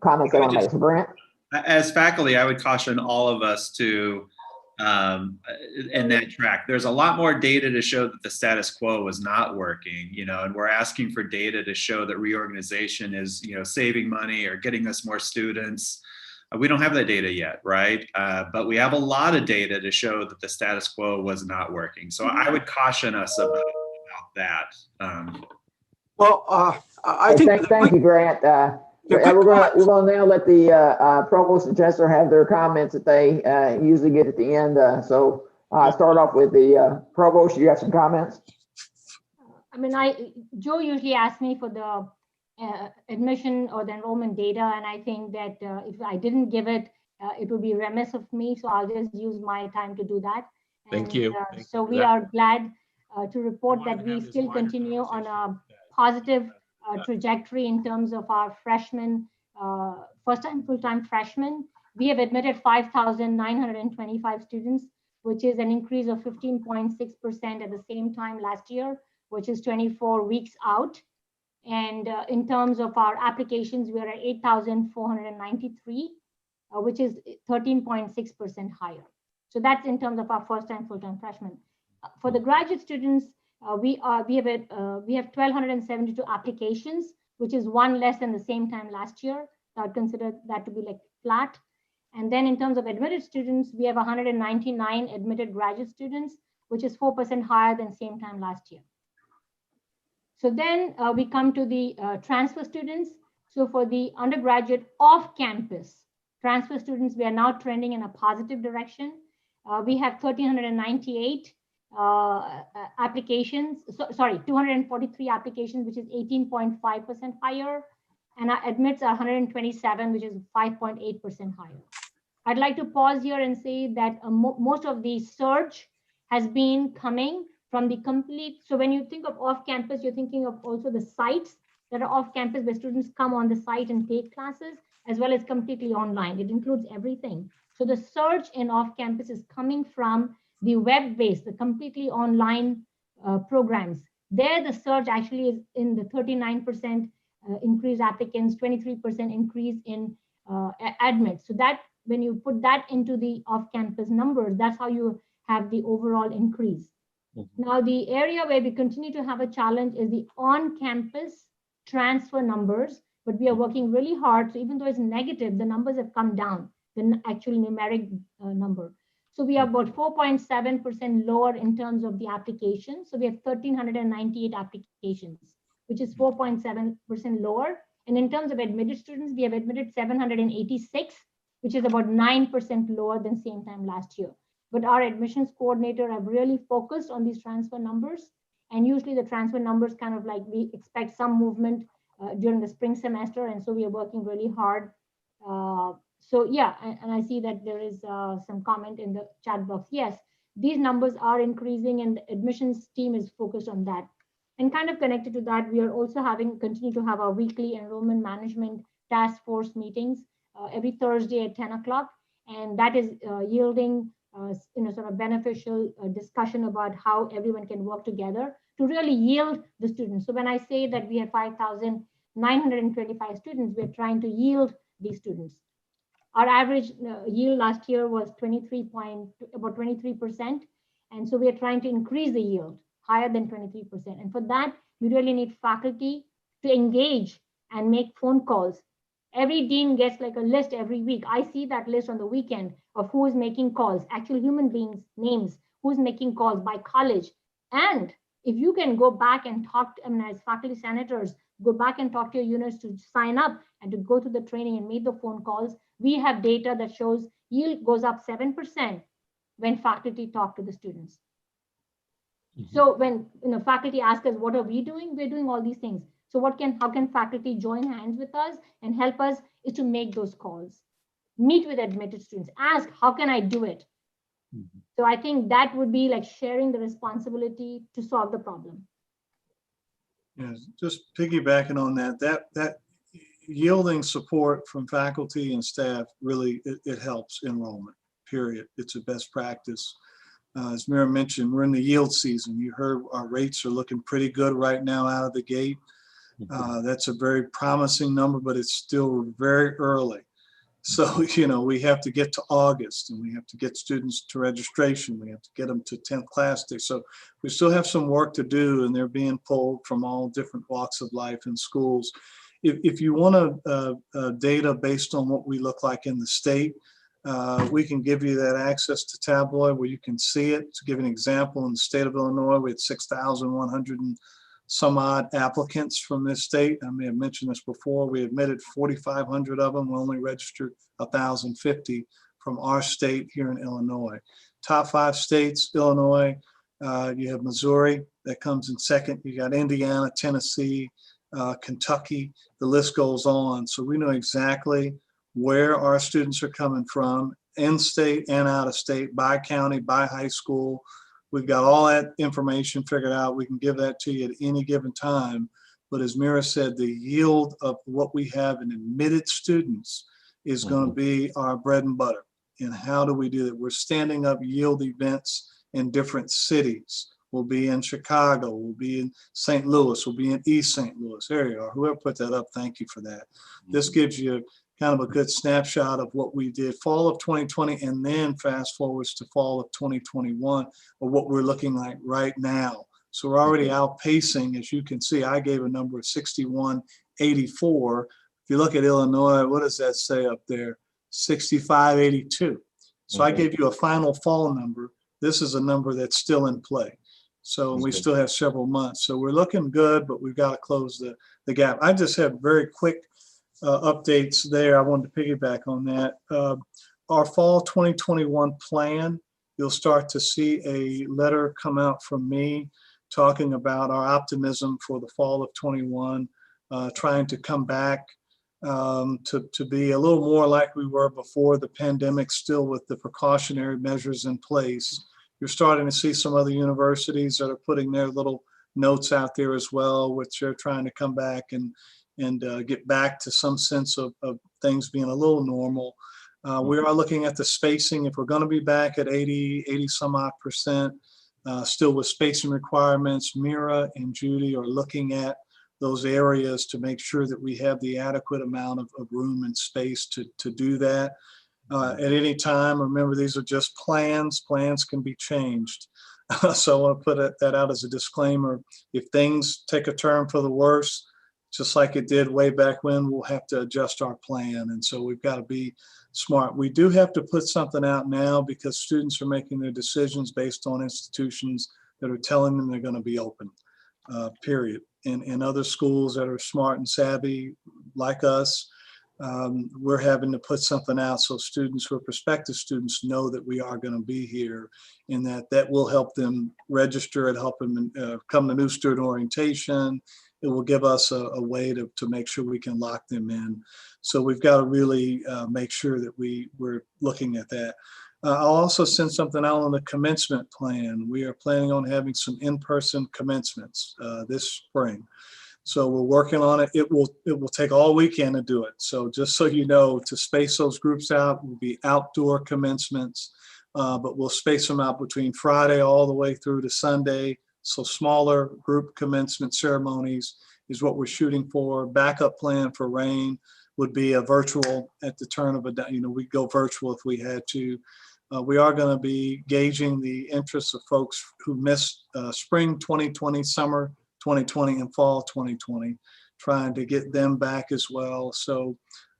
B: comments they want to make. So Grant?
K: As faculty, I would caution all of us to in that track. There's a lot more data to show that the status quo was not working, and we're asking for data to show that reorganization is, saving money or getting us more students. We don't have that data yet, right? But we have a lot of data to show that the status quo was not working. So I would caution us about that.
D: I think.
B: Thank you, Grant. We're going to now let the provost and chancellor have their comments that they usually get at the end. So start off with the provost. You got some comments?
O: I mean, Joe usually asks me for the admission or the enrollment data, and I think that if I didn't give it, it would be remiss of me. So I'll just use my time to do that.
C: Thank you.
O: So we are glad to report that we still continue on a positive trajectory in terms of our freshmen, first-time full-time freshmen. We have admitted 5,925 students, which is an increase of 15.6% at the same time last year, which is 24 weeks out. And in terms of our applications, we are at 8,493, which is 13.6% higher. So that's in terms of our first-time full-time freshmen. For the graduate students, we have 1,272 applications, which is one less than the same time last year. So I'd consider that to be like flat. And then in terms of admitted students, we have 199 admitted graduate students, which is 4% higher than same time last year. So then we come to the transfer students. So for the undergraduate off-campus transfer students, we are now trending in a positive direction. We have 1,398 applications, 243 applications, which is 18.5% higher. And our admits are 127, which is 5.8% higher. I'd like to pause here and say that most of the surge has been coming from the complete. So when you think of off-campus, you're thinking of also the sites that are off-campus where students come on the site and take classes, as well as completely online. It includes everything. So the surge in off-campus is coming from the web-based, the completely online programs. There, the surge actually is in the 39% increase applicants, 23% increase in admits. So that when you put that into the off-campus numbers, that's how you have the overall increase. Now, the area where we continue to have a challenge is the on-campus transfer numbers, but we are working really hard. So even though it's negative, the numbers have come down, the actual numeric number. So we are about 4.7% lower in terms of the applications. So we have 1,398 applications, which is 4.7% lower. And in terms of admitted students, we have admitted 786, which is about 9% lower than same time last year. But our admissions coordinator have really focused on these transfer numbers. And usually the transfer numbers kind of like we expect some movement during the spring semester. And so we are working really hard. So yeah, and I see that there is some comment in the chat box. Yes, these numbers are increasing and the admissions team is focused on that. And kind of connected to that, we are also continue to have our weekly enrollment management task force meetings every Thursday at 10 o'clock. And that is yielding sort of beneficial discussion about how everyone can work together to really yield the students. So when I say that we have 5,925 students, we're trying to yield these students. Our average yield last year was about 23%. And so we are trying to increase the yield higher than 23%. And for that, we really need faculty to engage and make phone calls. Every dean gets like a list every week. I see that list on the weekend of who is making calls, actual human beings' names, who's making calls by college. And if you can go back and talk, as faculty senators, go back and talk to your units to sign up and to go to the training and make the phone calls, we have data that shows yield goes up 7% when faculty talk to the students. So when faculty ask us, what are we doing? We're doing all these things. So how can faculty join hands with us and help us is to make those calls, meet with admitted students, ask, how can I do it? So I think that would be like sharing the responsibility to solve the problem.
Q: Yeah, just piggybacking on that yielding support from faculty and staff really, it helps enrollment, period. It's a best practice. As Mira mentioned, we're in the yield season. You heard our rates are looking pretty good right now out of the gate. That's a very promising number, but it's still very early. So, we have to get to August and we have to get students to registration. We have to get them to 10th class day. So we still have some work to do, and they're being pulled from all different walks of life in schools. If you want data based on what we look like in the state, we can give you that access to Tabloid where you can see it. To give an example, in the state of Illinois, we had 6,100 and some odd applicants from this state. I may have mentioned this before. We admitted 4,500 of them. We only registered 1,050 from our state here in Illinois. Top 5 states, Illinois, you have Missouri that comes in second. You got Indiana, Tennessee, Kentucky, the list goes on. So we know exactly where our students are coming from, in state and out of state, by county, by high school. We've got all that information figured out. We can give that to you at any given time. But as Mira said, the yield of what we have in admitted students is going to be our bread and butter. And how do we do that? We're standing up yield events in different cities. We'll be in Chicago, we'll be in St. Louis, we'll be in East St. Louis. There you are. Whoever put that up, thank you for that. This gives you kind of a good snapshot of what we did fall of 2020 and then fast forwards to fall of 2021 or what we're looking like right now. So we're already outpacing, as you can see. I gave a number of 61.84. If you look at Illinois, what does that say up there? 65.82. So I gave you a final fall number. This is a number that's still in play. So we still have several months. So we're looking good, but we've got to close the gap. I just have very quick updates there. I wanted to piggyback on that. Our fall 2021 plan, you'll start to see a letter come out from me talking about our optimism for the fall of 21, trying to come back to be a little more like we were before the pandemic, still with the precautionary measures in place. You're starting to see some other universities that are putting their little notes out there as well, which are trying to come back and get back to some sense of things being a little normal. We are looking at the spacing. If we're going to be back at 80 some odd percent, still with spacing requirements, Mira and Judy are looking at those areas to make sure that we have the adequate amount of room and space to do that. At any time, remember, these are just plans. Plans can be changed. So I want to put that out as a disclaimer. If things take a turn for the worse, just like it did way back when, we'll have to adjust our plan. And so we've got to be smart. We do have to put something out now because students are making their decisions based on institutions that are telling them they're going to be open, period. And other schools that are smart and savvy like us, we're having to put something out so students who are prospective students know that we are going to be here, and that will help them register and help them come to new student orientation. It will give us a way to make sure we can lock them in. So we've got to really make sure that we're looking at that. I'll also send something out on the commencement plan. We are planning on having some in-person commencements this spring. So we're working on it. It will take all weekend to do it. So just so you know, to space those groups out will be outdoor commencements, but we'll space them out between Friday all the way through to Sunday. So smaller group commencement ceremonies is what we're shooting for. Backup plan for rain would be a virtual at the turn of we'd go virtual if we had to. We are going to be gauging the interests of folks who missed spring 2020, summer 2020, and fall 2020, trying to get them back as well. So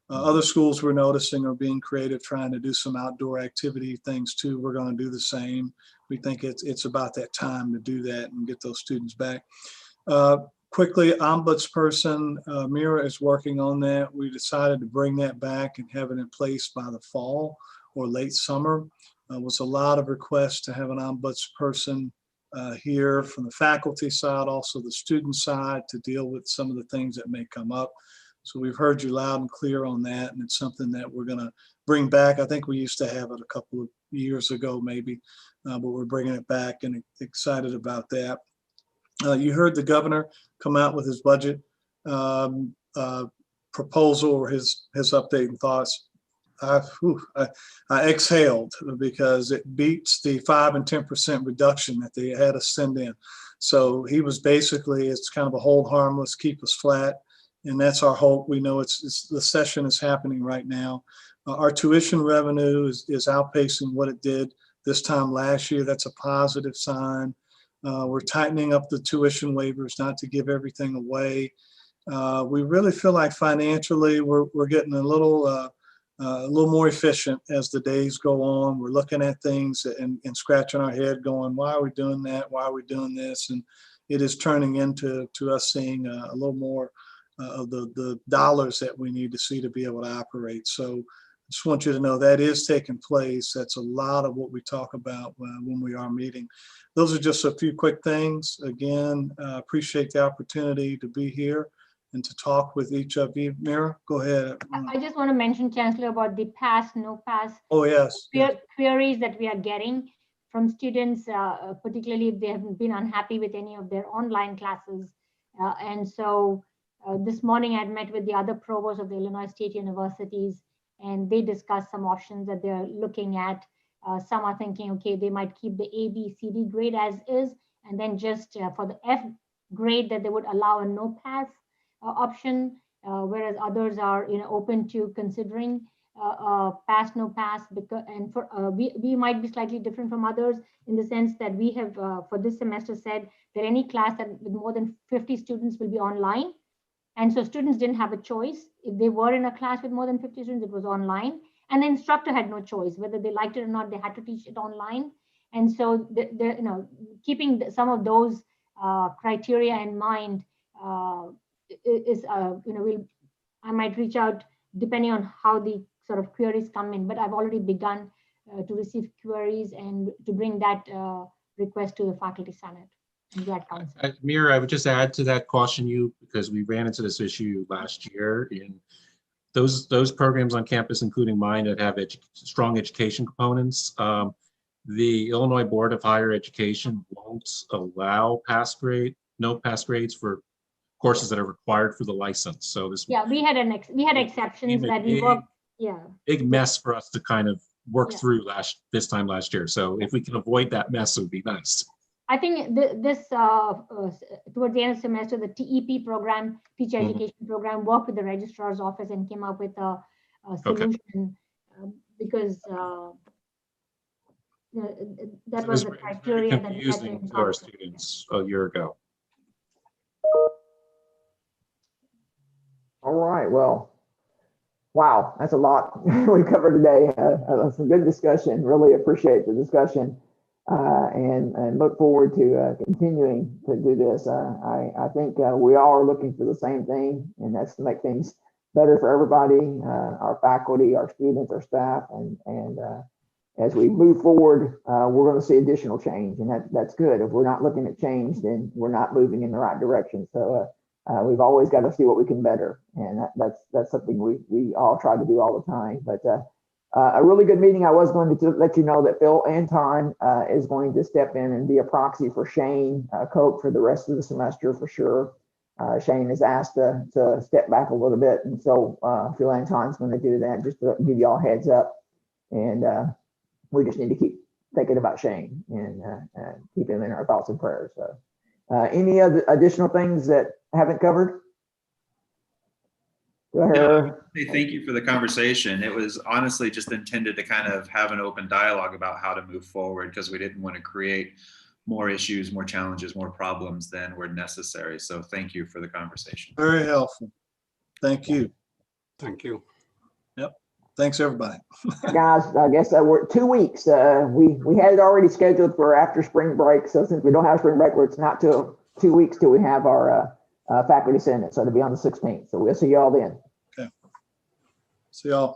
Q: other schools we're noticing are being creative, trying to do some outdoor activity things too. We're going to do the same. We think it's about that time to do that and get those students back. Quickly, ombudsperson, Mira is working on that. We decided to bring that back and have it in place by the fall or late summer. Was a lot of requests to have an ombudsperson here from the faculty side, also the student side, to deal with some of the things that may come up. So we've heard you loud and clear on that, and it's something that we're going to bring back. I think we used to have it a couple of years ago maybe, but we're bringing it back and excited about that. You heard the governor come out with his budget proposal or his update and thoughts. I exhaled because it beats the 5 and 10% reduction that they had us send in. So he was basically, it's kind of a hold harmless, keep us flat. And that's our hope. We know it's the session is happening right now. Our tuition revenue is outpacing what it did this time last year. That's a positive sign. We're tightening up the tuition waivers, not to give everything away. We really feel like financially we're getting a little more efficient as the days go on. We're looking at things and scratching our head going, why are we doing that? Why are we doing this? And it is turning into us seeing a little more of the dollars that we need to see to be able to operate. So I just want you to know that is taking place. That's a lot of what we talk about when we are meeting. Those are just a few quick things. Again, appreciate the opportunity to be here and to talk with each of you. Mira, go ahead.
O: I just want to mention, Chancellor, about the pass, no pass.
Q: Oh, yes.
O: Queries that we are getting from students, particularly if they have been unhappy with any of their online classes. And so this morning I had met with the other provosts of the Illinois State Universities, and they discussed some options that they're looking at. Some are thinking, okay, they might keep the A, B, C, D grade as is, and then just for the F grade that they would allow a no pass option, whereas others are open to considering pass, no pass. Because and for we might be slightly different from others in the sense that we have for this semester said that any class that with more than 50 students will be online. And so students didn't have a choice. If they were in a class with more than 50 students, it was online. And the instructor had no choice. Whether they liked it or not, they had to teach it online. And so, keeping some of those criteria in mind is, I might reach out depending on how the sort of queries come in. But I've already begun to receive queries and to bring that request to the Faculty Senate.
C: Mira, I would just add to that, caution you, because we ran into this issue last year in those programs on campus, including mine, that have strong education components. The Illinois Board of Higher Education won't allow no pass grades for courses that are required for the license. So this
O: we had exceptions that we worked.
C: Big mess for us to kind of work through this time last year. So if we can avoid that mess, it would be nice.
O: I think this towards the end of the semester, the TEP program, Teacher Education Program, worked with the registrar's office and came up with a solution because that was the criteria that we had to
C: to our students a year ago.
B: All right, well, wow, that's a lot we covered today. Some good discussion. Really appreciate the discussion. And look forward to continuing to do this. I think we all are looking for the same thing, and that's to make better for everybody, our faculty, our students, our staff, and as we move forward, we're going to see additional change, and that's good. If we're not looking at change, then we're not moving in the right direction. So we've always got to see what we can better, and that's something we all try to do all the time. But a really good meeting. I was going to let you know that Phil Anton is going to step in and be a proxy for Shane Cope for the rest of the semester for sure. Shane is asked to step back a little bit, and so Phil Anton's going to do that, just to give you all heads up. And we just need to keep thinking about Shane and keep him in our thoughts and prayers. So, any other additional things that haven't covered? Go ahead.
K: No, thank you for the conversation. It was honestly just intended to kind of have an open dialogue about how to move forward, because we didn't want to create more issues, more challenges, more problems than were necessary. So thank you for the conversation.
Q: Very helpful. Thank you.
D: Thank you.
Q: Yep. Thanks, everybody.
B: Guys, I guess we're 2 weeks. We had it already scheduled for after spring break. So since we don't have spring break, it's not till 2 weeks till we have our faculty senate. So it'll be on the 16th. So we'll see you all then.
Q: Okay. See y'all.